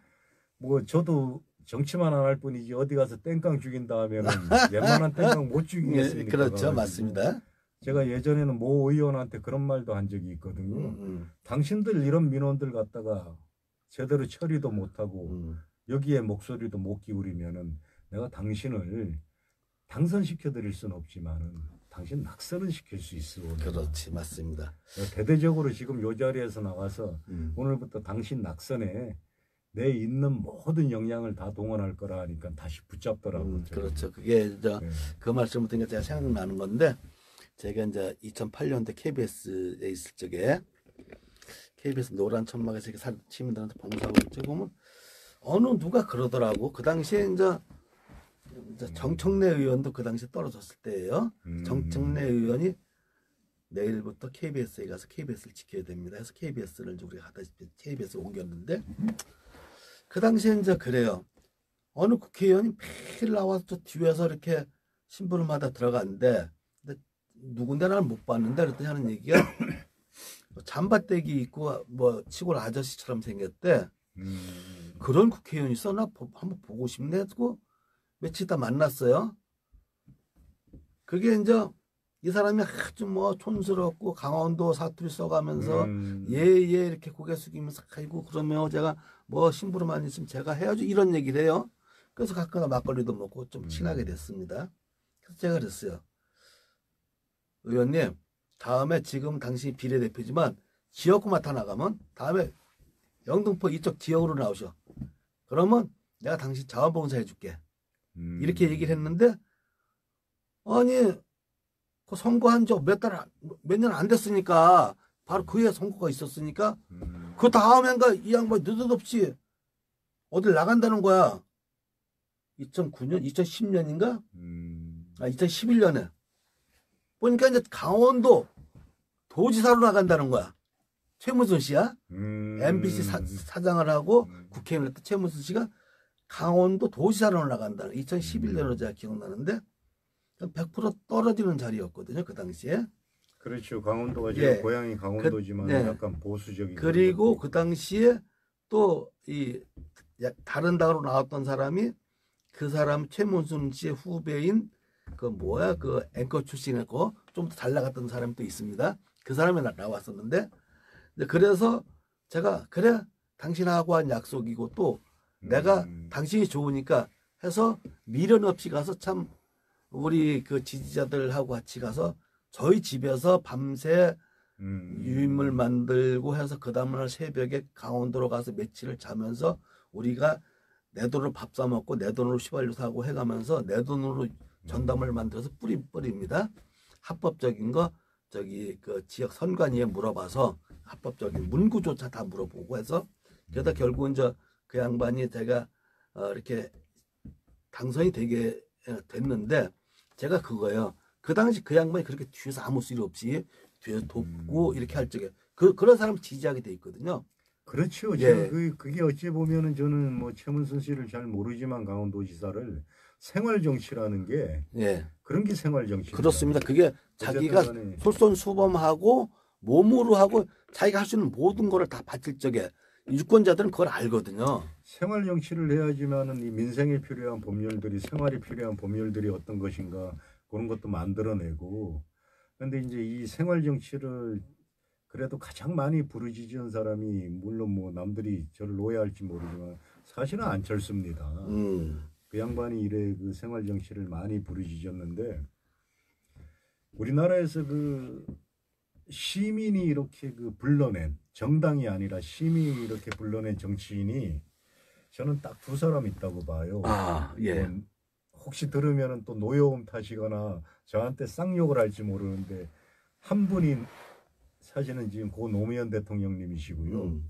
뭐 저도 정치만 안 할 뿐이지 어디 가서 땡깡 죽인다 하면은 웬만한 땡깡 못 죽이겠습니까? 예, 그렇죠, 맞습니다. 제가 예전에는 모 의원한테 그런 말도 한 적이 있거든요. 당신들 이런 민원들 갖다가 제대로 처리도 못하고 여기에 목소리도 못 기울이면은 내가 당신을 당선시켜 드릴 수는 없지만은 당신 낙선은 시킬 수 있어. 그렇지, 맞습니다. 대대적으로 지금 이 자리에서 나가서 오늘부터 당신 낙선에 내 있는 모든 역량을 다 동원할 거라 하니까 다시 붙잡더라고요. 그렇죠. 그게 그 말씀을 듣니까 제가 생각나는 건데 제가 이제 2008년대 KBS에 있을 적에 KBS 노란 천막에서 이렇게 시민들한테 봉사하고 있지 보면 어느 누가 그러더라고. 그 당시에 이제 정청래 의원도 그 당시에 떨어졌을 때예요. 정청래 의원이 내일부터 KBS에 가서 KBS를 지켜야 됩니다. 해서 KBS를 이제 우리가 하다시피 KBS에 옮겼는데 그 당시에 이제 그래요. 어느 국회의원이 매일 나와서 저 뒤에서 이렇게 신부름하다 들어갔는데 누군데 나는 못 봤는데 그랬더니 하는 얘기가 잠바떼기 입고 뭐 시골 아저씨처럼 생겼대. 그런 국회의원이 있어? 나 한번 보고 싶네 하고 며칠 있다 만났어요. 그게 이제 이 사람이 아주 뭐 촌스럽고 강원도 사투리 써가면서 예예 이렇게 고개 숙이면서 아이고 그러면 제가 뭐 심부름만 있으면 제가 해야죠 이런 얘기를 해요. 그래서 가끔가 막걸리도 먹고 좀 친하게 됐습니다. 그래서 제가 그랬어요. 의원님 다음에 지금 당신이 비례대표지만 지역구 맡아 나가면 다음에 영등포 이쪽 지역으로 나오셔. 그러면 내가 당신 자원봉사 해줄게. 이렇게 얘기를 했는데 아니 그 선거한 지 몇 년 안 됐으니까 바로 그 해에 선거가 있었으니까 그 다음엔가 이 양반이 느닷없이 어딜 나간다는 거야. 2009년 2010년인가 2011년에 보니까 이제 강원도 도지사로 나간다는 거야. 최무순 씨야. MBC 사장을 하고 국회의원을 했던 최무순 씨가 강원도 도지사로 나간다는 2011년으로 제가 기억나는데 100% 떨어지는 자리였거든요. 그 당시에. 그렇죠. 강원도가 지금 고향이 강원도지만 약간 보수적인. 그리고 그 당시에 또 이 다른 당으로 나왔던 사람이 그 사람 최문순 씨의 후배인 그 뭐야 그 앵커 출신이고 좀 더 잘 나갔던 사람이 또 있습니다. 그 사람이 나왔었는데 그래서 제가 그래 당신하고 한 약속이고 또 내가 당신이 좋으니까 해서 미련 없이 가서 참 우리 그 지지자들하고 같이 가서 저희 집에서 밤새 유인물 만들고 해서 그 다음날 새벽에 강원도로 가서 며칠을 자면서 우리가 내 돈으로 밥 사 먹고 내 돈으로 휘발유 사고 해가면서 내 돈으로 전담을 만들어서 뿌립니다. 합법적인 거 저기 그 지역 선관위에 물어봐서 합법적인 문구조차 다 물어보고 해서 그러다 결국은 그 양반이 제가 이렇게 당선이 되게 됐는데 제가 그거예요. 그 당시 그 양반이 그렇게 뒤에서 아무 소리 없이 뒤에서 돕고 이렇게 할 적에 그런 사람을 지지하게 돼 있거든요. 그렇죠. 예. 그게 어찌 보면은 저는 뭐 최문순 씨를 잘 모르지만 강원도지사를 생활 정치라는 게 그런 게 생활 정치. 그렇습니다. 그게 자기가 솔선수범하고 몸으로 하고 자기가 할 수 있는 모든 거를 다 바칠 적에 유권자들은 그걸 알거든요. 생활 정치를 해야지만은 이 민생에 필요한 법률들이 생활에 필요한 법률들이 어떤 것인가 그런 것도 만들어내고. 그런데 이제 이 생활 정치를 그래도 가장 많이 부르짖은 사람이 물론 뭐 남들이 저를 오해할지 모르지만 사실은 안철수입니다. 그 양반이 이래 그 생활 정치를 많이 부르짖었는데 우리나라에서 그 시민이 이렇게 그 불러낸 정당이 아니라 시민이 이렇게 불러낸 정치인이 저는 딱 두 사람 있다고 봐요. 혹시 들으면은 또 노여움 타시거나 저한테 쌍욕을 할지 모르는데 한 분이 사실은 지금 고 노무현 대통령님이시고요.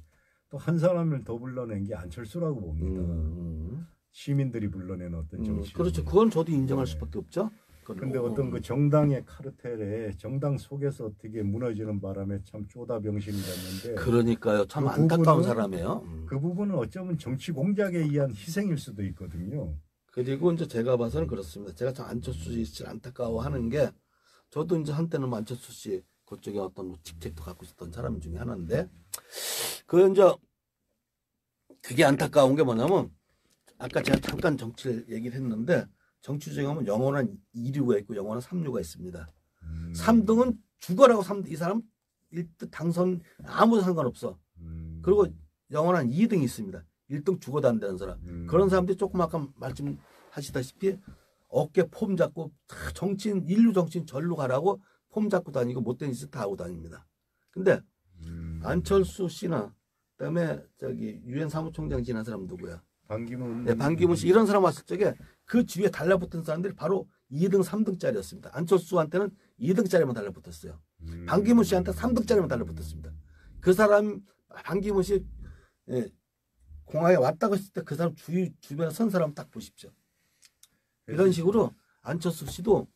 또 한 사람을 더 불러낸 게 안철수라고 봅니다. 시민들이 불러낸 어떤 정치. 그렇죠. 그건 저도 인정할 수밖에 없죠. 그런데 어떤 그 정당의 카르텔에 정당 속에서 어떻게 무너지는 바람에 참 쪼다병신이 됐는데. 그러니까요. 참 그 안타까운 사람이에요. 그 부분은 어쩌면 정치 공작에 의한 희생일 수도 있거든요. 그리고 이제 제가 봐서는 그렇습니다. 제가 참 안철수 씨를 안타까워하는 게 저도 이제 한때는 안철수 씨 그쪽에 어떤 직책도 갖고 있었던 사람 중에 하나인데 그 이제 그게 안타까운 게 뭐냐면 아까 제가 잠깐 정치를 얘기를 했는데 정치 중에 보면 영원한 2류가 있고 영원한 3류가 있습니다. 3등은 죽어라고 3등 이 사람 1등 당선 아무 상관없어. 그리고 영원한 2등이 있습니다. 1등 죽어도 안 되는 사람. 그런 사람들이 조금 아까 말씀하시다시피 어깨 폼 잡고 정치인 인류 정치인 절로 가라고 폼 잡고 다니고 못된 짓 다 하고 다닙니다. 근데 안철수 씨나 그다음에 저기 유엔 사무총장 지난 사람 누구야? 반기문. 네, 반기문 씨 이런 사람 왔을 적에 그 주위에 달라붙은 사람들이 바로 2등, 3등짜리였습니다. 안철수한테는 2등짜리만 달라붙었어요. 반기문 씨한테 3등짜리만 달라붙었습니다. 그 사람 반기문 씨 공항에 왔다고 했을 때 그 사람 주변에 선 사람 딱 보십시오. 이런 식으로 안철수 씨도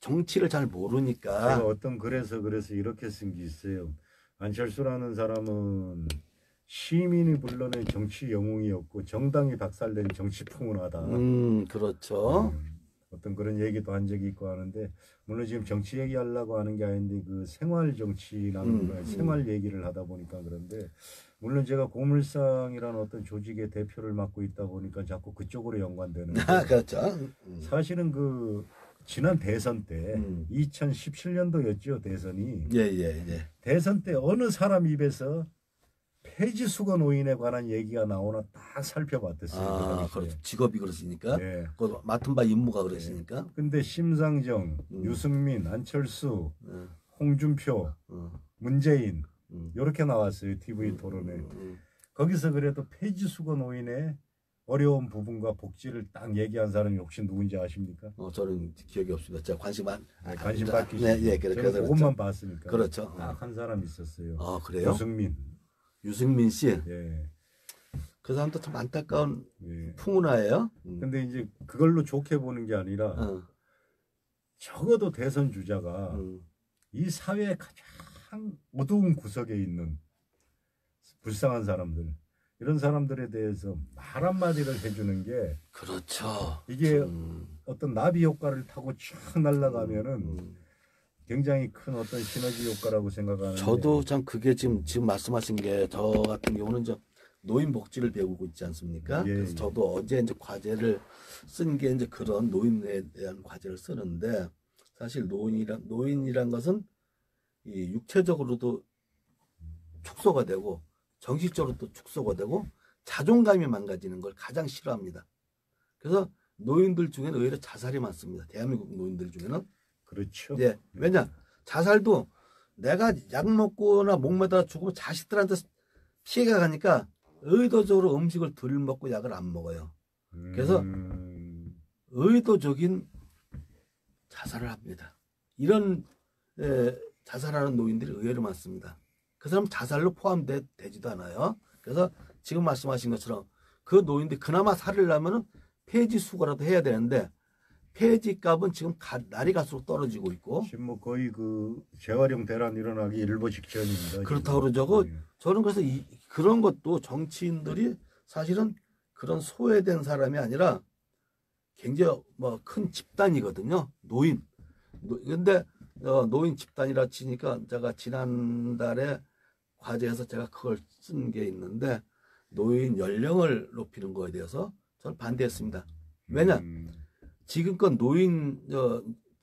정치를 잘 모르니까. 제가 어떤 그래서 이렇게 쓴 게 있어요. 안철수라는 사람은 시민이 불러낸 정치 영웅이었고 정당이 박살낸 정치 풍운하다. 그렇죠. 어떤 그런 얘기도 한 적이 있고 하는데 물론 지금 정치 얘기하려고 하는 게 아닌데 그 생활 정치라는 생활 얘기를 하다 보니까 그런데 물론 제가 고물상이라는 어떤 조직의 대표를 맡고 있다 보니까 자꾸 그쪽으로 연관되는데 그렇죠. 사실은 그 지난 대선 때 2017년도였죠 대선이. 예. 대선 때 어느 사람 입에서 폐지 수거 노인에 관한 얘기가 나오나 딱 살펴봤었어요. 그렇죠. 직업이 그러시니까. 네. 그 맡은 바 임무가 그러시니까. 근데 심상정, 유승민, 안철수, 홍준표, 문재인 이렇게 나왔어요. TV 토론에. 거기서 그래도 폐지 수거 노인의 어려운 부분과 복지를 딱 얘기한 사람이 혹시 누군지 아십니까? 저는 기억이 없습니다. 제가 관심 받기 네, 그래서 그것만 봤으니까. 그렇죠. 딱 한 사람 있었어요. 그래요? 유승민 씨. 예. 그 사람도 참 안타까운 풍운하예요. 근데 이제 그걸로 좋게 보는 게 아니라 적어도 대선 주자가 이 사회의 가장 어두운 구석에 있는 불쌍한 사람들 이런 사람들에 대해서 말 한마디를 해주는 게 그렇죠. 이게 어떤 나비 효과를 타고 쭉 날아가면은 굉장히 큰 어떤 시너지 효과라고 생각하는데 저도 참 그게 지금 말씀하신 게 저 같은 경우는 저 노인 복지를 배우고 있지 않습니까? 그래서 저도 어제 이제 과제를 쓴 게 이제 그런 노인에 대한 과제를 쓰는데 사실 노인이란 것은 이 육체적으로도 축소가 되고 정신적으로도 축소가 되고 자존감이 망가지는 걸 가장 싫어합니다. 그래서 노인들 중에는 오히려 자살이 많습니다. 대한민국 노인들 중에는. 그렇죠. 예. 왜냐? 자살도 내가 약 먹거나 목매다 죽으면 자식들한테 피해가 가니까 의도적으로 음식을 덜 먹고 약을 안 먹어요. 그래서 의도적인 자살을 합니다. 이런 자살하는 노인들이 의외로 많습니다. 그 사람 자살로 포함되지도 않아요. 그래서 지금 말씀하신 것처럼 그 노인들 그나마 살으려면 폐지 수거라도 해야 되는데 폐지 값은 지금 날이 갈수록 떨어지고 있고 지금 뭐 거의 그 재활용 대란 일어나기 일보 직전입니다. 그렇다고 그러죠. 저는 그래서 그런 것도 정치인들이 사실은 그런 소외된 사람이 아니라 굉장히 뭐 큰 집단이거든요. 노인. 근데 노인 집단이라 치니까 제가 지난달에 과제에서 제가 그걸 쓴 게 있는데 노인 연령을 높이는 거에 대해서 저는 반대했습니다. 왜냐? 지금껏 노인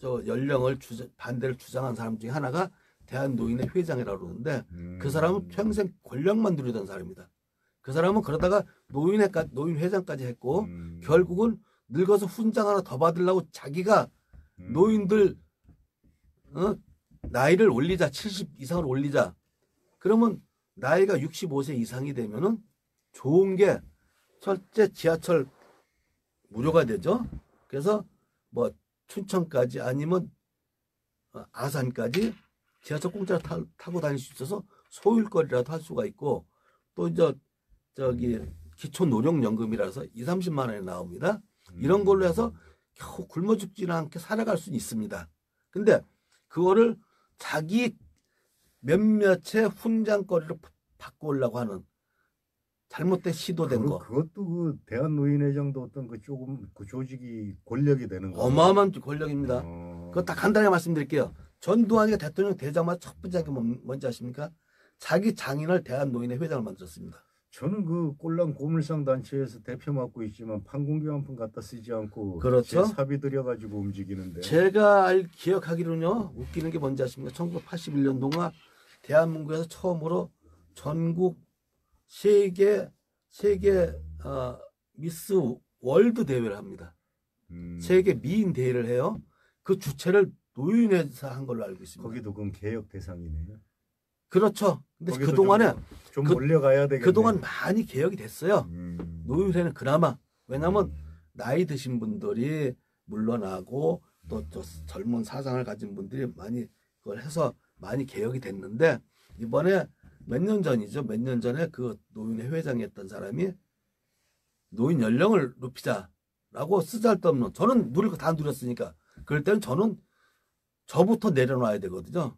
연령을 반대를 주장한 사람 중에 하나가 대한노인의 회장이라고 그러는데 그 사람은 평생 권력만 누리던 사람입니다. 그 사람은 그러다가 노인 회장까지 했고 결국은 늙어서 훈장 하나 더 받으려고 자기가 노인들 나이를 올리자 70 이상을 올리자 그러면 나이가 65세 이상이 되면은 좋은 게 첫째 지하철 무료가 되죠. 그래서 뭐 춘천까지 아니면 아산까지 지하철 공짜로 타고 다닐 수 있어서 소일거리라도 할 수가 있고 또 저기 기초노령연금이라서 2, 30만 원이 나옵니다. 이런 걸로 해서 겨우 굶어 죽지는 않게 살아갈 수는 있습니다. 근데 그거를 자기 몇몇의 훈장거리로 바꾸려고 하는 잘못된 시도된 거. 그것도 그 대한노인회장도 어떤 그 조금 그 조직이 권력이 되는 거. 어마어마한 권력입니다. 그거 딱 간단하게 말씀드릴게요. 전두환이가 대통령 되자마자 첫 번째 한 게 뭔지 아십니까? 자기 장인을 대한노인회 회장을 만들었습니다. 저는 그 꼴랑 고물상 단체에서 대표 맡고 있지만 판공기 한 푼 갖다 쓰지 않고 그렇죠. 제 사비 들여가지고 움직이는데. 제가 기억하기로는요. 웃기는 게 뭔지 아십니까? 1981년도가 대한민국에서 처음으로 전국 세계 미스 월드 대회를 합니다. 세계 미인 대회를 해요. 그 주최를 노인회에서 한 걸로 알고 있습니다. 거기도 그건 개혁 대상이네요. 그렇죠. 근데 그동안에 좀 올려가야 되겠네. 그동안 많이 개혁이 됐어요. 노인회는 그나마 왜냐하면 나이 드신 분들이 물러나고 또 젊은 사상을 가진 분들이 많이 그걸 해서 많이 개혁이 됐는데 이번에 몇 년 전이죠. 몇 년 전에 그 노인회 회장이었던 사람이 노인 연령을 높이자라고 쓰잘데없는 저는 누릴 거 다 누렸으니까 그럴 때는 저는 저부터 내려놔야 되거든요.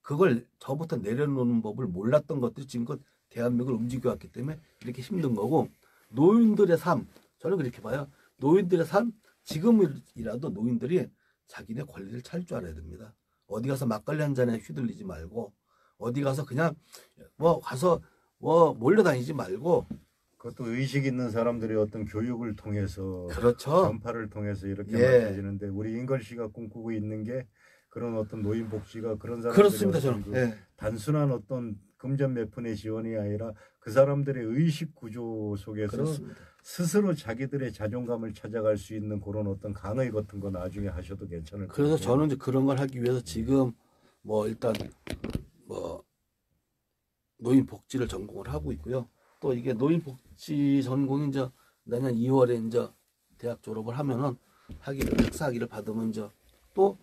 그걸 저부터 내려놓는 법을 몰랐던 것들이 지금껏 대한민국을 움직여왔기 때문에 이렇게 힘든 거고 노인들의 삶 저는 그렇게 봐요. 노인들의 삶 지금이라도 노인들이 자기네 권리를 찾을 줄 알아야 됩니다. 어디 가서 막걸리 한 잔에 휘둘리지 말고 어디 가서 그냥 가서 몰려다니지 말고 그것도 의식 있는 사람들이 어떤 교육을 통해서 그렇죠. 전파를 통해서 이렇게 만들어지는데 우리 인걸 씨가 꿈꾸고 있는 게 그런 어떤 노인 복지가 그런 사람들이 그렇습니다. 저는 단순한 어떤 금전 몇 푼의 지원이 아니라 그 사람들의 의식 구조 속에서 그렇습니다. 스스로 자기들의 자존감을 찾아갈 수 있는 그런 어떤 강의 같은 거 나중에 하셔도 괜찮을 것 같아요. 그래서 저는 이제 그런 걸 하기 위해서 지금 일단 노인 복지를 전공을 하고 있고요. 또 이게 노인 복지 전공이 이제 내년 2월에 이제 대학 졸업을 하면은 학사학위를 받으면 이제 또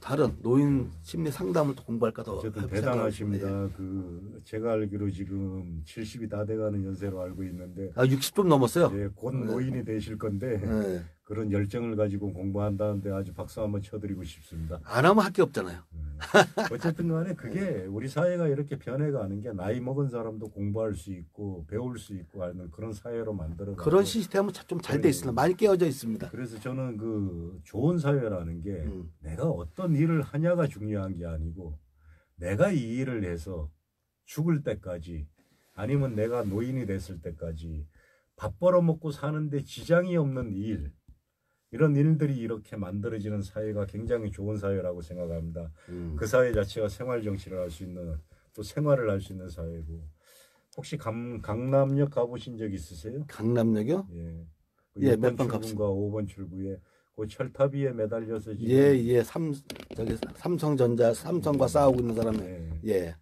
다른 노인 심리 상담을 또 공부할까 더 어쨌든 대단하십니다. 제가 알기로 지금 70이 다 돼가는 연세로 알고 있는데 60 좀 넘었어요. 예, 곧 노인이 되실 건데 그런 열정을 가지고 공부한다는데 아주 박수 한번 쳐드리고 싶습니다. 안 하면 할 게 없잖아요. 어쨌든 간에 그게 우리 사회가 이렇게 변해가는 게 나이 먹은 사람도 공부할 수 있고 배울 수 있고 하는 그런 사회로 만들어 그런 시스템은 좀 잘 돼 있습니다. 많이 깨어져 있습니다. 그래서 저는 그 좋은 사회라는 게 내가 어떤 일을 하냐가 중요한 게 아니고 내가 이 일을 해서 죽을 때까지 아니면 내가 노인이 됐을 때까지 밥 벌어먹고 사는데 지장이 없는 일 이런 일들이 이렇게 만들어지는 사회가 굉장히 좋은 사회라고 생각합니다. 그 사회 자체가 생활 정치를 할 수 있는 또 생활을 할 수 있는 사회고 혹시 강남역 가보신 적 있으세요? 강남역이요? 예. 예, 몇 번 6번 출구인가 5번 출구에 그 철탑 위에 매달려서 지금 예, 삼성전자 삼성과 싸우고 있는 사람이 예.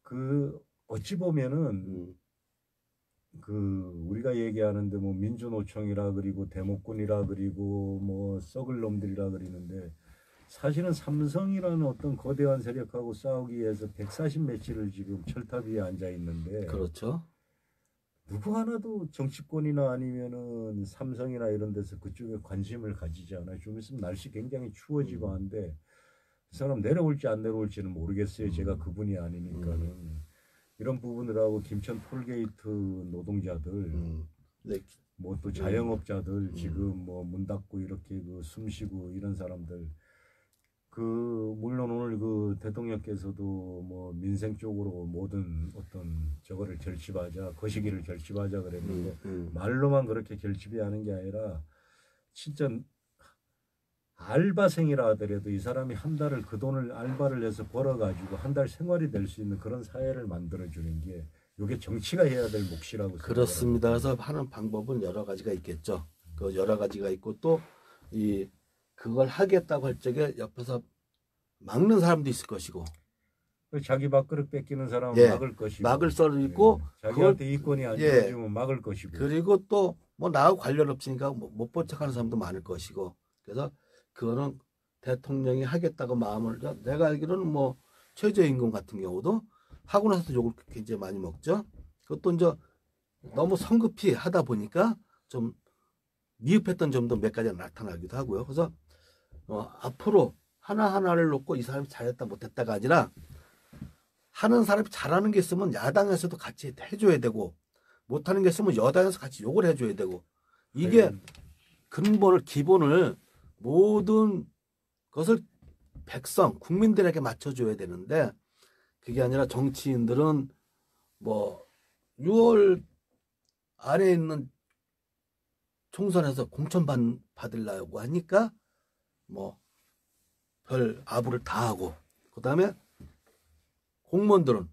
그 어찌 보면은 그 우리가 얘기하는데 뭐 민주노총이라 그리고 대목군이라 그리고 뭐 썩을 놈들이라 그러는데 사실은 삼성이라는 어떤 거대한 세력하고 싸우기 위해서 140 며칠을 지금 철탑 위에 앉아 있는데 그렇죠. 누구 하나도 정치권이나 아니면은 삼성이나 이런 데서 그쪽에 관심을 가지지 않아요. 좀 있으면 날씨 굉장히 추워지고 한데 그 사람 내려올지 안 내려올지는 모르겠어요. 제가 그분이 아니니까는. 이런 부분들하고 김천 톨게이트 노동자들, 뭐 또 자영업자들 지금 뭐 문 닫고 이렇게 그 숨쉬고 이런 사람들, 물론 오늘 그 대통령께서도 뭐 민생 쪽으로 모든 어떤 저거를 결집하자, 거시기를 결집하자 그랬는데 말로만 그렇게 결집이 하는 게 아니라 진짜 알바생이라 하더라도 이 사람이 한 달을 그 돈을 알바를 해서 벌어가지고 한 달 생활이 될 수 있는 그런 사회를 만들어주는 게 이게 정치가 해야 될 몫이라고 그렇습니다. 그래서 하는 방법은 여러 가지가 있겠죠. 그 여러 가지가 있고 또 그걸 하겠다고 할 적에 옆에서 막는 사람도 있을 것이고 자기 밥그릇 뺏기는 사람은 막을 것이고 막을 썰 있고 자기한테 이권이 안 주어지면 막을 것이고 그리고 또 뭐 나하고 관련 없으니까 못 본 척하는 사람도 많을 것이고 그래서 그거는 대통령이 하겠다고 마음을 내가 알기로는 뭐 최저임금 같은 경우도 하고 나서도 욕을 굉장히 많이 먹죠. 그것도 이제 너무 성급히 하다 보니까 좀 미흡했던 점도 몇 가지가 나타나기도 하고요. 그래서 앞으로 하나하나를 놓고 이 사람이 잘했다 못했다가 아니라 하는 사람이 잘하는 게 있으면 야당에서도 같이 해줘야 되고 못하는 게 있으면 여당에서 같이 욕을 해줘야 되고 이게 근본을 기본을 모든 것을 백성 국민들에게 맞춰줘야 되는데 그게 아니라 정치인들은 뭐 6월 안에 있는 총선에서 공천 받으려고 하니까 뭐 별 아부를 다 하고 그 다음에 공무원들은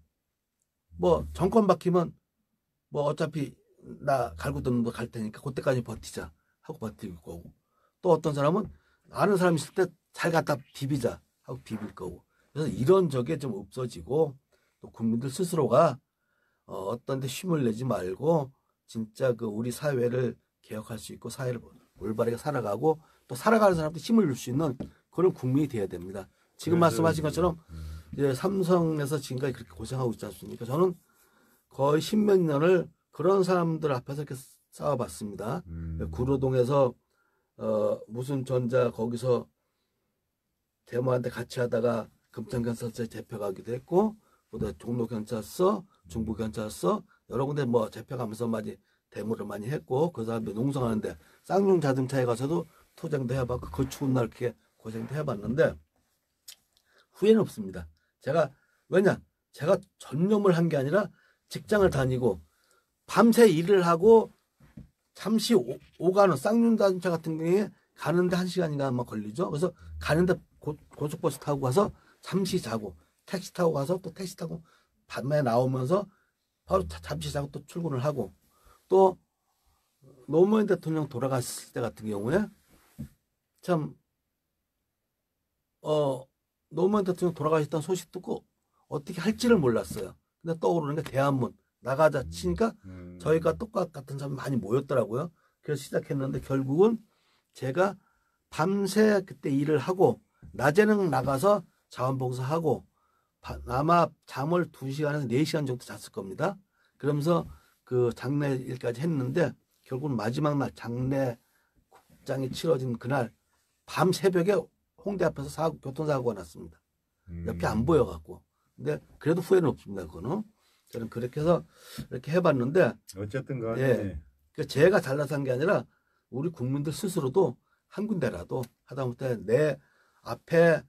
뭐 정권 바뀌면 뭐 어차피 나 갈고 뜯는 거 갈 테니까 그때까지 버티자 하고 버티고 거고 또 어떤 사람은 아는 사람 있을 때 잘 갖다 비비자 하고 비빌 거고 그래서 이런 적이 좀 없어지고 또 국민들 스스로가 어떤 데 힘을 내지 말고 진짜 그 우리 사회를 개혁할 수 있고 사회를 올바르게 살아가고 또 살아가는 사람한테 힘을 줄 수 있는 그런 국민이 돼야 됩니다. 지금 말씀하신 것처럼 이제 삼성에서 지금까지 그렇게 고생하고 있지 않습니까? 저는 거의 십몇 년을 그런 사람들 앞에서 이렇게 싸워봤습니다. 구로동에서 무슨 전자 거기서 대모한테 같이 하다가 금천경찰서에 잡혀가기도 했고, 그다음에 종로경찰서, 중부경찰서 여러 군데 뭐 잡혀가면서 많이 데모를 많이 했고, 그 다음에 농성하는데 쌍용 자동차에 가서도 투쟁도 해봤고, 그 추운 날 이렇게 고생도 해봤는데 후회는 없습니다. 제가 전념을 한 게 아니라 직장을 다니고 밤새 일을 하고 잠시 오가는 쌍용 자동차 같은 경우에 가는데 1시간인가 아마 걸리죠. 그래서 가는데 고속버스 타고 가서 잠시 자고 택시 타고 가서 또 택시 타고 밤에 나오면서 바로 잠시 자고 또 출근을 하고 또 노무현 대통령 돌아갔을 때 같은 경우에 참 노무현 대통령 돌아가셨다는 소식 듣고 어떻게 할지를 몰랐어요. 근데 떠오르는 게 대한문 나가자 치니까 저희가 똑같은 사람이 많이 모였더라고요. 그래서 시작했는데 결국은 제가 밤새 그때 일을 하고 낮에는 나가서 자원봉사하고 아마 잠을 2시간에서 4시간 정도 잤을 겁니다. 그러면서 그 장례 일까지 했는데 결국은 마지막 날 장례 국장이 치러진 그날 밤 새벽에 홍대 앞에서 교통사고가 났습니다. 옆에 안 보여갖고. 근데 그래도 후회는 없습니다. 그거는. 저는 그렇게 해서 이렇게 해봤는데 어쨌든 간에 예, 제가 잘나서 한 게 아니라 우리 국민들 스스로도 한 군데라도 하다못해 내 앞에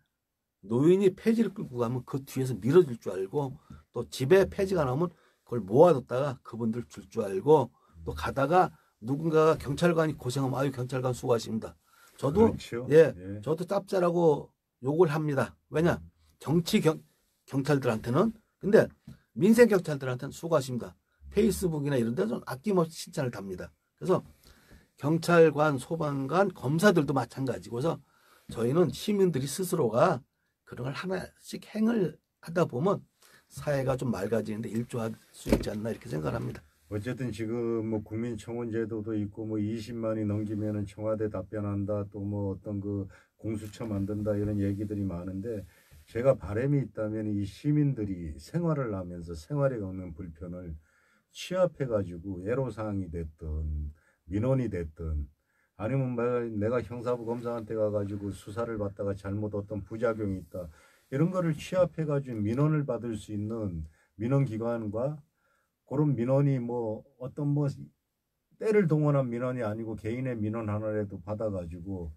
노인이 폐지를 끌고 가면 그 뒤에서 밀어줄 줄 알고 또 집에 폐지가 나오면 그걸 모아뒀다가 그분들 줄 줄 알고 또 가다가 누군가가 경찰관이 고생하면 아유 경찰관 수고하십니다. 저도 그렇죠. 예, 저도 짭짤하고 욕을 합니다. 왜냐 경찰들한테는 근데 민생 경찰들한테는 수고하십니다. 페이스북이나 이런 데는 아낌없이 칭찬을 답니다. 그래서 경찰관, 소방관, 검사들도 마찬가지고 그래서 저희는 시민들이 스스로가 그런 걸 하나씩 행을 하다 보면 사회가 좀 맑아지는데 일조할 수 있지 않나 이렇게 생각합니다. 어쨌든 지금 뭐 국민청원 제도도 있고 뭐 20만이 넘기면은 청와대 답변한다 또 뭐 어떤 그 공수처 만든다 이런 얘기들이 많은데 제가 바람이 있다면 이 시민들이 생활을 하면서 생활에 겪는 불편을 취합해가지고 애로사항이 됐든 민원이 됐든 아니면 내가 형사부 검사한테 가가지고 수사를 받다가 잘못 어떤 부작용이 있다 이런 거를 취합해가지고 민원을 받을 수 있는 민원기관과 그런 민원이 뭐 어떤 뭐 때를 동원한 민원이 아니고 개인의 민원 하나라도 받아가지고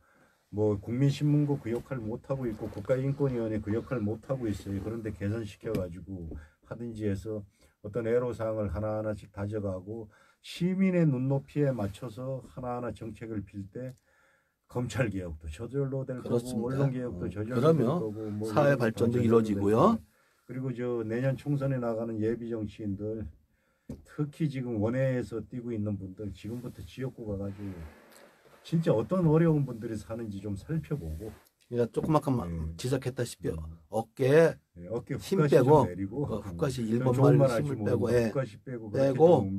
뭐 국민신문고 그 역할 못하고 있고 국가인권위원회 그 역할 못하고 있어요. 그런데 개선시켜가지고 하든지 해서 어떤 애로사항을 하나하나씩 다져가고 시민의 눈높이에 맞춰서 하나하나 정책을 필 때 검찰개혁도 저절로 될 그렇습니다. 거고 언론개혁도 저절로 될 거고 뭐 사회 발전도 이루어지고요. 그리고 저 내년 총선에 나가는 예비 정치인들 특히 지금 원외에서 뛰고 있는 분들 지금부터 지역구 가가지고 진짜 어떤 어려운 분들이 사는지 좀 살펴보고 그러니까 조금 아까 지적했다시피 어깨에 힘 빼고 훅가시 일본말 힘을 빼고 빼고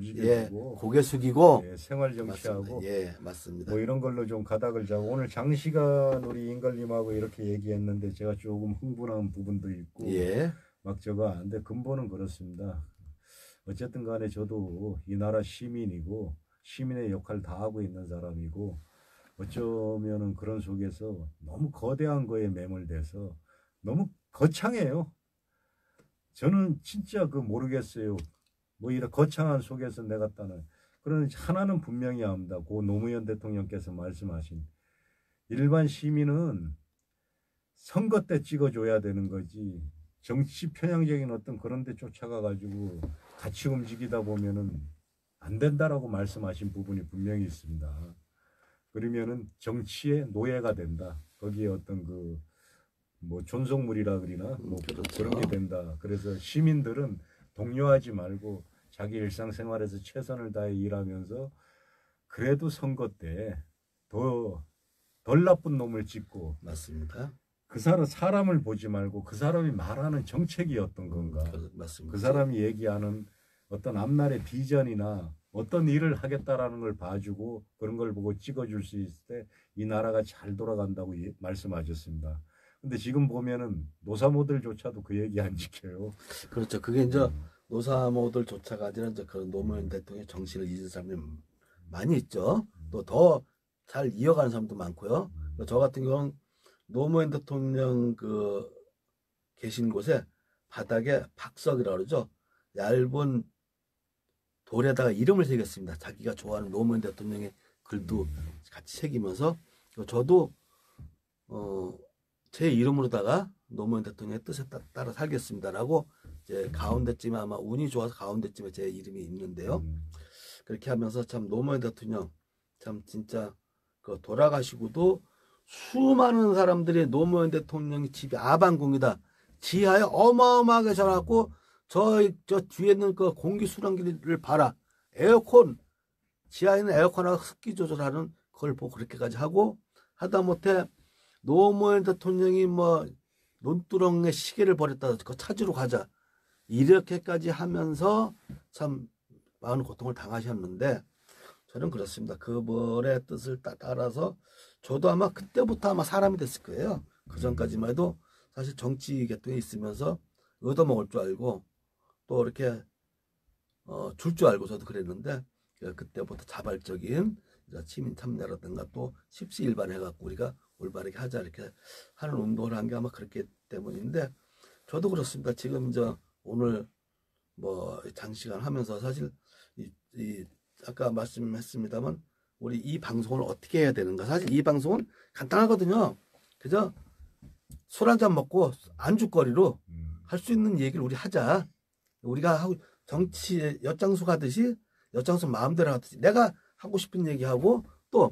고개 숙이고 생활 정치하고 맞습니다. 뭐 이런 걸로 좀 가닥을 잡고 오늘 장시간 우리 임걸님하고 이렇게 얘기했는데 제가 조금 흥분한 부분도 있고 막 저거 하는데 근본은 그렇습니다. 어쨌든 간에 저도 이 나라 시민이고 시민의 역할 다 하고 있는 사람이고 어쩌면은 그런 속에서 너무 거대한 거에 매몰돼서 너무 거창해요. 저는 진짜 그 모르겠어요. 뭐 이런 거창한 속에서 내가 따는 그런 하나는 분명히 합니다. 고 노무현 대통령께서 말씀하신 일반 시민은 선거 때 찍어줘야 되는 거지 정치 편향적인 어떤 그런 데 쫓아가 가지고 같이 움직이다 보면은 안 된다라고 말씀하신 부분이 분명히 있습니다. 그러면은 정치의 노예가 된다. 거기에 어떤 그 뭐 존속물이라 그러나 뭐 그렇죠. 그런 게 된다. 그래서 시민들은 동요하지 말고 자기 일상생활에서 최선을 다해 일하면서 그래도 선거 때 덜 나쁜 놈을 찍고 맞습니다. 그 사람을 보지 말고 그 사람이 말하는 정책이 어떤 건가. 맞습니다. 그 사람이 얘기하는 어떤 앞날의 비전이나 어떤 일을 하겠다라는 걸 봐주고 그런 걸 보고 찍어줄 수 있을 때 이 나라가 잘 돌아간다고 말씀하셨습니다. 근데 지금 보면은 노사모들조차도 그 얘기 안 지켜요. 그렇죠. 그게 이제 노사모들조차가 아니라 이제 그런 노무현 대통령의 정신을 잊은 사람이 많이 있죠. 또 더 잘 이어가는 사람도 많고요. 저 같은 경우는 노무현 대통령 그 계신 곳에 바닥에 박석이라고 그러죠. 얇은 돌에다가 이름을 새겼습니다. 자기가 좋아하는 노무현 대통령의 글도 같이 새기면서 저도 제 이름으로다가 노무현 대통령의 뜻에 따라 살겠습니다라고 이제 가운데쯤에 아마 운이 좋아서 가운데쯤에 제 이름이 있는데요. 그렇게 하면서 참 노무현 대통령 참 진짜 그 돌아가시고도 수많은 사람들이 노무현 대통령이 집이 아방궁이다. 지하에 어마어마하게 자라고 저 뒤에 있는 그 공기 순환기를 봐라. 에어컨 지하에는 에어컨하고 습기 조절하는 그걸 보고 그렇게까지 하고 하다못해 노무현 대통령이 뭐 논두렁에 시계를 버렸다. 그거 찾으러 가자. 이렇게까지 하면서 참 많은 고통을 당하셨는데 저는 그렇습니다. 그분의 뜻을 따라서 저도 아마 그때부터 아마 사람이 됐을 거예요. 그 전까지만 해도 사실 정치 계통에 있으면서 얻어먹을 줄 알고 또 이렇게 줄 줄 알고 저도 그랬는데 그때부터 자발적인 시민 참여라든가 또 십시일반해갖고 우리가 올바르게 하자 이렇게 하는 운동을 한 게 아마 그렇기 때문인데 저도 그렇습니다. 지금 오늘 뭐 장시간 하면서 사실 아까 말씀했습니다만 우리 이 방송을 어떻게 해야 되는가. 사실 이 방송은 간단하거든요. 그저 술 한잔 먹고 안주거리로 할 수 있는 얘기를 우리 하자. 우리가 하고 정치 엿장수 가듯이 엿장수 마음대로 하듯이 내가 하고 싶은 얘기하고 또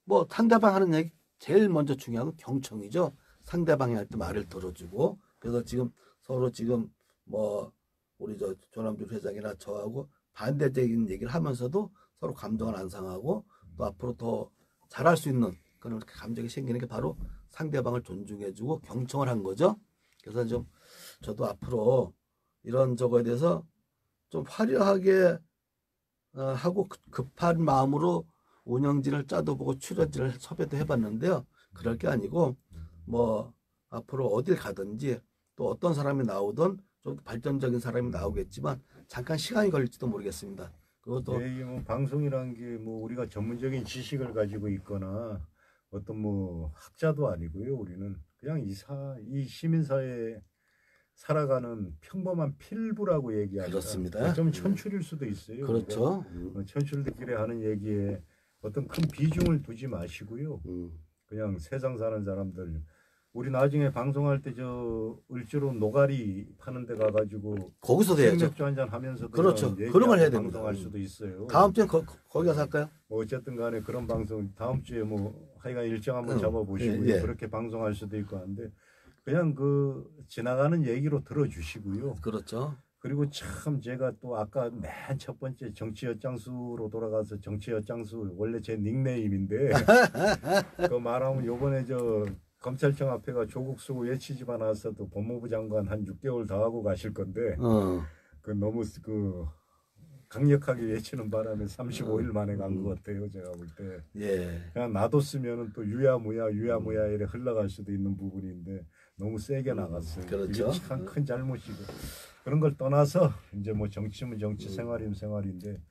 뭐 상대방 하는 얘기 제일 먼저 중요한 건 경청이죠. 상대방이 할 때 말을 들어주고 그래서 지금 서로 지금 뭐 우리 조남주 회장이나 저하고 반대적인 얘기를 하면서도 서로 감정을 안 상하고 또 앞으로 더 잘할 수 있는 그런 감정이 생기는 게 바로 상대방을 존중해주고 경청을 한 거죠. 그래서 좀 저도 앞으로 이런 저거에 대해서 좀 화려하게 하고 급한 마음으로 운영진을 짜도 보고 출연진을 섭외도 해봤는데요. 그럴 게 아니고 뭐 앞으로 어딜 가든지 또 어떤 사람이 나오든 좀 발전적인 사람이 나오겠지만 잠깐 시간이 걸릴지도 모르겠습니다. 그것도 이게 뭐 방송이라는 게 뭐 우리가 전문적인 지식을 가지고 있거나 어떤 뭐 학자도 아니고요. 우리는 그냥 이 시민사회에 살아가는 평범한 필부라고 얘기하니까 그렇습니다. 좀 천출일 수도 있어요. 그렇죠. 천출들끼리 하는 얘기에 어떤 큰 비중을 두지 마시고요. 그냥 세상 사는 사람들 우리 나중에 방송할 때 을지로 노가리 파는 데 가가지고 거기서도 해야죠. 맥주 한잔 하면서도 그렇죠. 그런 걸 해야 됩니다. 방송할 수도 있어요. 다음 주엔 거기 가서 할까요? 뭐 어쨌든 간에 그런 방송 다음 주에 뭐 하여간 일정 한번 잡아보시고요. 예. 그렇게 방송할 수도 있고 한데 그냥 그 지나가는 얘기로 들어주시고요. 그렇죠. 그리고 참 제가 또 아까 맨 첫 번째 정치 엿장수로 돌아가서 정치 엿장수 원래 제 닉네임인데 그 말하면 요번에 검찰청 앞에가 조국 쓰고 외치지만 않았어도 법무부 장관 한 6개월 더 하고 가실 건데 그 너무 강력하게 외치는 바람에 35일 만에 간 것 같아요. 제가 볼 때. 예. 그냥 놔뒀으면은 또 유야무야 이래 흘러갈 수도 있는 부분인데 너무 세게 나갔어요. 그렇죠. 이게 참 큰 잘못이고 그런 걸 떠나서 이제 뭐 정치면 정치, 생활이면 생활인데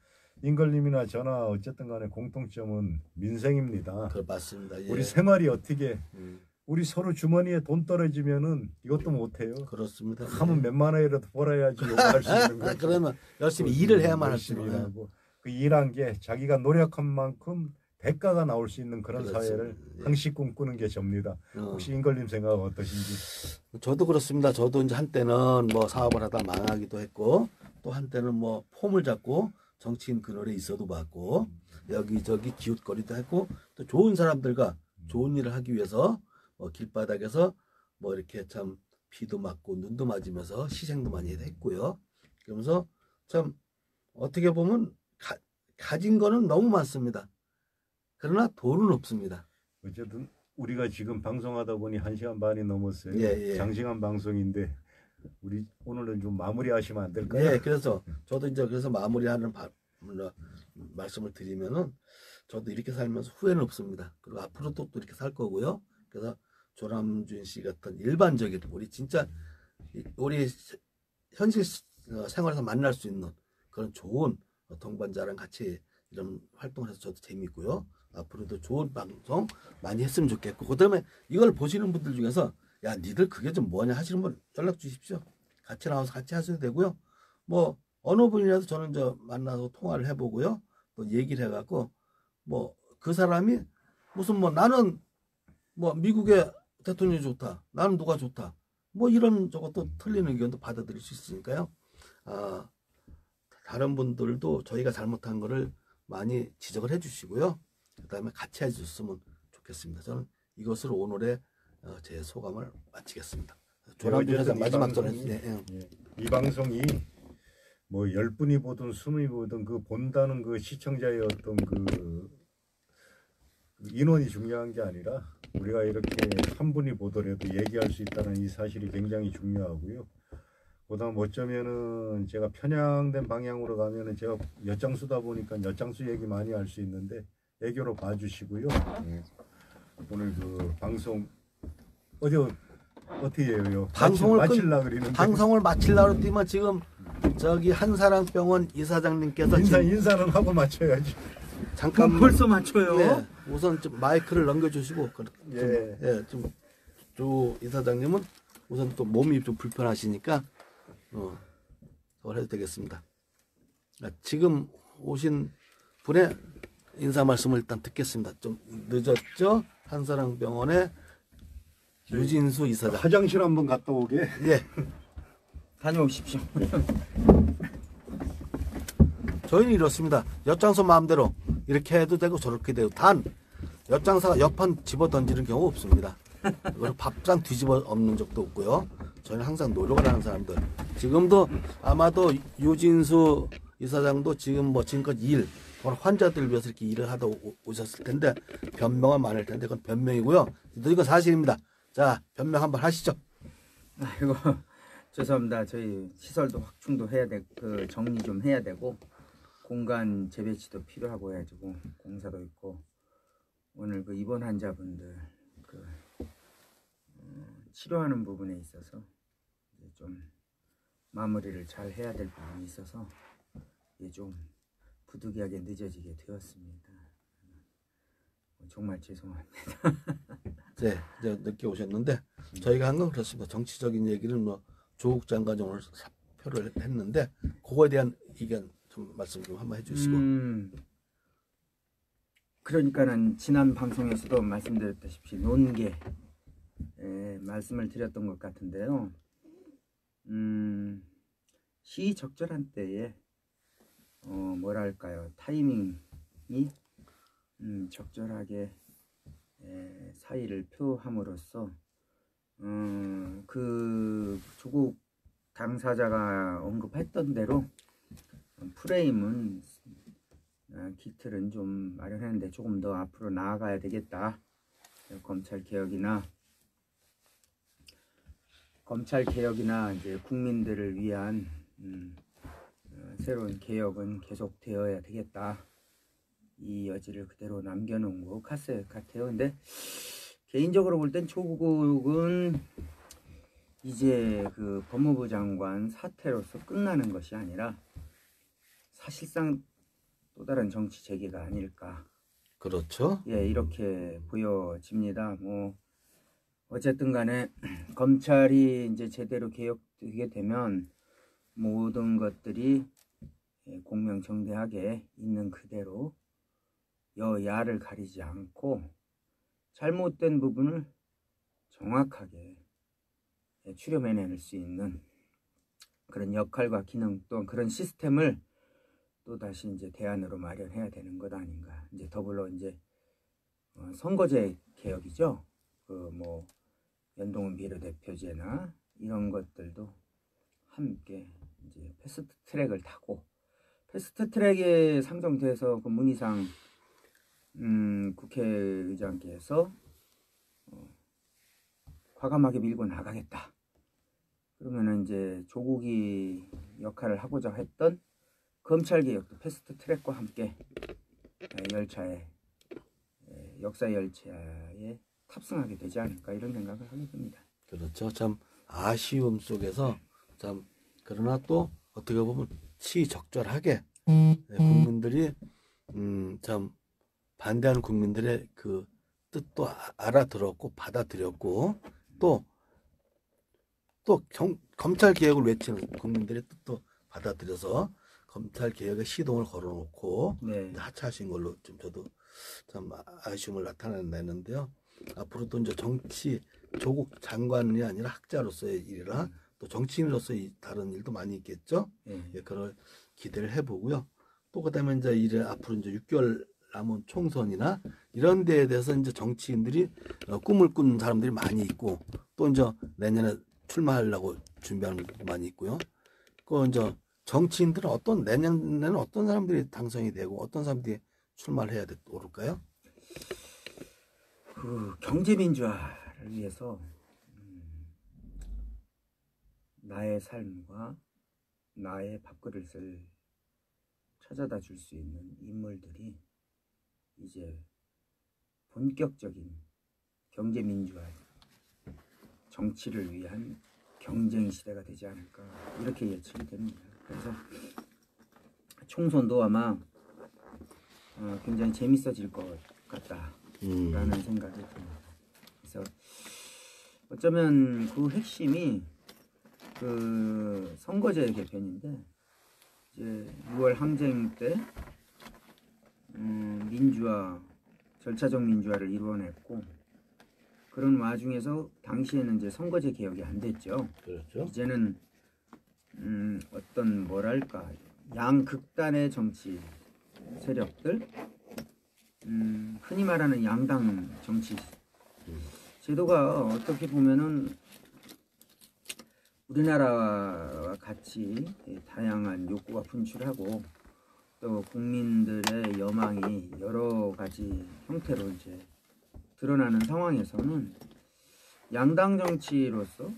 임걸님이나 저나 어쨌든 간에 공통점은 민생입니다. 그 맞습니다. 예. 우리 생활이 어떻게 우리 서로 주머니에 돈 떨어지면은 이것도 못해요. 그렇습니다. 하면 몇만 원이라도 벌어야지 요구할 수 있는 거죠. 그러면 열심히 일을 해야만 할 수 열심히 있는. 일하고 그 일한 게 자기가 노력한 만큼 대가가 나올 수 있는 그런 그렇죠. 사회를 예. 항시 꿈꾸는 게 접니다. 혹시 임걸님 생각 어떠신지? 저도 그렇습니다. 저도 이제 한때는 뭐 사업을 하다 망하기도 했고 또 한때는 뭐 폼을 잡고 정치인 그늘에 있어도 봤고 여기저기 기웃거리도 했고 또 좋은 사람들과 좋은 일을 하기 위해서 뭐 길바닥에서 뭐 이렇게 참 비도 맞고 눈도 맞으면서 희생도 많이 했고요. 그러면서 참 어떻게 보면 가진 거는 너무 많습니다. 그러나 돈은 없습니다. 어쨌든 우리가 지금 방송하다 보니 1시간 반이 넘었어요. 예, 예. 장시간 방송인데 우리 오늘은 좀 마무리하시면 안 될까요? 네, 그래서 저도 이제 그래서 마무리하는 말씀을 드리면은 저도 이렇게 살면서 후회는 없습니다. 그리고 앞으로도 또 이렇게 살 거고요. 그래서 조남준 씨 같은 일반적인 우리 진짜 우리 현실 생활에서 만날 수 있는 그런 좋은 동반자랑 같이 이런 활동을 해서 저도 재밌고요. 앞으로도 좋은 방송 많이 했으면 좋겠고 그다음에 이걸 보시는 분들 중에서 야 니들 그게 좀 뭐냐 하시는 분 연락 주십시오. 같이 나와서 같이 하셔도 되고요. 뭐 어느 분이라도 저는 저 만나서 통화를 해보고요. 또 얘기를 해갖고 뭐 그 사람이 무슨 뭐 나는 뭐 미국의 대통령이 좋다. 나는 누가 좋다. 뭐 이런 저것도 틀린 의견도 받아들일 수 있으니까요. 아, 다른 분들도 저희가 잘못한 거를 많이 지적을 해주시고요. 그다음에 같이 해줬으면 좋겠습니다. 저는 이것으로 오늘의 제 소감을 마치겠습니다. 조남준 회장 마지막 전에 이 방송이 뭐 10분이 보든 20분이 보든 그 본다는 그 시청자의 어떤 그 인원이 중요한 게 아니라 우리가 이렇게 한 분이 보더라도 얘기할 수 있다는 이 사실이 굉장히 중요하고요. 그다음 어쩌면은 제가 편향된 방향으로 가면은 제가 엿장수다 보니까 엿장수 얘기 많이 할 수 있는데 애교로 봐주시고요. 오늘 그 방송 어떻게 해요? 방송을 마치려고 했더니만 지금 저기 한사랑병원 이사장님께서 인사는 하고 마쳐야지. 잠깐 벌써 맞춰요. 네, 우선 좀 마이크를 넘겨주시고 예. 좀 조 이사장님은 우선 또 몸이 좀 불편하시니까 그걸 해도 되겠습니다. 지금 오신 분의 인사 말씀을 일단 듣겠습니다. 좀 늦었죠? 한사랑병원의 유진수 이사장. 화장실 한번 갔다 오게. 예. 다녀오십시오. 저희는 이렇습니다. 엿장서 마음대로 이렇게 해도 되고 저렇게 돼도 단 엿장사가 옆판 집어 던지는 경우 없습니다. 그리고 밥상 뒤집어 엎는 적도 없고요. 저희는 항상 노력을 하는 사람들. 지금도 아마도 유진수 이사장도 지금 뭐 지금껏 환자들을 위해서 이렇게 일을 하다 오셨을 텐데 변명은 많을 텐데 그건 변명이고요. 이건 사실입니다. 자, 변명 한번 하시죠. 아이고 죄송합니다. 저희 시설도 확충도 해야 되고 그 정리 좀 해야 되고 공간 재배치도 필요하고 해가지고 공사도 있고 오늘 그 입원 환자분들 그 치료하는 부분에 있어서 이제 좀 마무리를 잘 해야 될 부분이 있어서 이게 좀 부득이하게 늦어지게 되었습니다. 정말 죄송합니다. 네, 이제 늦게 오셨는데 저희가 한 건 그렇습니다. 정치적인 얘기는 뭐 조국 장관이 오늘 사표를 했는데 그거에 대한 의견 좀 말씀 좀 한번 해주시고. 그러니까는 지난 방송에서도 말씀드렸다시피 논계 말씀을 드렸던 것 같은데요. 시적절한 때에 뭐랄까요, 타이밍이 적절하게 사의를 표함으로써 그 조국 당사자가 언급했던 대로 프레임은 기틀은 좀 마련했는데 조금 더 앞으로 나아가야 되겠다. 검찰 개혁이나 이제 국민들을 위한 새로운 개혁은 계속되어야 되겠다. 이 여지를 그대로 남겨놓은 것 같아요. 근데 개인적으로 볼 땐 조국은 이제 그 법무부 장관 사태로서 끝나는 것이 아니라 사실상 또 다른 정치 재개가 아닐까. 그렇죠. 예, 이렇게 보여집니다. 뭐 어쨌든 간에 검찰이 이제 제대로 개혁되게 되면 모든 것들이 공명정대하게 있는 그대로 여야를 가리지 않고 잘못된 부분을 정확하게 추려내낼 수 있는 그런 역할과 기능 또한 그런 시스템을 또 다시 이제 대안으로 마련해야 되는 것 아닌가. 이제 더불어 이제 선거제 개혁이죠. 그 뭐 연동형 비례대표제나 이런 것들도 함께 이제 패스트 트랙을 타고 패스트 트랙에 상정돼서 그 문희상 국회의장께서 과감하게 밀고 나가겠다. 그러면은 이제 조국이 역할을 하고자 했던 검찰개혁도 패스트 트랙과 함께 열차에 역사 열차에 탑승하게 되지 않을까 이런 생각을 하게 됩니다. 그렇죠. 참 아쉬움 속에서 참 그러나 또 어떻게 보면 시적절하게 국민들이 참 반대하는 국민들의 그 뜻도 알아들었고 받아들였고 또 검찰 개혁을 외치는 국민들의 뜻도 받아들여서 검찰 개혁의 시동을 걸어놓고 네. 하차하신 걸로 좀 저도 참 아쉬움을 나타내는데요. 앞으로도 이제 정치 조국 장관이 아니라 학자로서의 일이라 또 정치인으로서 다른 일도 많이 있겠죠. 예, 그걸 기대를 해보고요. 또 그다음에 이제 이제 앞으로 이제 6개월 남은 총선이나 이런 데에 대해서 이제 정치인들이 꿈을 꾼 사람들이 많이 있고 또 이제 내년에 출마하려고 준비하는 분도 많이 있고요. 그 이제 정치인들은 내년에는 어떤 사람들이 당선이 되고 어떤 사람들이 출마를 해야 오를까요? 그 경제민주화를 위해서 나의 삶과 나의 밥그릇을 찾아다 줄 수 있는 인물들이 이제 본격적인 경제민주화 정치를 위한 경쟁 시대가 되지 않을까 이렇게 예측이 됩니다. 그래서 총선도 아마 굉장히 재밌어질 것 같다라는 생각이 듭니다. 그래서 어쩌면 그 핵심이 그 선거제 개편인데 이제 6월 항쟁 때 민주화 절차적 민주화를 이루어냈고 그런 와중에서 당시에는 이제 선거제 개혁이 안 됐죠. 그렇죠. 이제는 어떤 뭐랄까 양극단의 정치 세력들 흔히 말하는 양당 정치 제도가 어떻게 보면은 우리나라와 같이 다양한 욕구가 분출하고 또 국민들의 여망이 여러 가지 형태로 이제 드러나는 상황에서는 양당 정치로서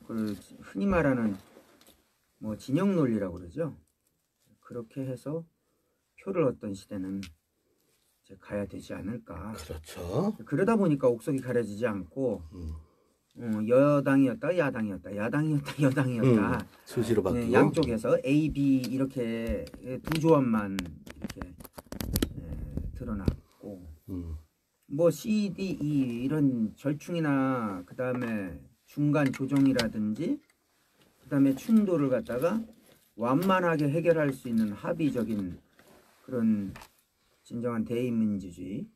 그 흔히 말하는 뭐 진영 논리라고 그러죠. 그렇게 해서 표를 얻던 시대는 이제 가야 되지 않을까. 그렇죠. 그러다 보니까 옥석이 가려지지 않고 여당이었다 야당이었다 야당이었다 여당이었다 수시로 바뀌고 양쪽에서 A, B 이렇게 두 조합만 이렇게 드러났고 뭐 C, D, E 이런 절충이나 그 다음에 중간 조정이라든지 그 다음에 충돌을 갖다가 완만하게 해결할 수 있는 합의적인 그런 진정한 대의민주주의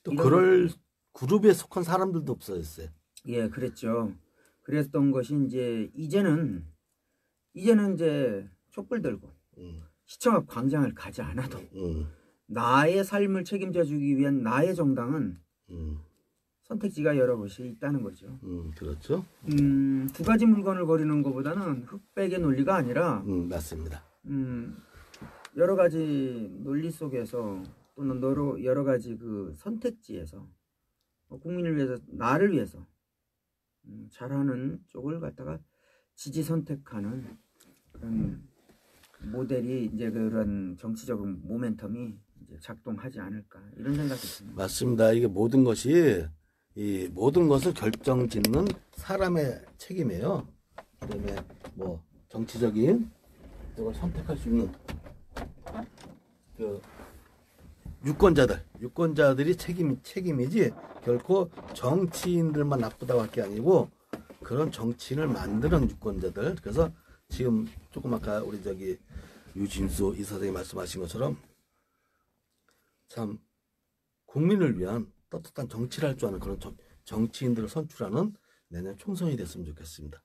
또 그럴 그룹에 속한 사람들도 없어졌어요. 예, 그랬죠. 그랬던 것이 이제는 이제 촛불 들고 시청 앞 광장을 가지 않아도 나의 삶을 책임져 주기 위한 나의 정당은 선택지가 여러 곳이 있다는 거죠. 그렇죠. 두 가지 물건을 거리는 것보다는 흑백의 논리가 아니라 맞습니다. 여러 가지 논리 속에서 또는 여러 가지 그 선택지에서 국민을 위해서 나를 위해서 잘하는 쪽을 갖다가 지지 선택하는 그런 모델이 이제 그런 정치적인 모멘텀이 이제 작동하지 않을까 이런 생각이 듭니다. 맞습니다. 이게 모든 것을 결정짓는 사람의 책임이에요. 그다음에 뭐 정치적인 이걸 선택할 수 있는 그 유권자들이 책임이지 결코 정치인들만 나쁘다고 할 게 아니고 그런 정치인을 만드는 유권자들. 그래서 지금 조금 아까 우리 유진수 이사장이 말씀하신 것처럼 참 국민을 위한 떳떳한 정치를 할 줄 아는 그런 정치인들을 선출하는 내년 총선이 됐으면 좋겠습니다.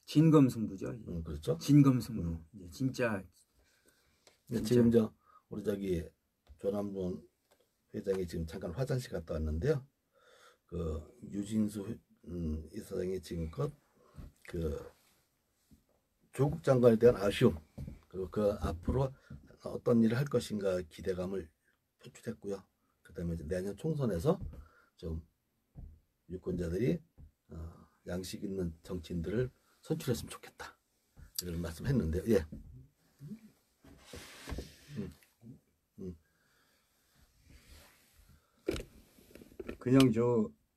진검승부죠. 그렇죠. 진검승부. 진짜. 지금 우리 조남준 회장이 지금 잠깐 화장실 갔다 왔는데요. 그 유진수 이사장이 지금껏 그 조국 장관에 대한 아쉬움 그리고 그 앞으로 어떤 일을 할 것인가 기대감을 표출했고요. 그다음에 이제 내년 총선에서 좀 유권자들이 양식 있는 정치인들을 선출했으면 좋겠다 이런 말씀했는데요. 예. 그냥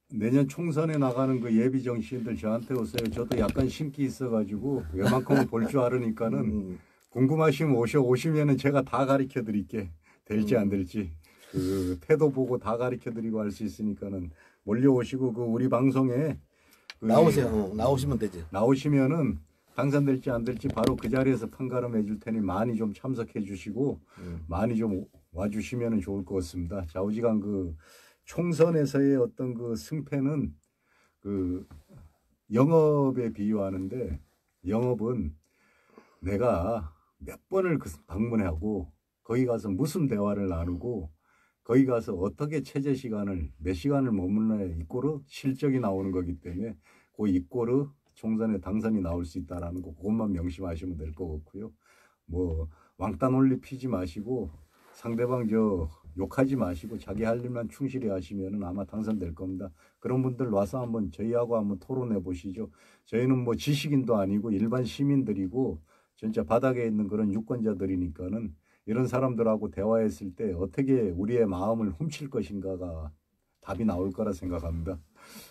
내년 총선에 나가는 그 예비 정치인들 저한테 오세요. 저도 약간 신기 있어가지고 웬만큼은 볼 줄 알으니까는 궁금하시면 오시면은 제가 다 가르쳐 드릴게. 될지 안 될지 그 태도 보고 다 가르쳐 드리고 할 수 있으니까는 몰려오시고 그 우리 방송에 나오세요. 나오시면 되지. 나오시면은 당선될지 안 될지 바로 그 자리에서 판가름 해줄 테니 많이 좀 참석해 주시고 많이 좀 와주시면 좋을 것 같습니다. 좌우지간 그 총선에서의 어떤 그 승패는 그 영업에 비유하는데 영업은 내가 몇 번을 방문하고 거기 가서 무슨 대화를 나누고 거기 가서 어떻게 체제 시간을 몇 시간을 머물러야 이꼬르 실적이 나오는 거기 때문에 그 이꼬르 총선에 당선이 나올 수 있다라는 거 그것만 명심하시면 될 것 같고요. 뭐 왕따 논리 피지 마시고 상대방 욕하지 마시고 자기 할 일만 충실히 하시면은 아마 당선될 겁니다. 그런 분들 와서 한번 저희하고 한번 토론해 보시죠. 저희는 뭐 지식인도 아니고 일반 시민들이고 진짜 바닥에 있는 그런 유권자들이니까는 이런 사람들하고 대화했을 때 어떻게 우리의 마음을 훔칠 것인가가 답이 나올 거라 생각합니다.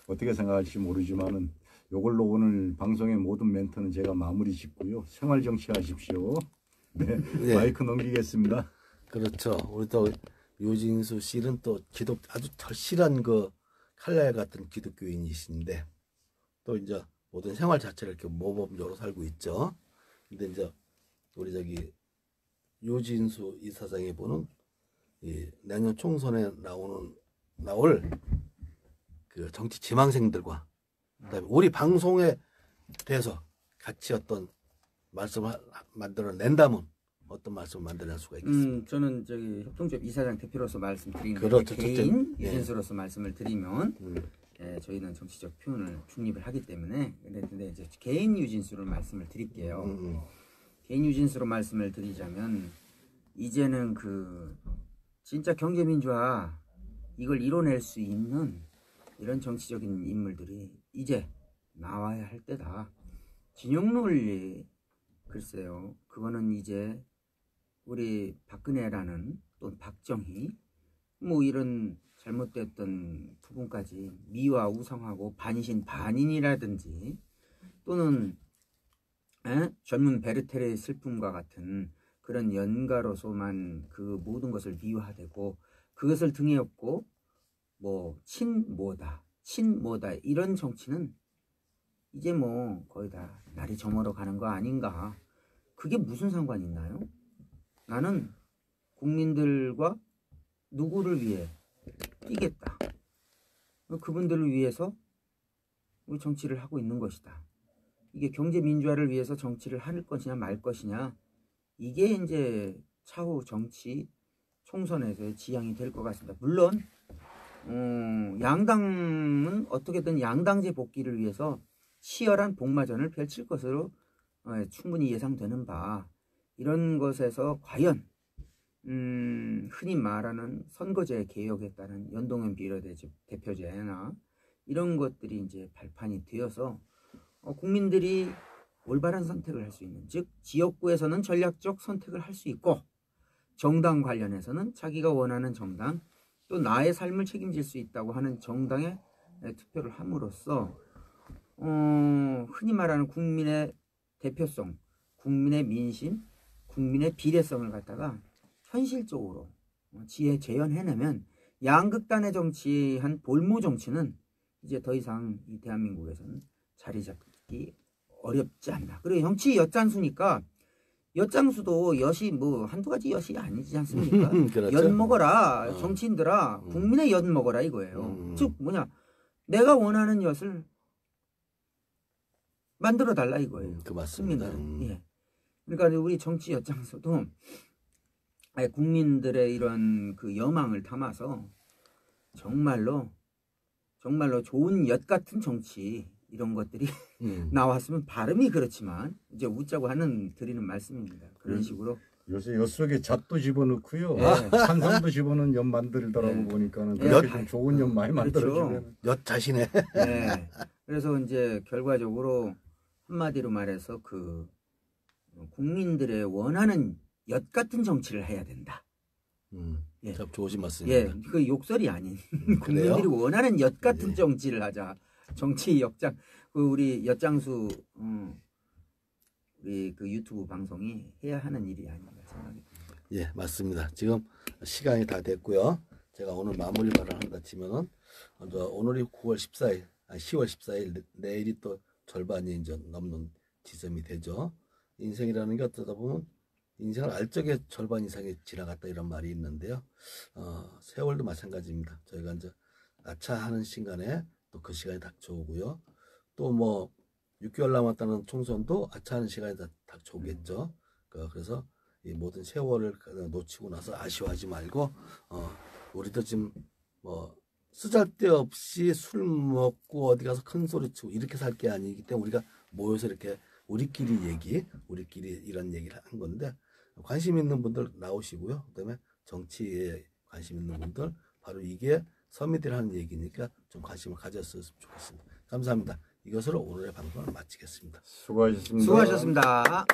어떻게 생각할지 모르지만은 이걸로 오늘 방송의 모든 멘트는 제가 마무리 짓고요. 생활 정치 하십시오. 네, 네. 마이크 넘기겠습니다. 그렇죠. 우리 또 유진수 씨는 또 아주 절실한 그 칼날 같은 기독교인이신데 또 이제 모든 생활 자체를 이렇게 모범적으로 살고 있죠. 근데 이제 우리 유진수 이사장이 보는 이 내년 총선에 나올 그 정치 지망생들과 그다음에 우리 방송에 대해서 같이 어떤 말씀을 만들어낸다면 어떤 말씀을 만들어낼 수가 있겠습니까? 저는 협동조합 이사장 대표로서 말씀드리는 그렇죠. 개인 유진수로서 말씀을 드리면 저희는 정치적 표현을 중립을 하기 때문에 근데 이제 개인 유진수로 말씀을 드릴게요. 개인 유진수로 말씀을 드리자면 이제는 그 진짜 경제민주화 이걸 이뤄낼 수 있는 이런 정치적인 인물들이 이제 나와야 할 때다. 진영논리 글쎄요. 그거는 이제 우리 박근혜라는 또는 박정희 뭐 이런 잘못됐던 부분까지 미화 우상하고 반신 반인이라든지 또는 젊은 베르테르의 슬픔과 같은 그런 연가로서만 그 모든 것을 미화되고 그것을 등에 업고 뭐 친모다 이런 정치는 이제 뭐 거의 다 날이 저물어 가는 거 아닌가. 그게 무슨 상관이 있나요? 나는 국민들과 누구를 위해 뛰겠다. 그분들을 위해서 우리 정치를 하고 있는 것이다. 이게 경제민주화를 위해서 정치를 할 것이냐 말 것이냐 이게 이제 차후 정치 총선에서의 지향이 될 것 같습니다. 물론 양당은 어떻게든 양당제 복귀를 위해서 치열한 복마전을 펼칠 것으로 충분히 예상되는 바 이런 것에서 과연 흔히 말하는 선거제 개혁에 따른 연동형 비례대표제나 이런 것들이 이제 발판이 되어서 국민들이 올바른 선택을 할 수 있는 즉 지역구에서는 전략적 선택을 할 수 있고 정당 관련해서는 자기가 원하는 정당 또 나의 삶을 책임질 수 있다고 하는 정당에 투표를 함으로써 흔히 말하는 국민의 대표성, 국민의 민심, 국민의 비례성을 갖다가 현실적으로 재현해내면 양극단의 정치한 볼모 정치는 이제 더 이상 이 대한민국에서는 자리 잡기 어렵지 않나. 그리고 정치 엿장수니까 엿장수도 엿이 뭐 한두 가지 엿이 아니지 않습니까? 그렇죠. 엿 먹어라 정치인들아 국민의 엿 먹어라 이거예요. 즉 뭐냐 내가 원하는 엿을 만들어 달라 이거예요. 그 맞습니다. 국민들은. 예. 그러니까 우리 정치 엿장수도 국민들의 이런 그 여망을 담아서 정말로 좋은 엿 같은 정치 이런 것들이 나왔으면 발음이 그렇지만 이제 웃자고 드리는 말씀입니다. 그런 식으로 요새 엿 속에 잣도 집어넣고요. 네. 산삼도 집어넣은 엿 만들더라고 네. 보니까는 네. 그렇게 좀 좋은 엿 많이 그렇죠. 만들어주면 엿 자신의 네. 그래서 이제 결과적으로 한마디로 말해서 그 국민들의 원하는 엿 같은 정치를 해야 된다. 예. 참 좋으신 말씀입니다. 예, 그 욕설이 아닌 그래요? 국민들이 원하는 엿 같은 예. 정치를 하자. 정치 역장 그 우리 엿장수 우리 그 유튜브 방송이 해야 하는 일이 아닌가 생각이 듭니다. 예, 맞습니다. 지금 시간이 다 됐고요. 제가 오늘 마무리 발언한다 치면은 오늘이 10월 14일 내일이 또 절반이 이제 넘는 지점이 되죠. 인생이라는 게 어쩌다 보면 인생을 알적에 절반 이상이 지나갔다 이런 말이 있는데요. 세월도 마찬가지입니다. 저희가 이제 아차하는 시간에 또 그 시간이 닥쳐오고요. 또 뭐 6개월 남았다는 총선도 아차하는 시간이 닥쳐오겠죠. 그래서 이 모든 세월을 놓치고 나서 아쉬워하지 말고 우리도 지금 뭐 쓰잘데없이 술 먹고 어디 가서 큰 소리 치고 이렇게 살 게 아니기 때문에 우리가 모여서 이렇게 우리끼리 이런 얘기를 한 건데 관심 있는 분들 나오시고요. 그다음에 정치에 관심 있는 분들 바로 이게 서민들이 하는 얘기니까 좀 관심을 가졌으면 좋겠습니다. 감사합니다. 이것으로 오늘의 방송을 마치겠습니다. 수고하셨습니다. 수고하셨습니다.